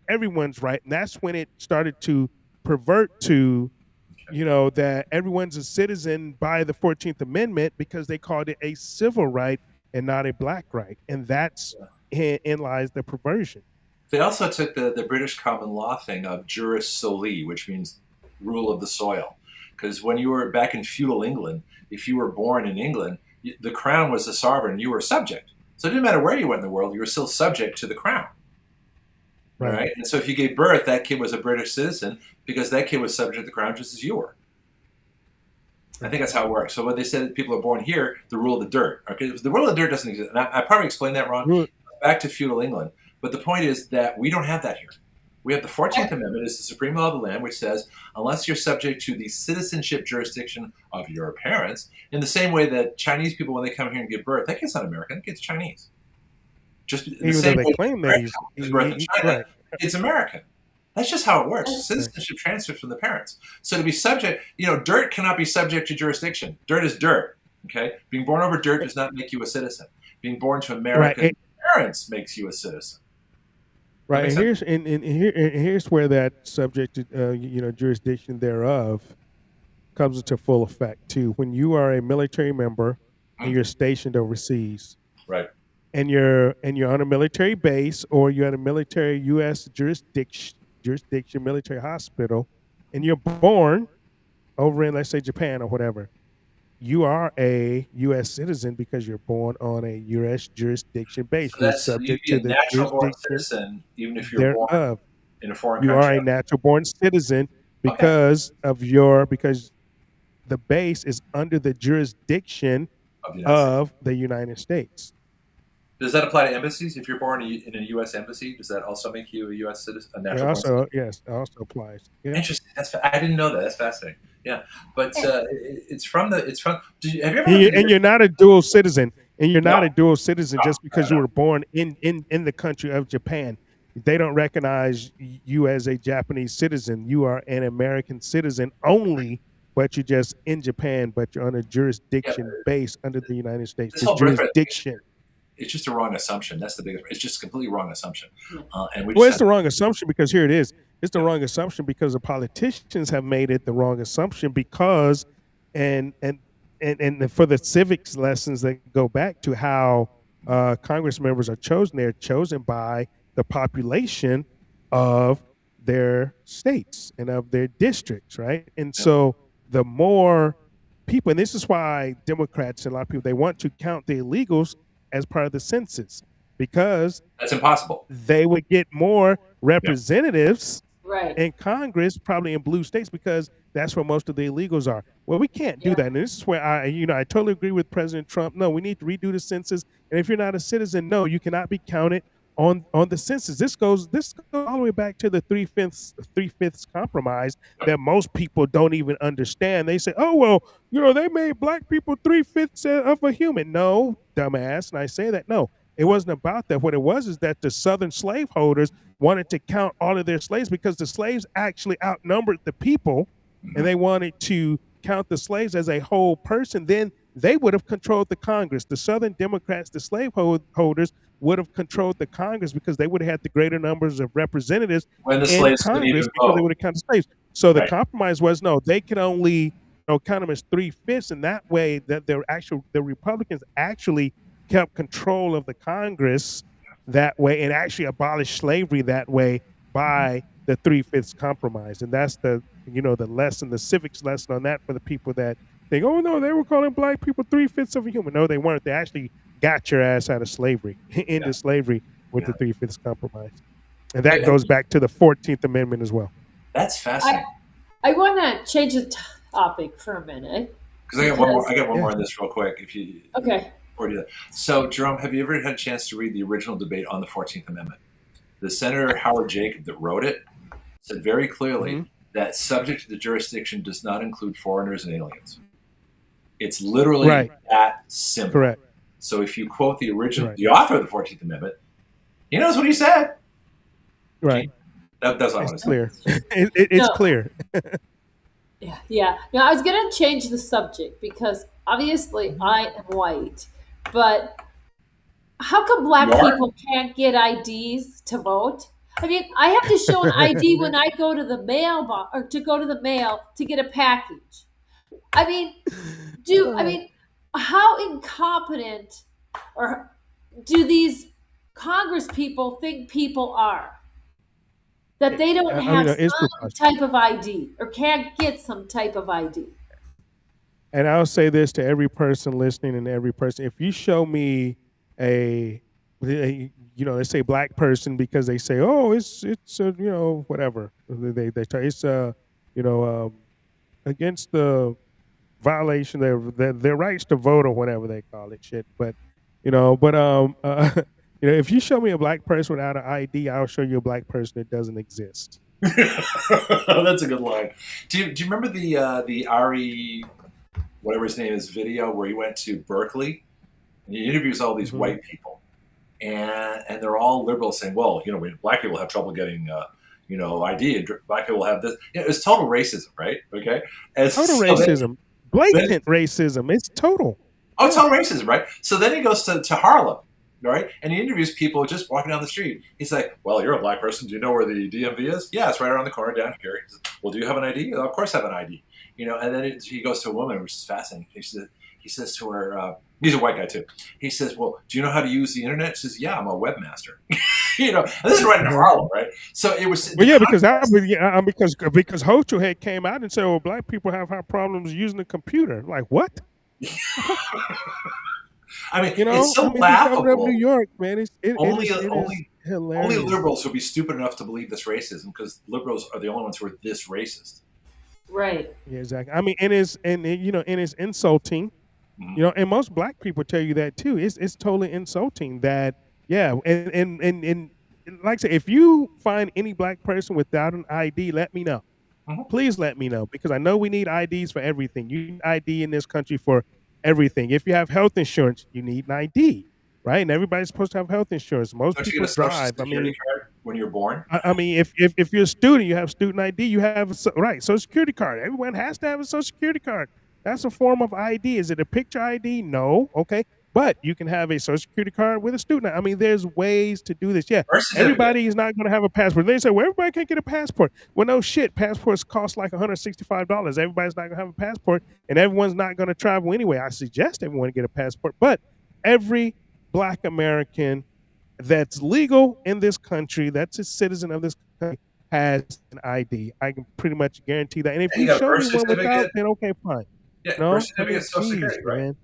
everyone's right, and that's when it started to pervert to, that everyone's a citizen by the 14th Amendment, because they called it a civil right and not a black right, and that's in lies the perversion. They also took the British common law thing of juris soli, which means rule of the soil, because when you were back in feudal England, if you were born in England, the crown was the sovereign, you were a subject. So it didn't matter where you went in the world, you were still subject to the crown. Right? And so if you gave birth, that kid was a British citizen because that kid was subject to the crown just as you were. I think that's how it works. So when they said that people are born here, the rule of the dirt. Okay, the rule of the dirt doesn't exist. And I probably explained that wrong. Back to feudal England. But the point is that we don't have that here. We have the 14th Amendment, is the supreme law of the land, which says, unless you're subject to the citizenship jurisdiction of your parents, in the same way that Chinese people, when they come here and give birth, that kid's not American, that kid's Chinese. Just the Even same though they claim that he's birth in China, it's American. That's just how it works. Citizenship transfers from the parents. So to be subject, dirt cannot be subject to jurisdiction. Dirt is dirt. Okay, being born over dirt does not make you a citizen. Being born to American parents makes you a citizen. Right, and here's where that subject to jurisdiction thereof comes into full effect too. When you are a military member and you're stationed overseas, right, and you're on a military base, or you're at a military U.S. jurisdiction, military hospital, and you're born over in, let's say, Japan or whatever, you are a U.S. citizen because you're born on a U.S. jurisdiction base. So you're subject to the natural-born citizen, even if you're born in a foreign country. You are a natural-born citizen because because the base is under the jurisdiction of the United States. Does that apply to embassies? If you're born in a U.S. embassy, does that also make you a U.S. citizen? A natural citizen? Yes, it also applies. Yeah. Interesting. I didn't know that. That's fascinating. Yeah, but it's from. Have you ever? And you're not a dual citizen. And you're not a dual citizen just because you were born in the country of Japan. They don't recognize you as a Japanese citizen. You are an American citizen only, but you're just in Japan, but you're on a jurisdiction base under the United States. This whole jurisdiction. It's just a wrong assumption. That's the biggest. It's just a completely wrong assumption. It's the wrong assumption because here it is. It's the wrong assumption because the politicians have made it the wrong assumption because, and for the civics lessons that go back to how Congress members are chosen, they're chosen by the population of their states and of their districts, right? And so the more people, and this is why Democrats and a lot of people, they want to count the illegals as part of the census because that's impossible. They would get more representatives in Congress, probably in blue states, because that's where most of the illegals are. Well, we can't do that. And this is where I totally agree with President Trump. No, we need to redo the census. And if you're not a citizen, no, you cannot be counted on the census. This goes all the way back to the three-fifths compromise that most people don't even understand. They say, oh, well, they made black people 3/5 of a human. No, dumbass. And I say that, no, it wasn't about that. What it was is that the Southern slaveholders wanted to count all of their slaves because the slaves actually outnumbered the people, and they wanted to count the slaves as a whole person. Then they would have controlled the Congress. The Southern Democrats, the slaveholders, would have controlled the Congress because they would have had the greater numbers of representatives when the in slaves Congress because they would have counted slaves. So the compromise was, no, they could only count them as 3/5, and that way that the Republicans actually kept control of the Congress that way and actually abolished slavery that way by the 3/5 compromise. And that's the lesson, the civics lesson on that for the people that think, oh no, they were calling black people 3/5 of a human. No, they weren't. They actually got your ass out of slavery, into slavery with the 3/5 compromise. And that goes back to the 14th Amendment as well. That's fascinating. I want to change the topic for a minute. Because I got one more on this real quick. If you or do that. So, Jarome, have you ever had a chance to read the original debate on the 14th Amendment? The Senator Howard Jacob that wrote it said very clearly that subject to the jurisdiction does not include foreigners and aliens. It's literally Right. that simple. Correct. So if you quote the original, Right. the author of the 14th Amendment, he knows what he said. Right. That's what I want It's to say. clear. It's No. clear. Yeah. Now, I was going to change the subject because obviously I am white, but how come black You are? people can't get IDs to vote? I mean, I have to show an ID when I go to the mailbox or to go to the mail to get a package. I mean, how incompetent or do these Congress people think people are? That they don't have it's some preposterous. type of ID or can't get some type of ID. And I'll say this to every person listening and every person: if you show me a let's say black person, because they say, oh, it's whatever they try, it's against the violation their rights to vote or whatever they call it, shit. But if you show me a black person without an ID, I'll show you a black person that doesn't exist. That's a good line. Do you remember the Ari, whatever his name is, video where he went to Berkeley and he interviews all these white people, and they're all liberals saying, well, black people have trouble getting ID, and black people have this. It's total racism, right? Okay, Total racism, blatant racism. It's total. Oh, it's total racism, right? So then he goes to Harlem. Right? And he interviews people just walking down the street. He's like, well, you're a black person. Do you know where the DMV is? Yeah, it's right around the corner down here. He says, well, do you have an ID? Of course I have an ID. And then he goes to a woman, which is fascinating. He says to her, he's a white guy too. He says, well, do you know how to use the internet? She says, yeah, I'm a webmaster. And this is right in Harlem, right? So it was. Well, yeah, because Hochul had came out and said, well, black people have problems using the computer. Like, what? I mean, it's so laughable. New York, man. It is hilarious. Only liberals would be stupid enough to believe this racism, because liberals are the only ones who are this racist. Right. Yeah, exactly. I mean, and it's insulting. Mm-hmm. And most black people tell you that too. It's totally insulting that. Yeah, and like I said, if you find any black person without an ID, let me know. Mm-hmm. Please let me know, because I know we need IDs for everything. You need ID in this country for everything. If you have health insurance, you need an ID, right? And everybody's supposed to have health insurance. Most Don't people you get a drive. Social Security card when you're born? I mean, if you're a student, you have student ID. You have Social Security card. Everyone has to have a Social Security card. That's a form of ID. Is it a picture ID? No. Okay. But you can have a Social Security card with a student. I mean, there's ways to do this. Yeah, everybody is not going to have a passport. They say, well, everybody can't get a passport. Well, no shit. Passports cost like $165. Everybody's not going to have a passport, and everyone's not going to travel anyway. I suggest everyone get a passport, but every black American that's legal in this country, that's a citizen of this country, has an ID. I can pretty much guarantee that. And if you show me one without, then okay, fine. Yeah, birth certificate, Social Security, right? Man.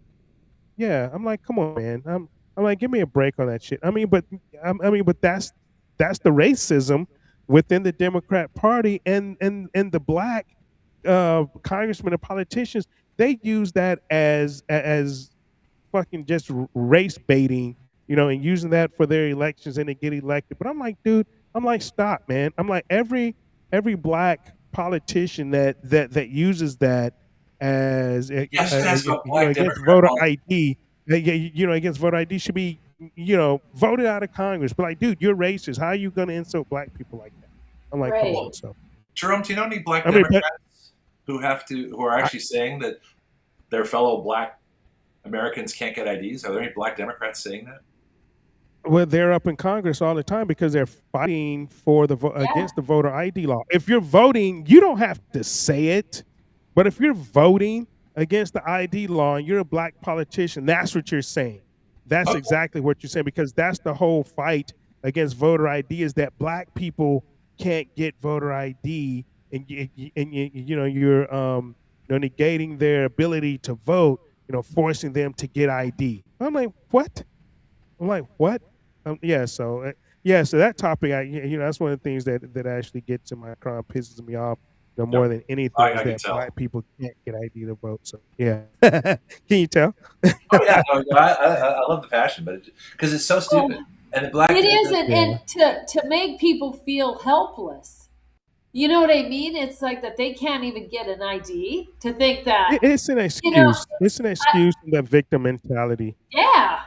Yeah, I'm like, come on, man. I'm like, give me a break on that shit. I mean, but that's the racism within the Democrat Party and the black congressmen and politicians. They use that as fucking just race baiting, and using that for their elections and they get elected. But I'm like, dude, stop, man. I'm like, every black politician that uses that as against voter ID, against voter ID should be, voted out of Congress. But like, dude, you're racist. How are you going to insult black people like that? I'm like, come on. So, Jerome, do you know any black Democrats who are actually saying that their fellow black Americans can't get IDs? Are there any black Democrats saying that? Well, they're up in Congress all the time because they're fighting for against the voter ID law. If you're voting, you don't have to say it. But if you're voting against the ID law and you're a black politician, that's what you're saying. That's exactly what you're saying, because that's the whole fight against voter ID, is that black people can't get voter ID, and you're negating their ability to vote, forcing them to get ID. I'm like, what? So that topic, that's one of the things that actually gets in my crown, pisses me off. More than anything, is that black people can't get ID to vote. So yeah, can you tell? Oh yeah, I love the passion, but because it's so stupid, and the black it isn't, and to make people feel helpless, You know what I mean? It's like that they can't even get an ID to think that, It's an you know, excuse. It's an excuse from that victim mentality. yeah.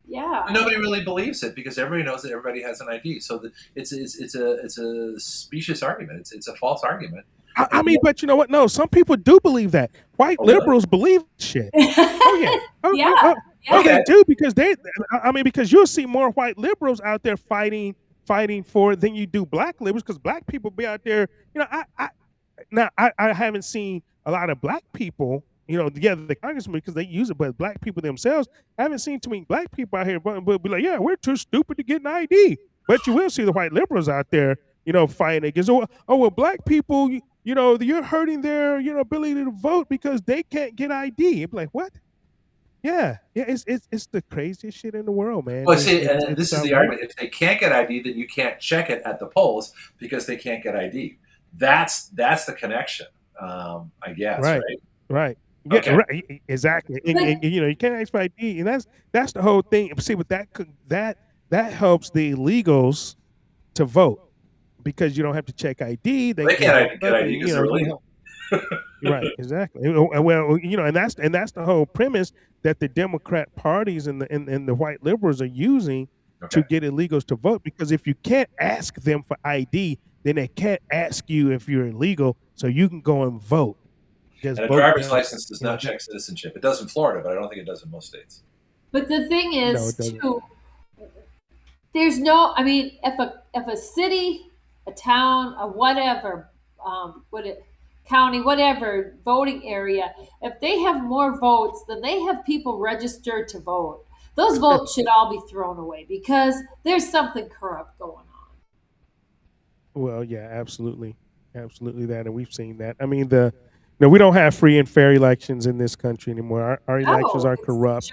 But nobody really believes it because everybody knows that everybody has an ID. So it's a specious argument. It's a false argument. I mean, but you know what? No, some people do believe that. White liberals believe shit. Oh yeah. Yeah. Oh, they do because because you'll see more white liberals out there fighting for than you do black liberals because black people be out there. You know, I haven't seen a lot of black people. You know, the congressmen because they use it, but black people themselves, I haven't seen too many black people out here but be like, yeah, we're too stupid to get an ID. But you will see the white liberals out there, you know, fighting against. Oh well, black people, you know, you're hurting their ability to vote because they can't get ID. It'd be like, what? Yeah, it's the craziest shit in the world, man. Well, see, and this is the argument: if they can't get ID, then you can't check it at the polls because they can't get ID. That's the connection, I guess. Right. Yeah, Okay. right. Exactly. And you know, you can't ask for ID, and that's the whole thing. See, but that helps the illegals to vote because you don't have to check ID. They can't get ID because they're illegal. Right, exactly. Well, you know, and that's the whole premise that the Democrat parties and the white liberals are using to get illegals to vote. Because if you can't ask them for ID, then they can't ask you if you're illegal, so you can go and vote. And a driver's license does not check citizenship. It does in Florida, but I don't think it does in most states. But the thing is, too, there's no. I mean, if a city, a town, a whatever, county, whatever voting area, if they have more votes than they have people registered to vote, those votes should all be thrown away because there's something corrupt going on. Well, yeah, absolutely that, and we've seen that. I mean, we don't have free and fair elections in this country anymore. Our elections are corrupt,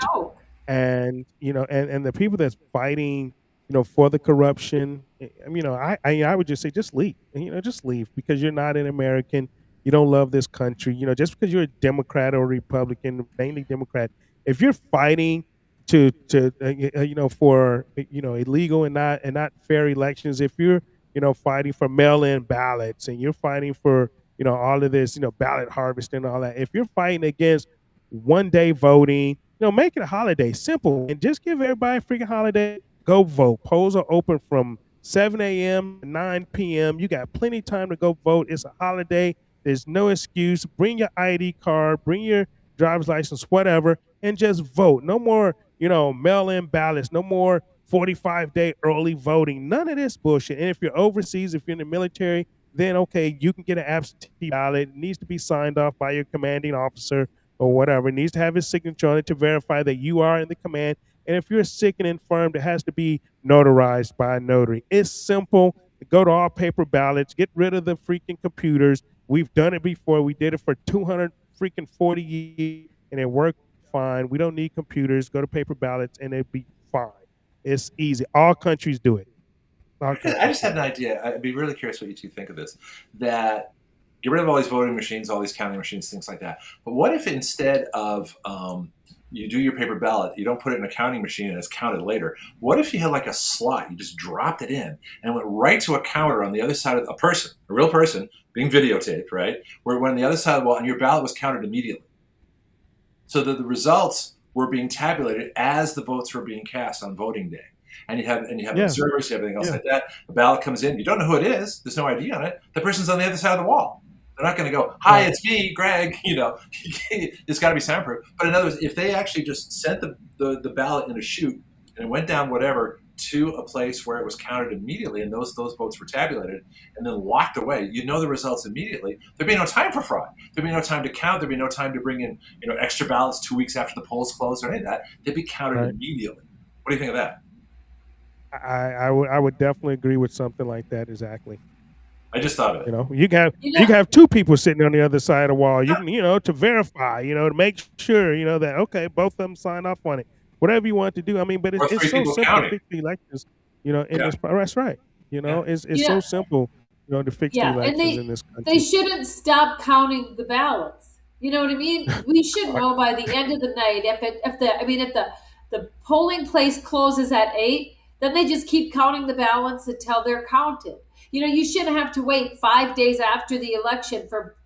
and you know, and the people that's fighting, you know, for the corruption, you know, I would just say just leave. You know, just leave because you're not an American. You don't love this country. You know, just because you're a Democrat or a Republican, mainly Democrat, if you're fighting to you know, for, you know, illegal and not fair elections, if you're, you know, fighting for mail-in ballots and you're fighting for, you know, all of this, you know, ballot harvesting and all that, if you're fighting against one-day voting, you know, make it a holiday, simple, and just give everybody a freaking holiday. Go vote. Polls are open from 7 a.m. to 9 p.m. You got plenty of time to go vote. It's a holiday. There's no excuse. Bring your ID card, bring your driver's license, whatever, and just vote. No more, you know, mail-in ballots. No more 45-day early voting. None of this bullshit. And if you're overseas, if you're in the military, then okay, you can get an absentee ballot. It needs to be signed off by your commanding officer or whatever. It needs to have his signature on it to verify that you are in the command. And if you're sick and infirmed, it has to be notarized by a notary. It's simple. Go to all paper ballots. Get rid of the freaking computers. We've done it before. We did it for 240 years, and it worked fine. We don't need computers. Go to paper ballots, and it'd be fine. It's easy. All countries do it. I just had an idea. I'd be really curious what you two think of this. That get rid of all these voting machines, all these counting machines, things like that. But what if instead of you do your paper ballot, you don't put it in a counting machine and it's counted later? What if you had like a slot, you just dropped it in and went right to a counter on the other side of a real person being videotaped, right? Where when the other side of the wall and your ballot was counted immediately. So that the results were being tabulated as the votes were being cast on voting day. And you have observers, you have everything else like that. The ballot comes in, you don't know who it is, there's no ID on it. The person's on the other side of the wall. They're not going to go, hi, it's me, Greg. You know, it's got to be soundproof. But in other words, if they actually just sent the ballot in a chute and it went down whatever to a place where it was counted immediately and those votes were tabulated and then locked away, you know the results immediately. There'd be no time for fraud. There'd be no time to count. There'd be no time to bring in, you know, extra ballots 2 weeks after the polls closed or any of that. They'd be counted immediately. What do you think of that? I would definitely agree with something like that. Exactly. I just thought of it. You know, you can have two people sitting on the other side of the wall. You can, you know, to verify, you know, to make sure, you know, that okay, both of them sign off on it. Whatever you want to do. I mean, but it's so simple to fix the elections. You know, in this. That's right. You know, it's so simple. You know, to fix the elections in this country. They shouldn't stop counting the ballots. You know what I mean? We should know by the end of the night if the polling place closes at 8. Then they just keep counting the ballots until they're counted. You shouldn't have to wait 5 days after the election for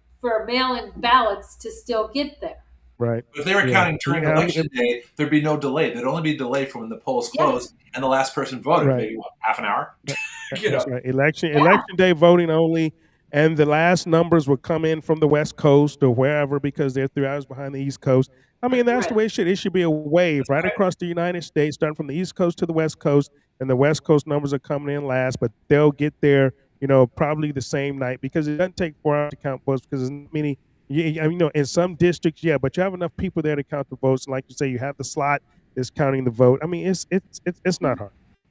mail-in ballots to still get there. Right. If they were Yeah. counting during Yeah, I mean, election day, there'd be no delay. There'd only be delay from when the polls Yeah. closed and the last person voted. Right. Maybe what, half an hour. That's right. Election day voting only, and the last numbers will come in from the West Coast or wherever because they're 3 hours behind the East Coast. I mean, that's the way it should. It should be a wave right across the United States, starting from the East Coast to the West Coast, and the West Coast numbers are coming in last, but they'll get there, probably the same night because it doesn't take 4 hours to count votes because there's not many. In some districts, yeah, but you have enough people there to count the votes. And like you say, you have the slot that's counting the vote. I mean, it's not hard.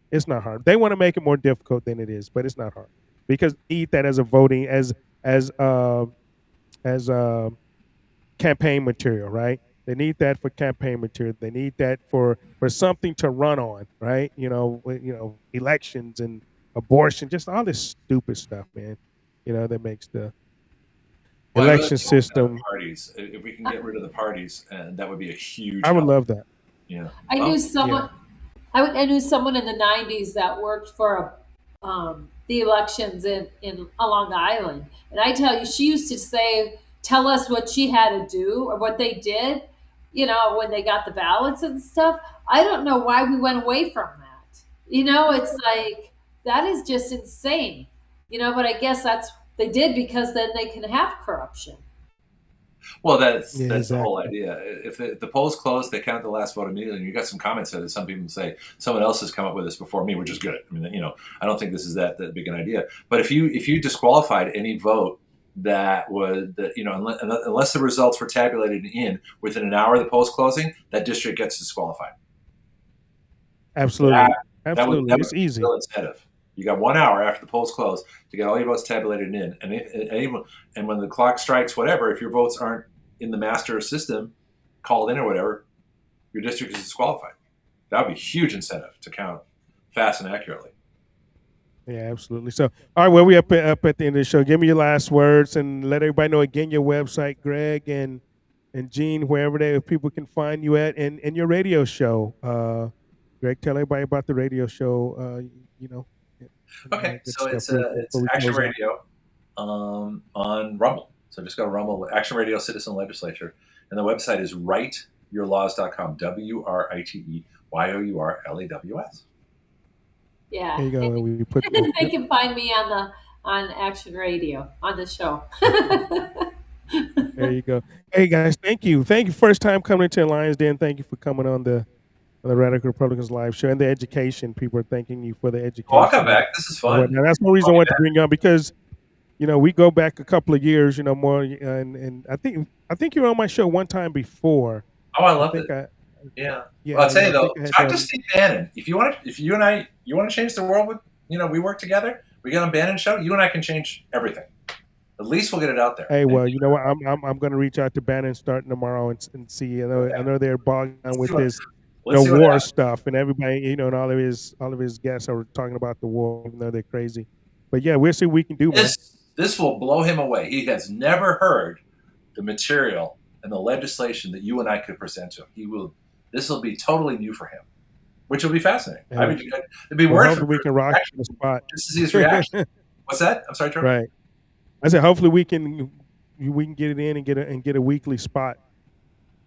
It's not hard. They want to make it more difficult than it is, but it's not hard because they need that as a voting as campaign material, right? They need that for campaign material. They need that for something to run on, right? Elections and abortion, just all this stupid stuff, man. That makes the election system. Parties. If we can get rid of the parties, and that would be a huge. I would love that. Yeah. I knew someone. Yeah. I knew someone in the 90s that worked for the elections in Long Island. And I tell you, she used to tell us what she had to do or what they did, when they got the ballots and stuff. I don't know why we went away from that. It's like, that is just insane. But I guess they did because then they can have corruption. Well, that's exactly the whole idea. If the polls close, they count the last vote immediately. And you got some comments that some people say someone else has come up with this before me, which is good. I mean, I don't think this is that big an idea. But if you disqualified any vote that would, unless the results were tabulated in within an hour of the polls closing, that district gets disqualified. Absolutely, absolutely, it's easy. Incentive. You got 1 hour after the polls close to get all your votes tabulated in, and when the clock strikes, whatever, if your votes aren't in the master system, called in or whatever, your district is disqualified. That would be a huge incentive to count fast and accurately. Yeah, absolutely. So, all right, well, we up at the end of the show. Give me your last words and let everybody know again your website, Greg and Gene, wherever people can find you at, and your radio show. Greg, tell everybody about the radio show. Okay, so it's Action Radio on Rumble. So just go to Rumble, Action Radio Citizen Legislature, and the website is writeyourlaws.com. WRITEYOURLAWS. Yeah. There you go. We put they can find me on Action Radio on the show. There you go. Hey guys, thank you. First time coming into Lions Den. Thank you for coming on the Radical Republicans live show and the education. People are thanking you for the education. Oh, I'll come back. This is fun. Now, that's one reason I wanted to bring you on because, we go back a couple of years, more, and I think you were on my show one time before. Oh, I love it. Yeah. Well, I'll tell you though, talk to Steve Bannon. If you and I want to change the world with, we work together. We get on Bannon's show. You and I can change everything. At least we'll get it out there. Hey, well, you know what? I'm going to reach out to Bannon starting tomorrow and see. I know they're bogged down with this. War stuff, and everybody, and all of his guests are talking about the war, even though they're crazy. But yeah, we'll see what we can do. This will blow him away. He has never heard the material and the legislation that you and I could present to him. This will be totally new for him, which will be fascinating. Yeah. I mean, it'd be worth it. We can rock the spot just to see his reaction. What's that? I'm sorry, Charlie. Right. I said, hopefully we can get it in and get a weekly spot.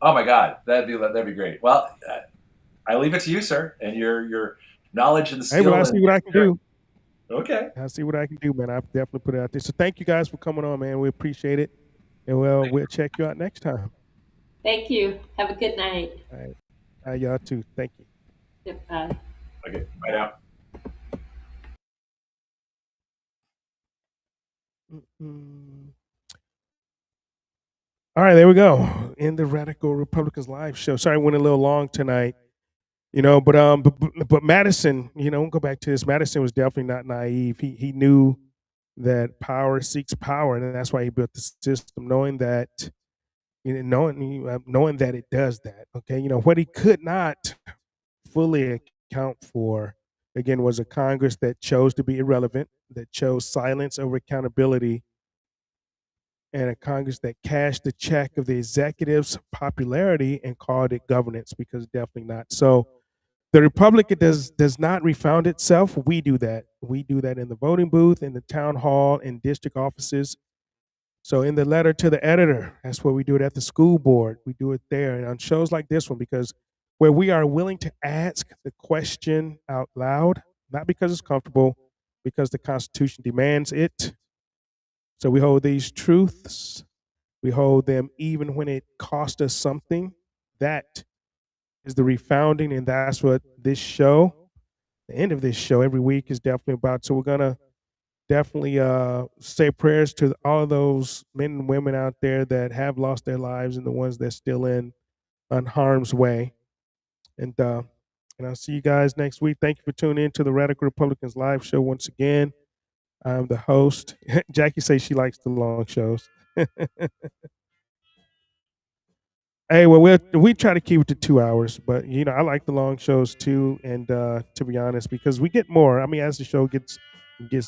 Oh my God, that'd be great. Well. I leave it to you, sir, and your knowledge and skill. Hey, well, I'll see what I can do. Okay. I'll see what I can do, man. I'll definitely put it out there. So thank you guys for coming on, man. We appreciate it. And we'll check you out next time. Thank you. Have a good night. All right. Y'all too. Thank you. Yep, bye. Okay. Bye now. All right, there we go. In the Radical Republicans live show. Sorry, I went a little long tonight. But Madison, we'll go back to this. Madison was definitely not naive. He knew that power seeks power, and that's why he built the system, knowing that it does that. Okay, what he could not fully account for, again, was a Congress that chose to be irrelevant, that chose silence over accountability, and a Congress that cashed the check of the executive's popularity and called it governance, because definitely not. So The Republic does not refound itself. We do that. We do that in the voting booth, in the town hall, in district offices. So in the letter to the editor, that's where we do it at the school board. We do it there and on shows like this one, because where we are willing to ask the question out loud, not because it's comfortable, because the Constitution demands it. So we hold these truths. We hold them even when it cost us something. That is the refounding, and that's what this show, the end of this show every week, is definitely about. So we're gonna definitely say prayers to all of those men and women out there that have lost their lives and the ones that's still in harm's way. And I'll see you guys next week. Thank you for tuning in to the Radical Republicans live show once again. I'm the host. Jackie says she likes the long shows. Hey, well, we try to keep it to 2 hours, but I like the long shows too. And to be honest, because we get more. I mean, as the show gets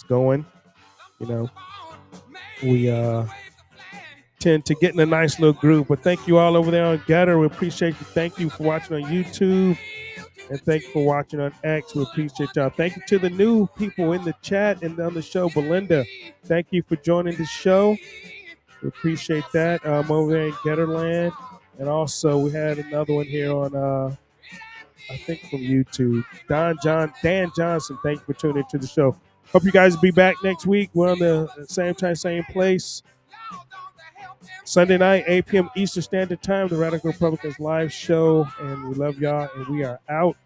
going, we tend to get in a nice little group. But thank you all over there on Getter. We appreciate you. Thank you for watching on YouTube, and thank you for watching on X. We appreciate y'all. Thank you to the new people in the chat and on the show. Belinda, thank you for joining the show. We appreciate that. Over there in Getterland. And also, we had another one here on, I think from YouTube. Dan Johnson, thank you for tuning into the show. Hope you guys will be back next week. We're on the same time, same place. Sunday night, 8 p.m. Eastern Standard Time, the Radical Republicans live show. And we love y'all, and we are out.